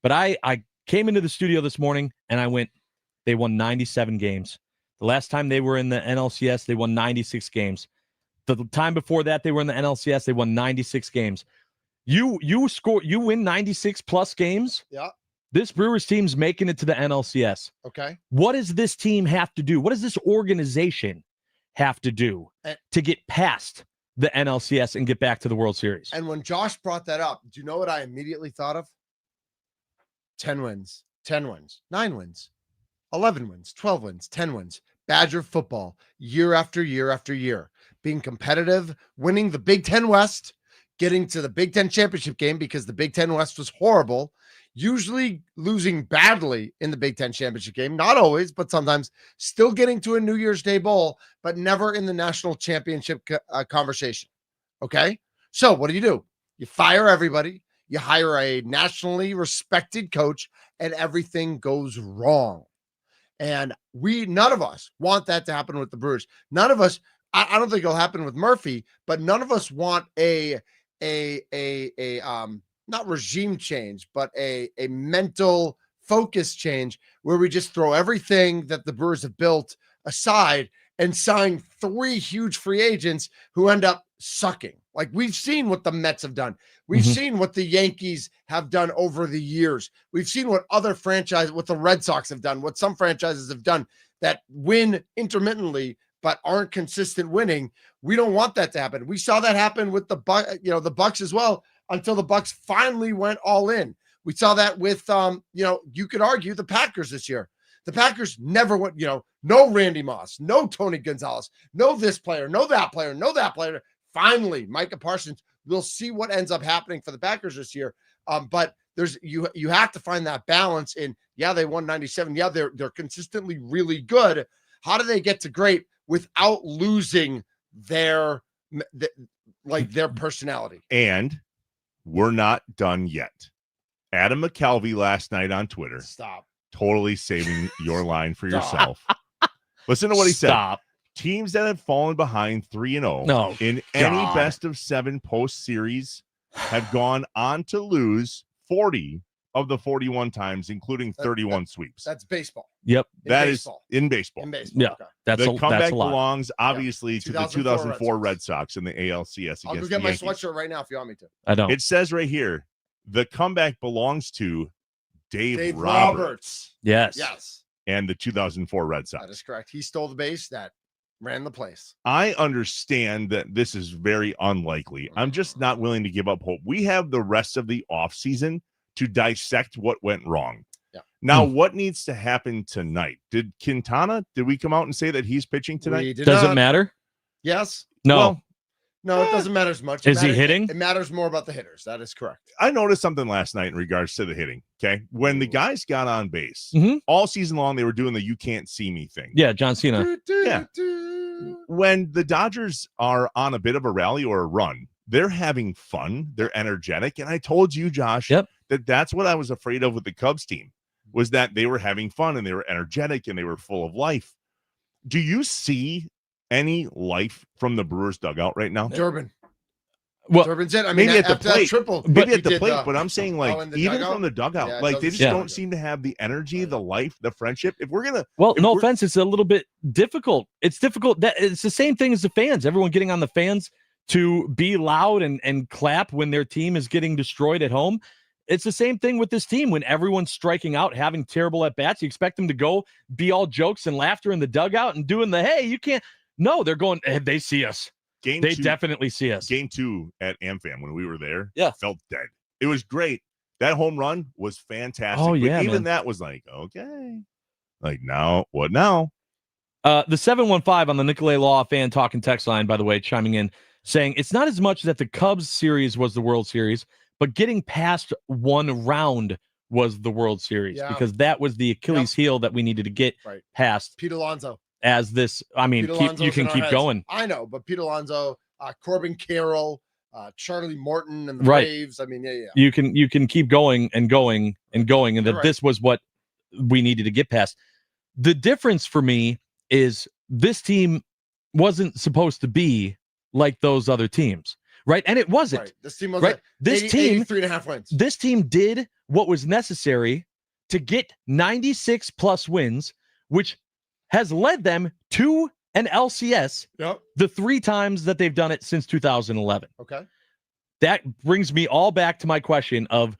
But I came into the studio this morning and I went, they won 97 games. The last time they were in the NLCS, they won 96 games. The time before that, they were in the NLCS, they won 96 games. You win 96 plus games. Yeah. This Brewers team's making it to the NLCS. Okay. What does this team have to do? What does this organization have to do to get past the NLCS and get back to the World Series? And when Josh brought that up, do you know what I immediately thought of? 10 wins, 10 wins, 9 wins, 11 wins, 12 wins, 10 wins. Badger football, year after year after year, being competitive, winning the Big Ten West, getting to the Big Ten championship game because the Big Ten West was horrible, usually losing badly in the Big Ten championship game, not always, but sometimes, still getting to a New Year's Day bowl, but never in the national championship conversation. Okay. So what do? You fire everybody, you hire a nationally respected coach, and everything goes wrong. And none of us want that to happen with the Brewers. None of us, I don't think it'll happen with Murphy, but none of us want a not regime change, but a mental focus change where we just throw everything that the Brewers have built aside and sign 3 huge free agents who end up sucking. Like we've seen what the Mets have done. We've seen what the Yankees have done over the years. We've seen what other franchises, what the Red Sox have done, what some franchises have done that win intermittently but aren't consistent winning. We don't want that to happen. We saw that happen with the Bucks as well, until the Bucks finally went all in. We saw that with you could argue the Packers this year. The Packers never went, no Randy Moss, no Tony Gonzalez, no this player, no that player, no that player. Finally, Micah Parsons. We'll see what ends up happening for the Packers this year. But there's you have to find that balance in, they won 97. Yeah, they're consistently really good. How do they get to great without losing their personality? And we're not done yet. Adam McKelvey last night on Twitter. Stop. Totally saving your line for yourself. Listen to what he said. Teams that have fallen behind 3-0 in any best of 7 post series have gone on to lose 40 of the 41 times, including 31 sweeps. That's baseball. Yep. That is in baseball. In baseball. Yeah. Okay. The comeback that's a lot. belongs obviously to the 2004 Red Sox in the ALCS. I'll go against get the my Yankees. sweatshirt right now if you want me to. I don't. It says right here, the comeback belongs to Dave Dave Roberts Yes. and the 2004 Red Sox. That is correct. He stole the base that ran the place. I understand that this is very unlikely. I'm just not willing to give up hope. We have the rest of the offseason to dissect what went wrong. Yeah. Now, what needs to happen tonight? Did we come out and say that he's pitching tonight? Does it matter? Yes. No. Well, no, it doesn't matter as much. Is he hitting? It matters more about the hitters. That is correct. I noticed something last night in regards to the hitting. Okay. When the guys got on base, Mhm. all season long, they were doing the you can't see me thing. Yeah, John Cena. Yeah. When the Dodgers are on a bit of a rally or a run, they're having fun. They're energetic. And I told you, Josh, that's what I was afraid of with the Cubs team, was that they were having fun and they were energetic and they were full of life. Do you see any life from the Brewers dugout right now? Durbin. Well, Durbin's it. I mean, maybe at the after that plate, triple, maybe he at the did plate, but I'm saying in the even dugout? from the dugout, Yeah, it they doesn't just seem don't good. seem to have the energy, the life, the friendship. If we're gonna, Well, no offense, it's a little bit difficult. It's difficult. That it's the same thing as the fans. Everyone getting on the fans to be loud and clap when their team is getting destroyed at home. It's the same thing with this team. When everyone's striking out, having terrible at bats, you expect them to go be all jokes and laughter in the dugout and doing the hey, you can't. No, they're going. They see us. They definitely see us. Game 2 at AmFam when we were there, felt dead. It was great. That home run was fantastic. Oh, but yeah, even man. that was like, okay. Like now, what now? The 715 on the Nicolay Law fan talking text line, by the way, chiming in, saying it's not as much that the Cubs series was the World Series, but getting past one round was the World Series Yeah. because that was the Achilles heel that we needed to get Right. past Pete Alonso. as this. I mean, Pete you Alonso's can in our keep heads. going. I know, but Pete Alonso, Corbin Carroll, Charlie Morton, and the Right. Braves. I mean, yeah. You can keep going and going and going, and You're that right. this was what we needed to get past. The difference for me is this team wasn't supposed to be like those other teams, right? And it wasn't. Right. This team was right. This team, 83.5 wins. This team did what was necessary to get 96 plus wins, which has led them to an LCS Yep. the 3 times that they've done it since 2011. Okay. That brings me all back to my question of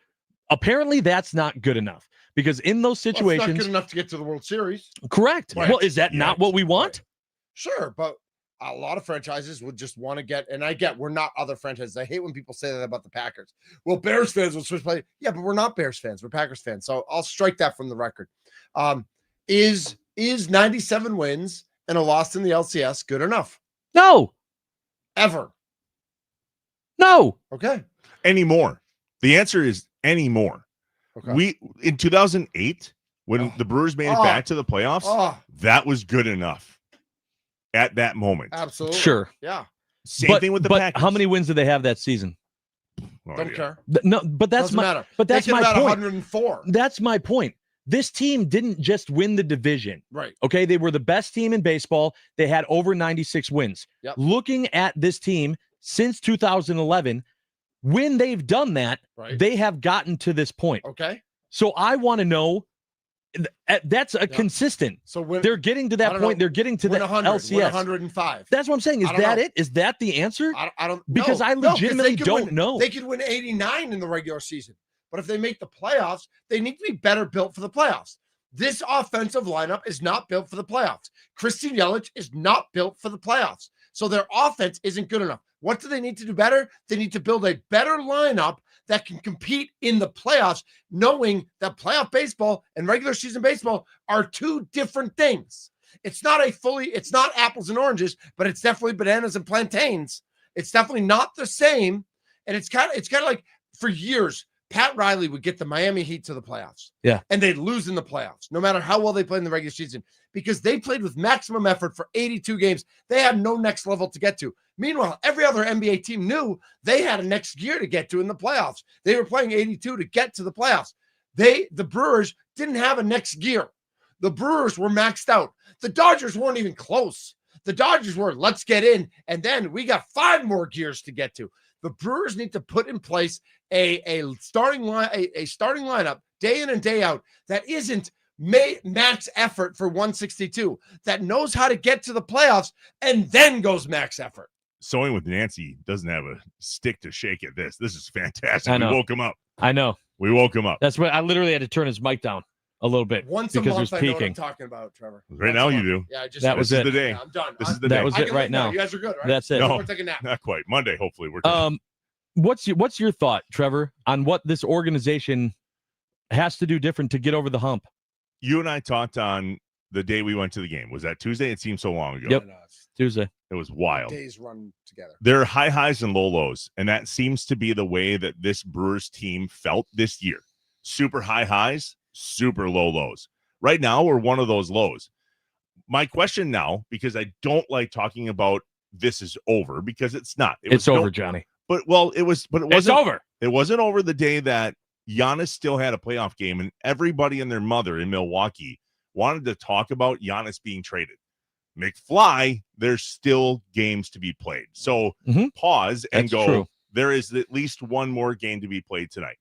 apparently that's not good enough because in those Well, it's situations, not good enough to get to the World Series. correct. Right. Well, is that not what we want? Right. Sure, but a lot of franchises would just want to get, and I get we're not other franchises. I hate when people say that about the Packers. Well, Bears fans will switch play. Yeah, but we're not Bears fans. We're Packers fans. So I'll strike that from the record. Is 97 wins and a loss in the LCS good enough? No. Ever. No. Okay. Anymore. The answer is anymore. Okay. We in 2008 when the Brewers made it back to the playoffs, that was good enough at that moment. Absolutely. Sure. Yeah. Same thing with the but Packers. how many wins did they have that season? Don't care. No, but that's Doesn't my matter. but that's They could my have had point. 104. That's my point. This team didn't just win the division. Right. Okay, they were the best team in baseball. They had over 96 wins. Yep. Looking at this team since 2011, when they've done that, Right. they have gotten to this point. Okay. So I want to know that's a consistent. So when they're getting to I that don't point, know, they're getting to win the 100, win LCS. 105. That's what I'm saying. Is I don't that know. it? Is that the answer? I don't Because no, I no, 'cause legitimately they could don't win- know. They could win 89 in the regular season. But if they make the playoffs, they need to be better built for the playoffs. This offensive lineup is not built for the playoffs. Christian Yelich is not built for the playoffs. So their offense isn't good enough. What do they need to do better? They need to build a better lineup that can compete in the playoffs, knowing that playoff baseball and regular season baseball are two different things. It's not apples and oranges, but it's definitely bananas and plantains. It's definitely not the same. And it's kind of like for years, Pat Riley would get the Miami Heat to the playoffs. Yeah. And they'd lose in the playoffs, no matter how well they played in the regular season, because they played with maximum effort for 82 games. They had no next level to get to. Meanwhile, every other NBA team knew they had a next gear to get to in the playoffs. They were playing 82 to get to the playoffs. The Brewers didn't have a next gear. The Brewers were maxed out. The Dodgers weren't even close. The Dodgers were, let's get in, and then we got 5 more gears to get to. The Brewers need to put in place a starting lineup day in and day out that isn't max effort for 162, that knows how to get to the playoffs and then goes max effort. Sewing with Nancy doesn't have a stick to shake at this. This is fantastic. I know. We woke him up. I know. We woke him up. That's what I literally had to turn his mic down a little bit Once a because it month, was I know what I'm peaking. talking about, Trevor. Right Once now a you month. do. Yeah, I just That was This is it. the day. Yeah, I'm done. This is the day. That was I it can right leave now. You guys are good, right? That's it. No. We're taking a nap. Not quite. Monday, hopefully. We're taking What's your thought, Trevor, on what this organization has to do different to get over the hump? You and I talked on the day we went to the game. Was that Tuesday? It seems so long ago. Yep. I know, it's Tuesday. It was wild. days run together. There are high highs and low lows, and that seems to be the way that this Brewers team felt this year. Super high highs, super low lows. Right now, we're one of those lows. My question now, because I don't like talking about this is over, because it's not. It's over, Johnny. But it wasn't It's over. It wasn't over the day that Giannis still had a playoff game, and everybody and their mother in Milwaukee wanted to talk about Giannis being traded. McFly, there's still games to be played. So pause and That's go, true. there is at least one more game to be played tonight.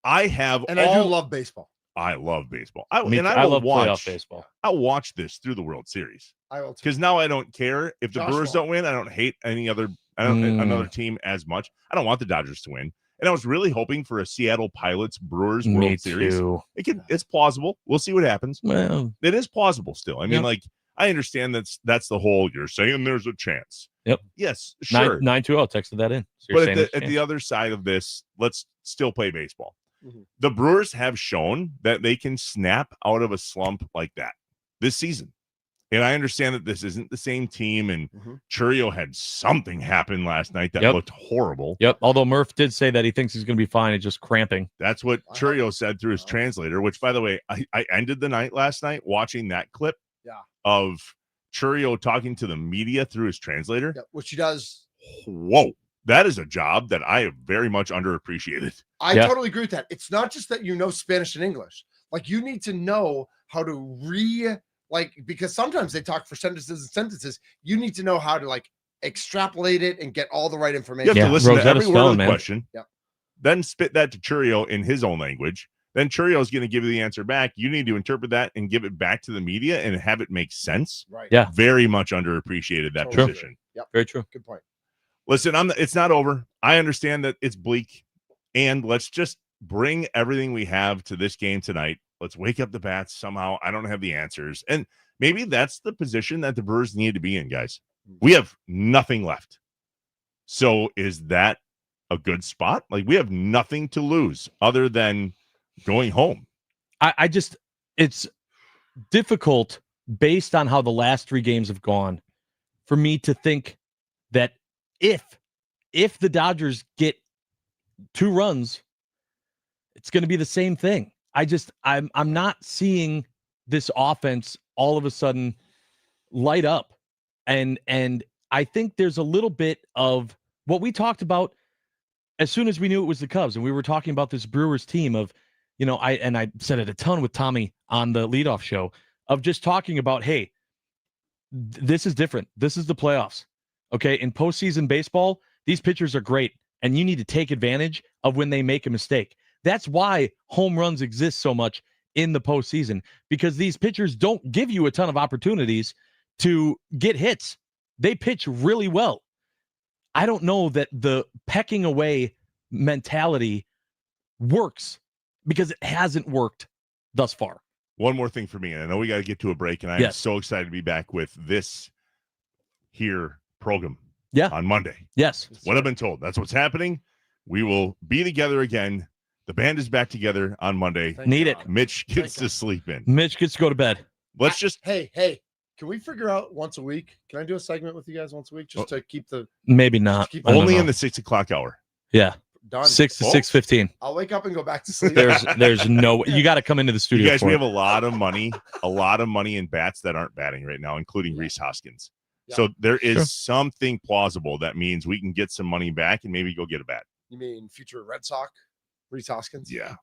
I do love baseball. I love baseball. I I will love watch playoff baseball. I'll watch this through the World Series. I will too. Because now I don't care if the Josh Brewers Wall. don't win. I don't hate another team as much. I don't want the Dodgers to win. And I was really hoping for a Seattle Pilots Brewers Me World Series. too. It's plausible. We'll see what happens. Well, It is plausible still. I mean, Yep. I understand that's the whole, you're saying there's a chance. Yep. Yes, sure. 920 texted that in. So you're But saying at there's a the other side of this, let's still play baseball. Mhm. The Brewers have shown that they can snap out of a slump like that this season. And I understand that this isn't the same team, and Mhm. Churio had something happen last night that Yep. looked horrible. Yep. Although Murph did say that he thinks he's going to be fine. It's just cramping. That's what I Churio said through his translator, which, by the way, I ended the night last night watching that clip of Churio talking to the media through his translator. Yeah, which he does. Whoa. That is a job that I have very much underappreciated. I totally agree with that. It's not just that you know Spanish and English. Like, you need to know how to because sometimes they talk for sentences. You need to know how to like extrapolate it and get all the right information. You have to listen to every word of the man. question. Yeah. Then spit that to Churio in his own language. Then Churio is going to give you the answer back. You need to interpret that and give it back to the media and have it make sense. Right. Yeah. Very much underappreciated that Totally position. Yep. Very true. Good point. Listen, it's not over. I understand that it's bleak, and let's just bring everything we have to this game tonight. Let's wake up the bats somehow. I don't have the answers, and maybe that's the position that the Brewers need to be in, guys. We have nothing left. So is that a good spot? Like, we have nothing to lose other than going home. I just, it's difficult based on how the last 3 games have gone for me to think that if the Dodgers get 2 runs, it's going to be the same thing. I'm not seeing this offense all of a sudden light up. And I think there's a little bit of what we talked about as soon as we knew it was the Cubs, and we were talking about this Brewers team of, I said it a ton with Tommy on the leadoff show of just talking about, hey, this is different. This is the playoffs. Okay. In postseason baseball, these pitchers are great, and you need to take advantage of when they make a mistake. That's why home runs exist so much in the postseason, because these pitchers don't give you a ton of opportunities to get hits. They pitch really well. I don't know that the pecking away mentality works, because it hasn't worked thus far. One more thing for me, and I know we got to get to a break, and I'm so excited to be back with this here program on Monday. Yes. What I've been told. That's what's happening. We will be together again. The band is back together on Monday. Need it. Mitch gets to sleep in. Mitch gets to go to bed. Let's just Hey, can we figure out once a week? Can I do a segment with you guys once a week just to keep the Maybe not. keep only in the 6 o'clock hour. Yeah. done? 6 to 6:15. I'll wake up and go back to sleep. There's no, you got to come into the studio. You guys, for we it. have a lot of money in bats that aren't batting right now, including Rhys Hoskins. Yeah. So there is something plausible that means we can get some money back and maybe go get a bat. You mean future Red Sox, Rhys Hoskins? Yeah.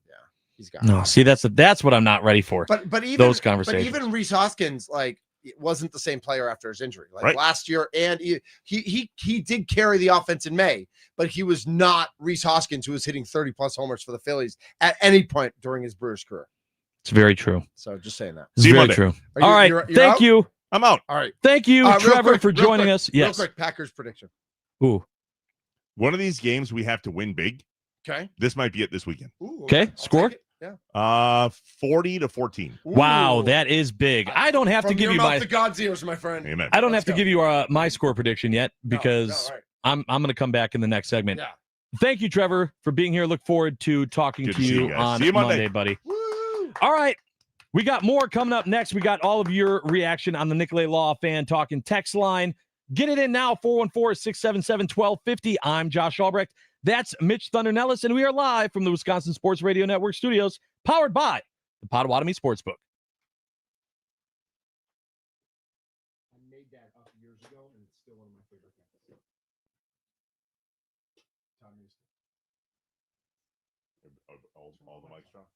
He's got No, see, that's what I'm not ready for. But even those conversations. But even Rhys Hoskins, like, it wasn't the same player after his injury. Like Right. last year, and he did carry the offense in May, but he was not Rhys Hoskins, who was hitting 30 plus homers for the Phillies at any point during his Brewers career. It's very true. So just saying that. It's See you very Monday. true. Are you- All right. you're Thank out? you. I'm out. All right. Thank you, Real Trevor, quick, for real joining quick, us. Yes. Real quick, Packers prediction. Ooh. One of these games we have to win big. Okay. This might be it this weekend. Ooh, Okay. I'll Score. take it. Yeah. 40-14. Wow, Ooh. that is big. I don't have to From give your you mouth my. to God's ears, my friend. Amen. I don't Let's have to go. give you my score prediction yet, because all right. I'm going to come back in the next segment. Yeah. Thank you, Trevor, for being here. Look forward to talking Good to to see you you guys. on See you Monday. Monday, buddy. Woo! All right. We got more coming up next. We got all of your reaction on the Nicolay Law Fan Talking text line. Get it in now, 414-677-1250. I'm Josh Albrecht. That's Mitch Thundernellis, and we are live from the Wisconsin Sports Radio Network studios, powered by the Potawatomi Sportsbook. I made that up years ago, and it's still one of my favorite things. All the mics off.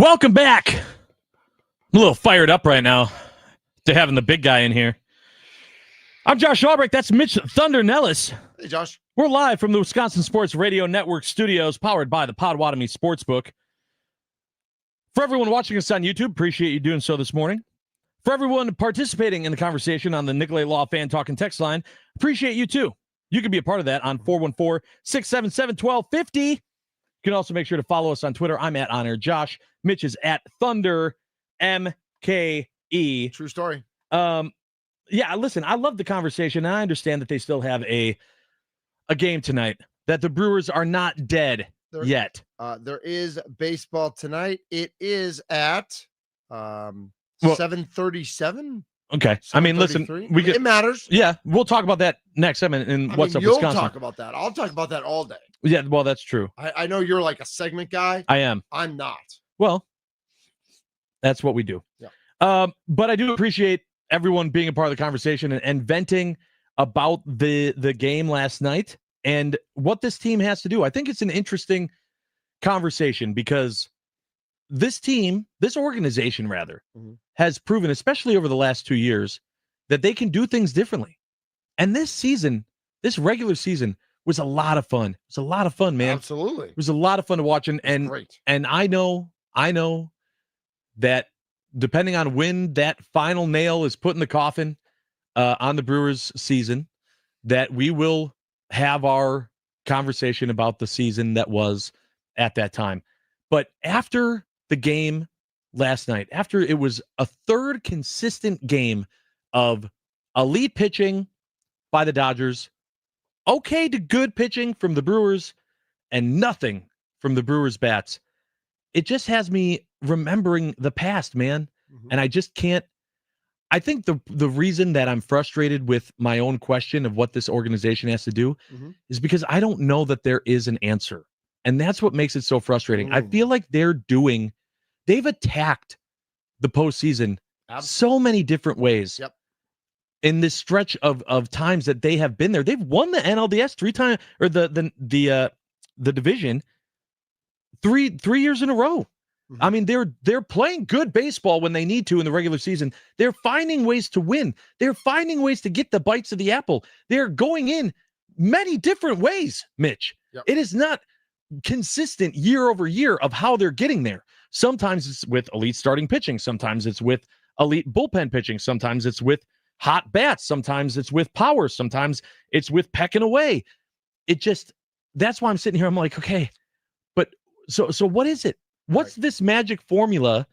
Welcome back. I'm a little fired up right now to having the big guy in here. I'm Josh Albrecht. That's Mitch Thunder Nellis. Hey, Josh. We're live from the Wisconsin Sports Radio Network studios, powered by the Potawatomi Sportsbook. For everyone watching us on YouTube, appreciate you doing so this morning. For everyone participating in the conversation on the Nicolay Law Fan Talk and Text line, appreciate you too. You can be a part of that on 414-677-1250. You can also make sure to follow us on Twitter. I'm at On Air Josh. Mitch is at Thunder MKE. True story. Yeah, listen, I love the conversation. I understand that they still have a game tonight, that the Brewers are not dead yet. There is baseball tonight. It is at 7:37. Okay. I mean, listen, it matters. Yeah, we'll talk about that next segment in What's Up You'll Wisconsin. talk about that. I'll talk about that all day. Yeah, well, that's true. I know you're like a segment guy. I am. I'm not. Well, that's what we do. Yeah. But I do appreciate everyone being a part of the conversation and venting about the game last night and what this team has to do. I think it's an interesting conversation because this organization has proven, especially over the last 2 years, that they can do things differently. And this regular season was a lot of fun. It was a lot of fun, man. Absolutely. It was a lot of fun to watch. And great. And I know that depending on when that final nail is put in the coffin on the Brewers season, that we will have our conversation about the season that was at that time. But after the game last night, after it was a third consistent game of elite pitching by the Dodgers, okay to good pitching from the Brewers, and nothing from the Brewers bats, it just has me remembering the past, man. And I just can't. I think the reason that I'm frustrated with my own question of what this organization has to do is because I don't know that there is an answer. And that's what makes it so frustrating. I feel like they've attacked the postseason so many different ways. Yep. In this stretch of times that they have been there. They've won the NLDS 3 times, or the division three years in a row. I mean, they're playing good baseball when they need to in the regular season. They're finding ways to win. They're finding ways to get the bites of the apple. They're going in many different ways, Mitch. Yep. It is not consistent year over year of how they're getting there. Sometimes it's with elite starting pitching. Sometimes it's with elite bullpen pitching. Sometimes it's with hot bats. Sometimes it's with power. Sometimes it's with pecking away. That's why I'm sitting here. I'm like, okay, but so what is it? What's this magic formula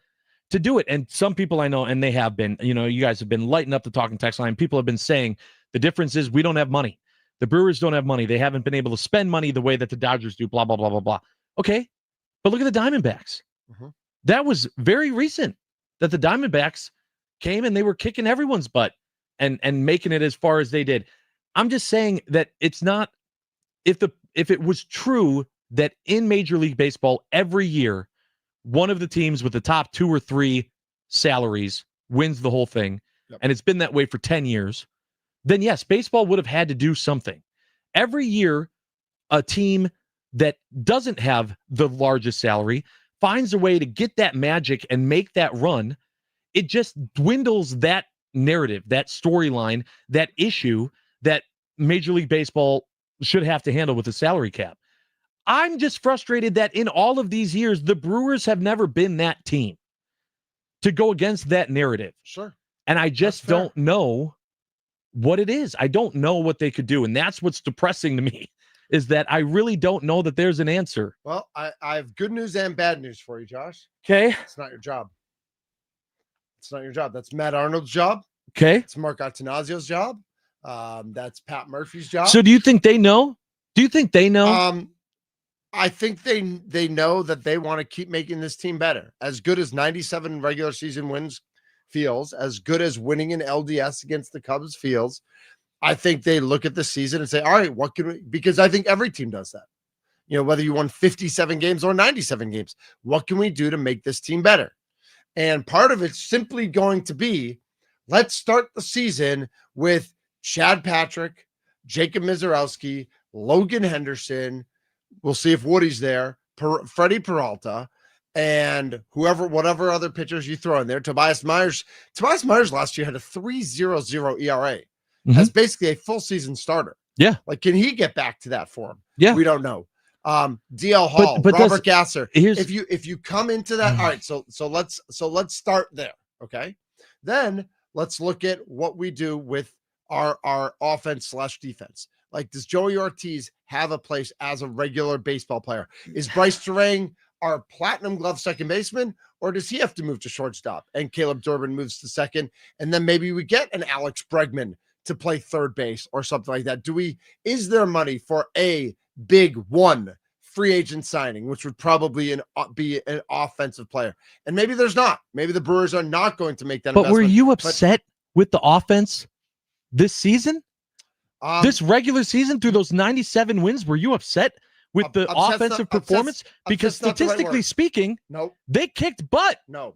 to do it? And some people I know, and they have been, you guys have been lighting up the talking text line. People have been saying the difference is we don't have money. The Brewers don't have money. They haven't been able to spend money the way that the Dodgers do, blah, blah, blah, blah, blah. Okay, but look at the Diamondbacks. That was very recent that the Diamondbacks came and they were kicking everyone's butt and making it as far as they did. I'm just saying that it's not, if it was true that in Major League Baseball every year, one of the teams with the top 2 or 3 salaries wins the whole thing, and it's been that way for 10 years, then yes, baseball would have had to do something. Every year, a team that doesn't have the largest salary finds a way to get that magic and make that run. It just dwindles that narrative, that storyline, that issue that Major League Baseball should have to handle with the salary cap. I'm just frustrated that in all of these years, the Brewers have never been that team to go against that narrative. Sure. And I just don't know what it is. I don't know what they could do. And that's what's depressing to me, is that I really don't know that there's an answer. Well, I have good news and bad news for you, Josh. Okay. It's not your job. It's not your job. That's Matt Arnold's job. Okay. It's Mark Attanasios' job. That's Pat Murphy's job. So do you think they know? Do you think they know? I think they know that they want to keep making this team better. As good as 97 regular season wins feels, as good as winning an LDS against the Cubs feels, I think they look at the season and say, all right, what can we, because I think every team does that. Whether you won 57 games or 97 games, what can we do to make this team better? And part of it's simply going to be, let's start the season with Chad Patrick, Jacob Mizorowski, Logan Henderson. We'll see if Woody's there, Freddie Peralta, and whatever other pitchers you throw in there. Tobias Myers last year had a 3.00 ERA as basically a full season starter. Yeah. Like, can he get back to that form? Yeah. We don't know. DL Hall, but Robert Gasser. Here's If you come into that, all right. So let's start there. Okay. Then let's look at what we do with our offense / defense. Like, does Joey Ortiz have a place as a regular baseball player? Is Bryce Terang our platinum glove second baseman, or does he have to move to shortstop and Caleb Durbin moves to second? And then maybe we get an Alex Bregman to play third base or something like that. Is there money for a big one free agent signing, which would probably be an offensive player? And maybe there's not. Maybe the Brewers are not going to make that But investment. were you upset with the offense this season? This regular season through those 97 wins, were you upset with the offensive performance? Because statistically speaking, no, they kicked butt. No.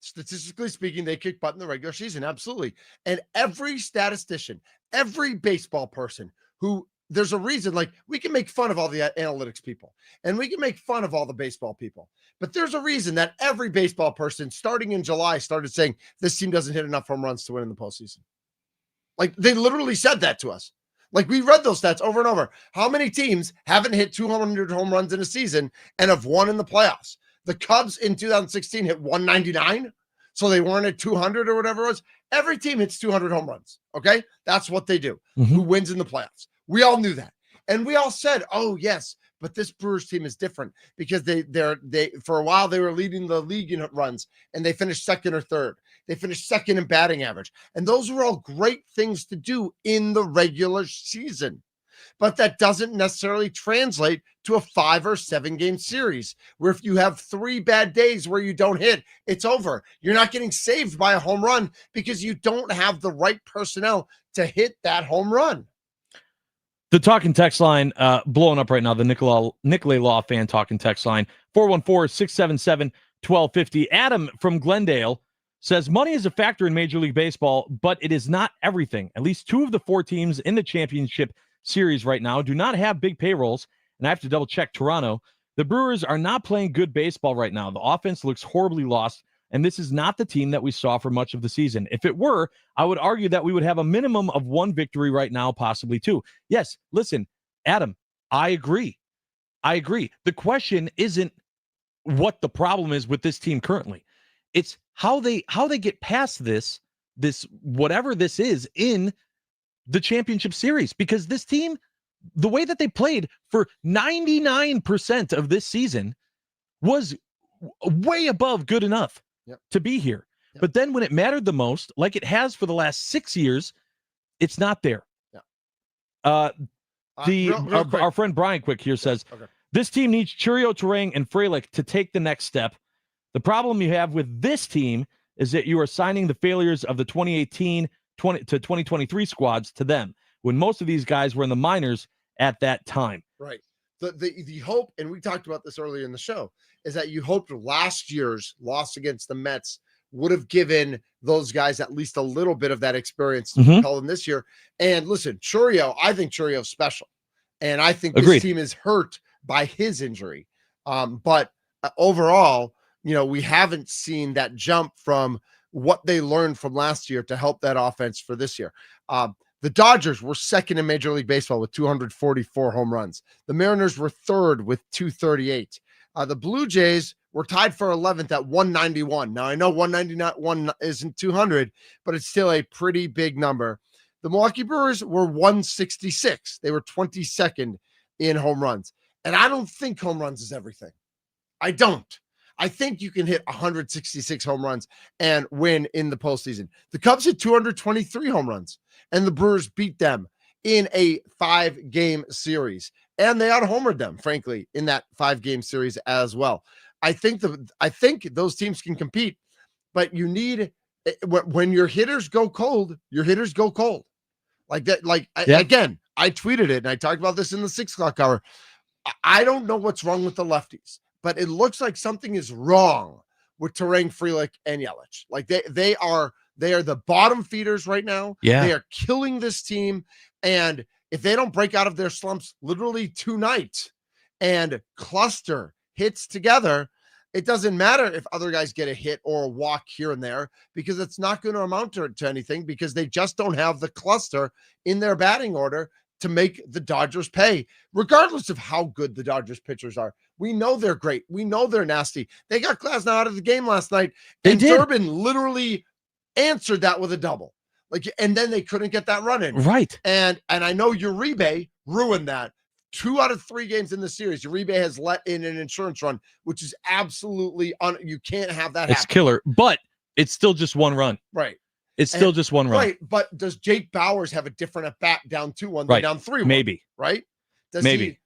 Statistically speaking, they kicked butt in the regular season. Absolutely. And every statistician, every baseball person there's a reason, like, we can make fun of all the analytics people and we can make fun of all the baseball people, but there's a reason that every baseball person starting in July started saying this team doesn't hit enough home runs to win in the postseason. Like, they literally said that to us. Like, we read those stats over and over. How many teams haven't hit 200 home runs in a season and have won in the playoffs? The Cubs in 2016 hit 199, so they weren't at 200 or whatever it was. Every team hits 200 home runs, okay? That's what they do. Who wins in the playoffs? We all knew that. And we all said, oh, yes, but this Brewers team is different because they for a while they were leading the league in runs and they finished second or third. They finished second in batting average. And those were all great things to do in the regular season. But that doesn't necessarily translate to a 5 or 7 game series where if you have 3 bad days where you don't hit, it's over. You're not getting saved by a home run because you don't have the right personnel to hit that home run. The talking text line blowing up right now. The Nicolay Law fan talking text line 414-677-1250. Adam from Glendale says money is a factor in Major League Baseball, but it is not everything. At least 2 of the 4 teams in the championship series right now do not have big payrolls, and I have to double check Toronto. The Brewers are not playing good baseball right now. The offense looks horribly lost, and this is not the team that we saw for much of the season. If it were, I would argue that we would have a minimum of 1 victory right now, possibly 2. Yes, listen, Adam, I agree. The question isn't what the problem is with this team currently. It's how they get past this whatever this is in the championship series, because this team, the way that they played for 99% of this season was way above good enough to be here. But then when it mattered the most, like it has for the last 6 years, it's not there. Our friend Brian Quick here says, this team needs Churio, Terang, and Frelick to take the next step. The problem you have with this team is that you are signing the failures of the 2018 to 2023 squads to them, when most of these guys were in the minors at that time. Right. The hope, and we talked about this earlier in the show, is that you hoped last year's loss against the Mets would have given those guys at least a little bit of that experience to call them this year. And listen, Churio, I think Churio's special. And I think this team is hurt by his injury. But overall, we haven't seen that jump from what they learned from last year to help that offense for this year. The Dodgers were second in Major League Baseball with 244 home runs. The Mariners were third with 238. The Blue Jays were tied for 11th at 191. Now, I know 191 isn't 200, but it's still a pretty big number. The Milwaukee Brewers were 166. They were 22nd in home runs. And I don't think home runs is everything. I don't. I think you can hit 166 home runs and win in the postseason. The Cubs hit 223 home runs, and the Brewers beat them in a 5-game series. And they out-homered them, frankly, in that 5-game series as well. I think those teams can compete, but you need, when your hitters go cold, your hitters go cold. Like that. Again, I tweeted it, and I talked about this in the 6 o'clock hour. I don't know what's wrong with the lefties, but it looks like something is wrong with Terang, Frelick, and Yelich. Like they are the bottom feeders right now. Yeah. They are killing this team. And if they don't break out of their slumps literally tonight and cluster hits together, It doesn't matter if other guys get a hit or a walk here and there because it's not going to amount to anything because they just don't have the cluster in their batting order to make the Dodgers pay, regardless of how good the Dodgers pitchers are. We know they're great. We know they're nasty. They got Glasnow out of the game last night. And Durbin literally answered that with a double. And then they couldn't get that run in. Right. And I know Uribe ruined that. 2 out of 3 games in the series, Uribe has let in an insurance run, which is absolutely you can't have that It's happen. killer, but it's still just 1 run. Right. It's still just 1 run. Right. But does Jake Bowers have a different at bat down 2-1 than down 3-1? Maybe. Right. Does Maybe.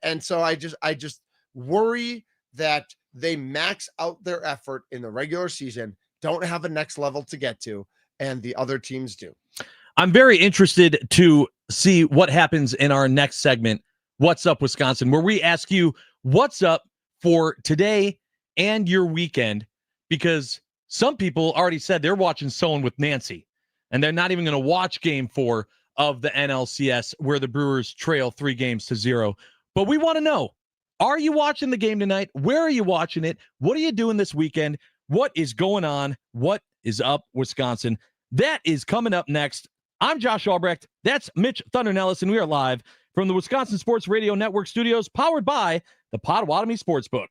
And so I just worry that they max out their effort in the regular season, don't have a next level to get to, and the other teams do. I'm very interested to see what happens in our next segment, What's Up Wisconsin, where we ask you what's up for today and your weekend, because some people already said they're watching Sewing with Nancy, and they're not even going to watch Game 4 of the NLCS, where the Brewers trail 3-0. But we want to know, are you watching the game tonight? Where are you watching it? What are you doing this weekend? What is going on? What is up, Wisconsin? That is coming up next. I'm Josh Albrecht. That's Mitch Thundernellis, and we are live from the Wisconsin Sports Radio Network studios, powered by the Potawatomi Sportsbook.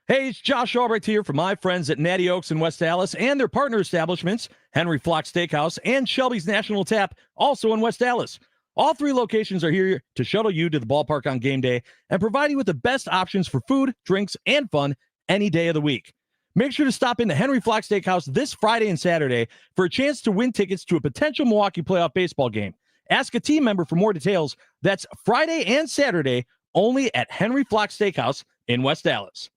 Hey, it's Josh Albrecht here from my friends at Natty Oaks in West Dallas and their partner establishments, Henry Flock Steakhouse and Shelby's National Tap, also in West Dallas. All 3 locations are here to shuttle you to the ballpark on game day and provide you with the best options for food, drinks, and fun any day of the week. Make sure to stop into Henry Flock Steakhouse this Friday and Saturday for a chance to win tickets to a potential Milwaukee playoff baseball game. Ask a team member for more details. That's Friday and Saturday only at Henry Flock Steakhouse in West Dallas.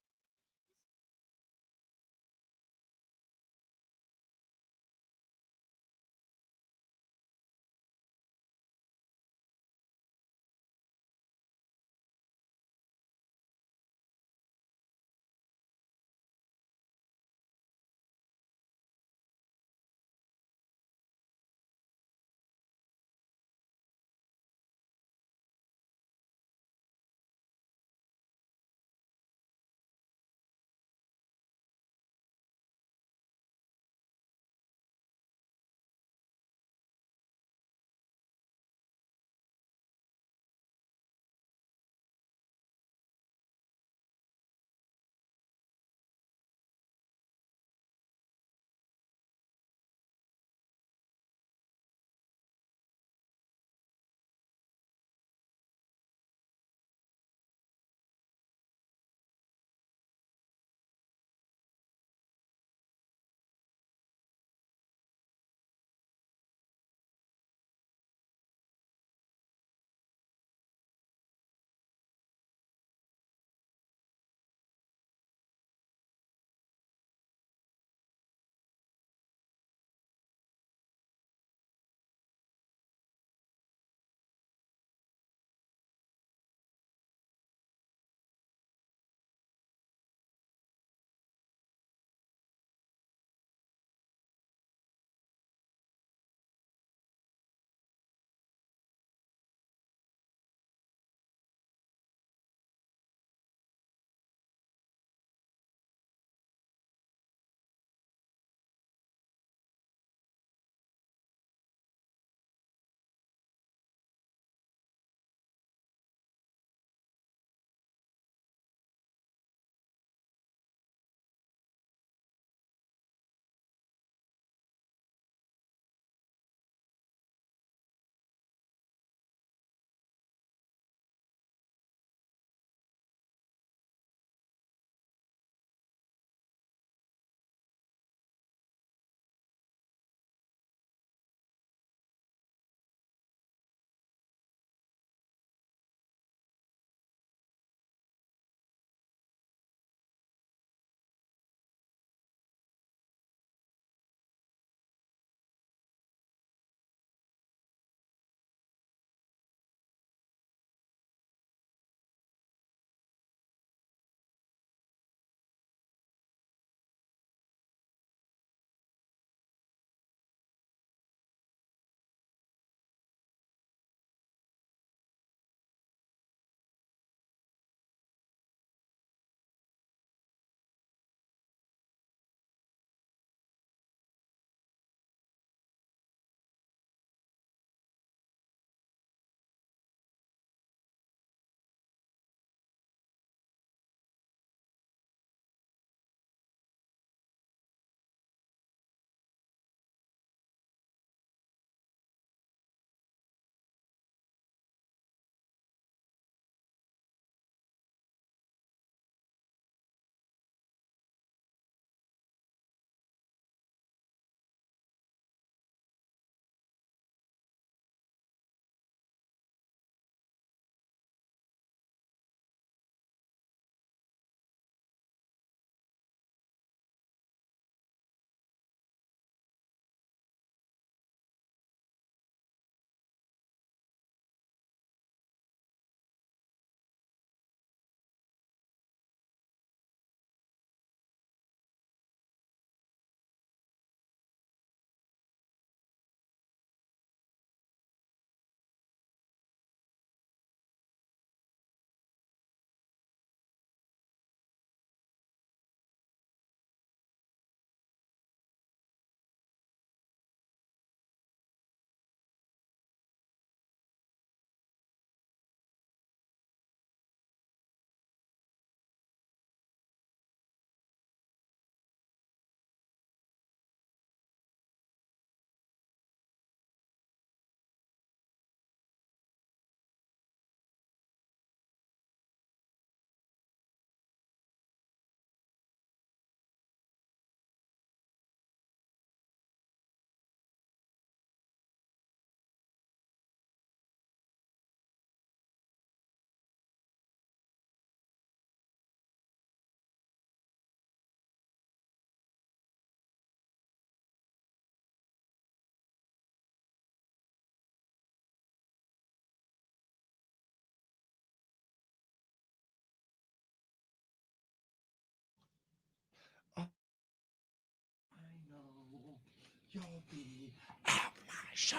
show.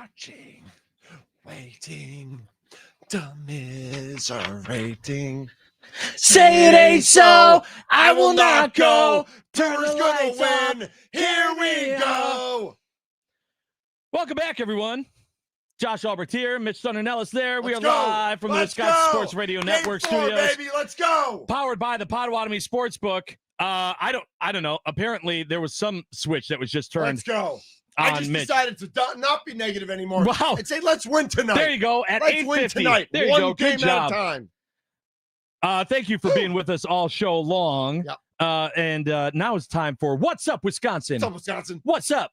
Watching, waiting, commiserating. Say it ain't so, I will not go. Brewers gonna win. Here we go. Welcome back, everyone. Josh Albrecht here, Mitch Thundernelis there. We are Let's go. live from the Let's Wisconsin go. Sports Radio Game Network 4, studios. baby, let's go. Powered by the Potawatomi Sportsbook. I don't know. Apparently, there was some switch that was just turned. Let's go. On I just Mitch. decided to not be negative anymore. Wow. And say, let's win tonight. There you go. At Let's win 8:50. tonight. There you One go. Good game at job. a time. Thank you for being with us all show long. Yep. And now it's time for What's Up, Wisconsin? What's up, Wisconsin? What's up?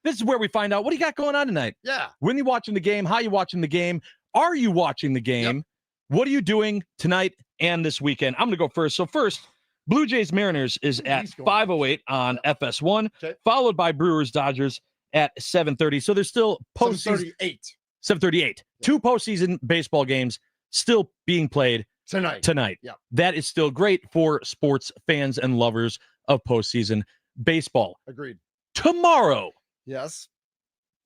This is where we find out what do you got going on tonight. Yeah. When you watching the game? How you watching the game? Are you watching the game? Yep. What are you doing tonight and this weekend? I'm going to go first. So first, Blue Jays Mariners is at 5:08 on FS1, Okay. followed by Brewers Dodgers at 7:30. So there's still postseason. 7:38 7:38. Two postseason baseball games still being played tonight. Yeah. That is still great for sports fans and lovers of postseason baseball. Agreed. Tomorrow Yes.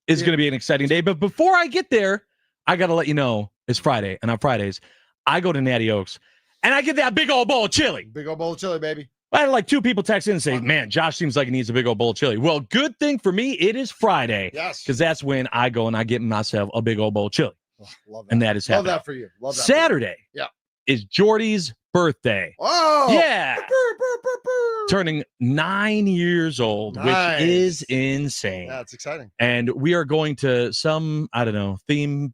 is going to be an exciting day. But before I get there, I got to let you know it's Friday. And on Fridays, I go to Natty Oaks and I get that big old bowl of chili. Big old bowl of chili, baby. I had like two people text in and say, man, Josh seems like he needs a big old bowl of chili. Well, good thing for me, it is Friday. Yes. Because that's when I go and I get myself a big old bowl of chili. Oh, love that. And that is Love happening. that for you. Love that. Saturday Yeah. is Jordy's birthday. Oh. Yeah. Brr, brr, brr, brr. Turning 9 years old, Nice. which is insane. Yeah, it's exciting. And we are going to some, I don't know, theme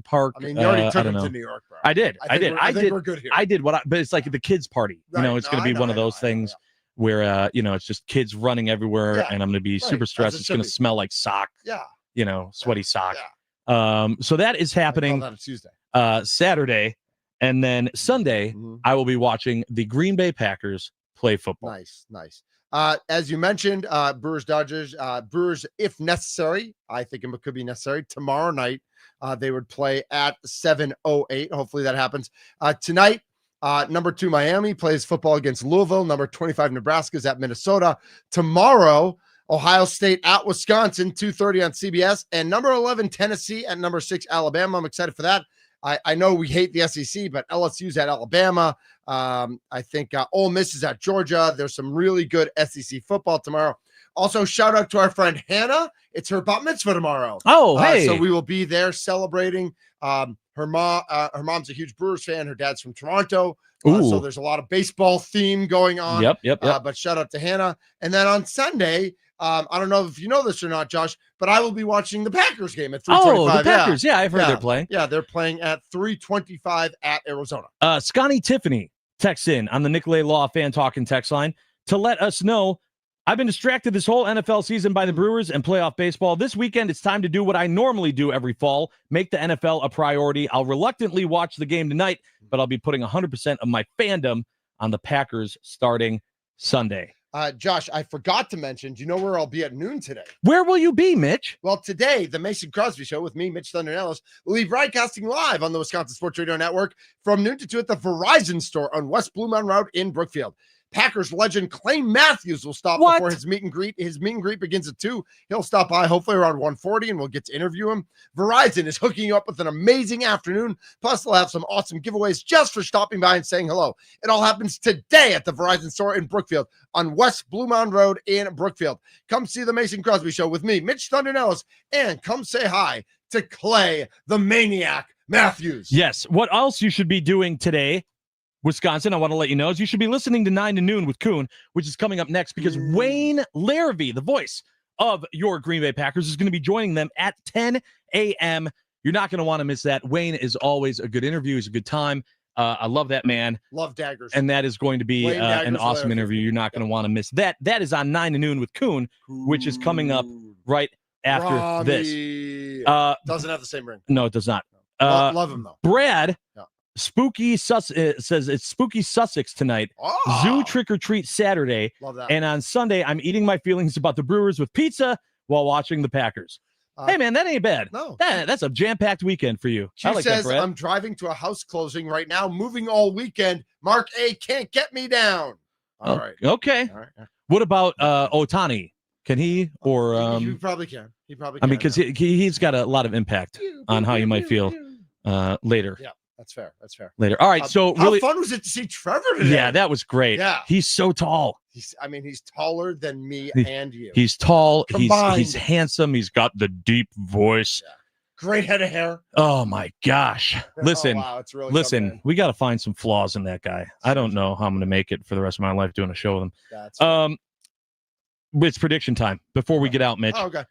park. I mean, you already I took don't him know. to New York, bro. I did. I did. I think we're good here. I did but it's like the kids' party. Right. You know, it's No, going to be I know, one of I know, those I know, things where, it's just kids running everywhere, Yeah, and I'm going to be super as stressed. it It's should going to be. smell like sock. Yeah. Sweaty sock. Yeah. So that is happening That Tuesday. Saturday, and then Sunday Mhm. I will be watching the Green Bay Packers play football. Nice. As you mentioned, Brewers, Dodgers, Brewers, if necessary, I think it could be necessary. Tomorrow night, they would play at 7:08. Hopefully that happens. Tonight, number 2 Miami plays football against Louisville. Number 25 Nebraska is at Minnesota. Tomorrow, Ohio State at Wisconsin, 2:30 on CBS, and number 11 Tennessee at number 6 Alabama. I'm excited for that. I know we hate the SEC, but LSU's at Alabama. I think Ole Miss is at Georgia. There's some really good SEC football tomorrow. Also, shout out to our friend Hannah. It's her bat mitzvah tomorrow. Oh, hey. So we will be there celebrating. Her mom's a huge Brewers fan. Her dad's from Toronto. So there's a lot of baseball theme going on. Yep. But shout out to Hannah. And then on Sunday, I don't know if you know this or not, Josh, but I will be watching the Packers game at 3:25. Oh, the Packers. Yeah, I've heard Yeah. they're playing. Yeah, they're playing at 3:25 at Arizona. Scotty Tiffany texts in on the Nicolay Law Fan Talking text line to let us know, I've been distracted this whole NFL season by the Brewers and playoff baseball. This weekend, it's time to do what I normally do every fall, make the NFL a priority. I'll reluctantly watch the game tonight, but I'll be putting 100% of my fandom on the Packers starting Sunday. Josh, I forgot to mention, do you know where I'll be at noon today? Where will you be, Mitch? Well, today, the Mason Crosby Show with me, Mitch Thundernelis, will be broadcasting live on the Wisconsin Sports Radio Network from noon to 2 at the Verizon store on West Blue Mountain Road in Brookfield. Packers legend Clay Matthews will stop before his meet and greet. His meet and greet begins at 2. He'll stop by hopefully around 1:40, and we'll get to interview him. Verizon is hooking you up with an amazing afternoon. Plus, they'll have some awesome giveaways just for stopping by and saying hello. It all happens today at the Verizon store in Brookfield on West Blue Mountain Road in Brookfield. Come see the Mason Crosby Show with me, Mitch Thundernelis, and come say hi to Clay the Maniac Matthews. Yes. What else you should be doing today, Wisconsin, I want to let you know, is you should be listening to 9 to Noon with Kuhn, which is coming up next because Wayne Larrivee, the voice of your Green Bay Packers, is going to be joining them at 10 a.m. You're not going to want to miss that. Wayne is always a good interview. He's a good time. I love that man. Love daggers. And that is going to be Wayne an Daggers awesome Larrivee. interview. You're not going to want to miss that. That is on 9 to Noon with Kuhn, which is coming up right after this. Doesn't have the same ring. No, it does not. Love him, though. Brad, Yeah. Spooky says it's Spooky Sussex tonight. Zoo trick or treat Saturday. Love that. And on Sunday, I'm eating my feelings about the Brewers with pizza while watching the Packers. Hey, man, that ain't bad. No. That's a jam-packed weekend for you. She I like says, that, Brad. I'm driving to a house closing right now, moving all weekend. Mark A can't get me down. All right. Okay. All right. What about Otani? Can he? Or he probably can. He probably. I Can mean, because he's got a lot of impact on how you might feel later. Yeah, that's fair. That's fair. Later. All right. So how really fun was it to see Trevor today? Yeah, that was great. Yeah. He's so tall. He's taller than me and you. He's tall. Combined. He's handsome. He's got the deep voice. Yeah. Great head of hair. Oh my gosh. Listen, Oh, wow, it's really listen, something. we got to find some flaws in that guy. I don't know how I'm going to make it for the rest of my life doing a show with him. That's It's prediction time before we get out, Mitch. Oh, okay.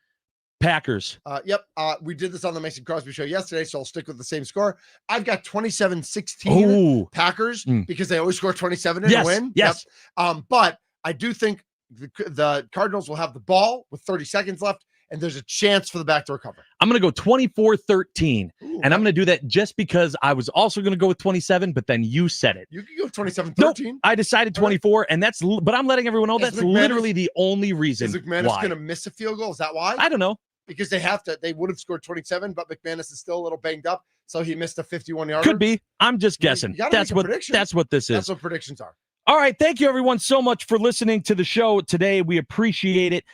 Packers. Yep. We did this on the Mason Crosby show yesterday, so I'll stick with the same score. I've got 27-16 Packers because they always score 27 in a win. Yes. Yep. But I do think the Cardinals will have the ball with 30 seconds left, and there's a chance for the back to recover. I'm going to go 24-13, and I'm going to do that just because I was also going to go with 27, but then you said it. You can go 27-13. Nope, I decided 24, and but I'm letting everyone know that's literally the only reason Is McManus why. going to miss a field goal? Is that why? I don't know. Because they would have scored 27, but McManus is still a little banged up, so he missed a 51-yarder. Could be. I'm just guessing. That's what this is. That's what predictions are. All right. Thank you, everyone, so much for listening to the show today. We appreciate it.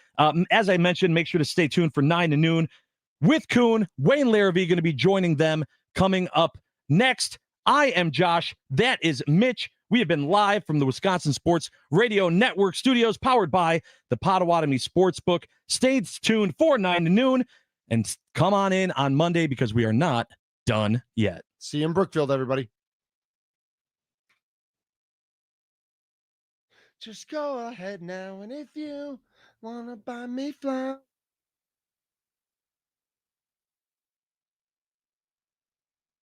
As I mentioned, make sure to stay tuned for 9 to noon with Kuhn. Wayne Larrabee going to be joining them coming up next. I am Josh. That is Mitch. We have been live from the Wisconsin Sports Radio Network studios, powered by the Potawatomi Sportsbook. Stay tuned for 9 to noon and come on in on Monday because we are not done yet. See you in Brookfield, everybody. Just go ahead now, and if you want to buy me flowers.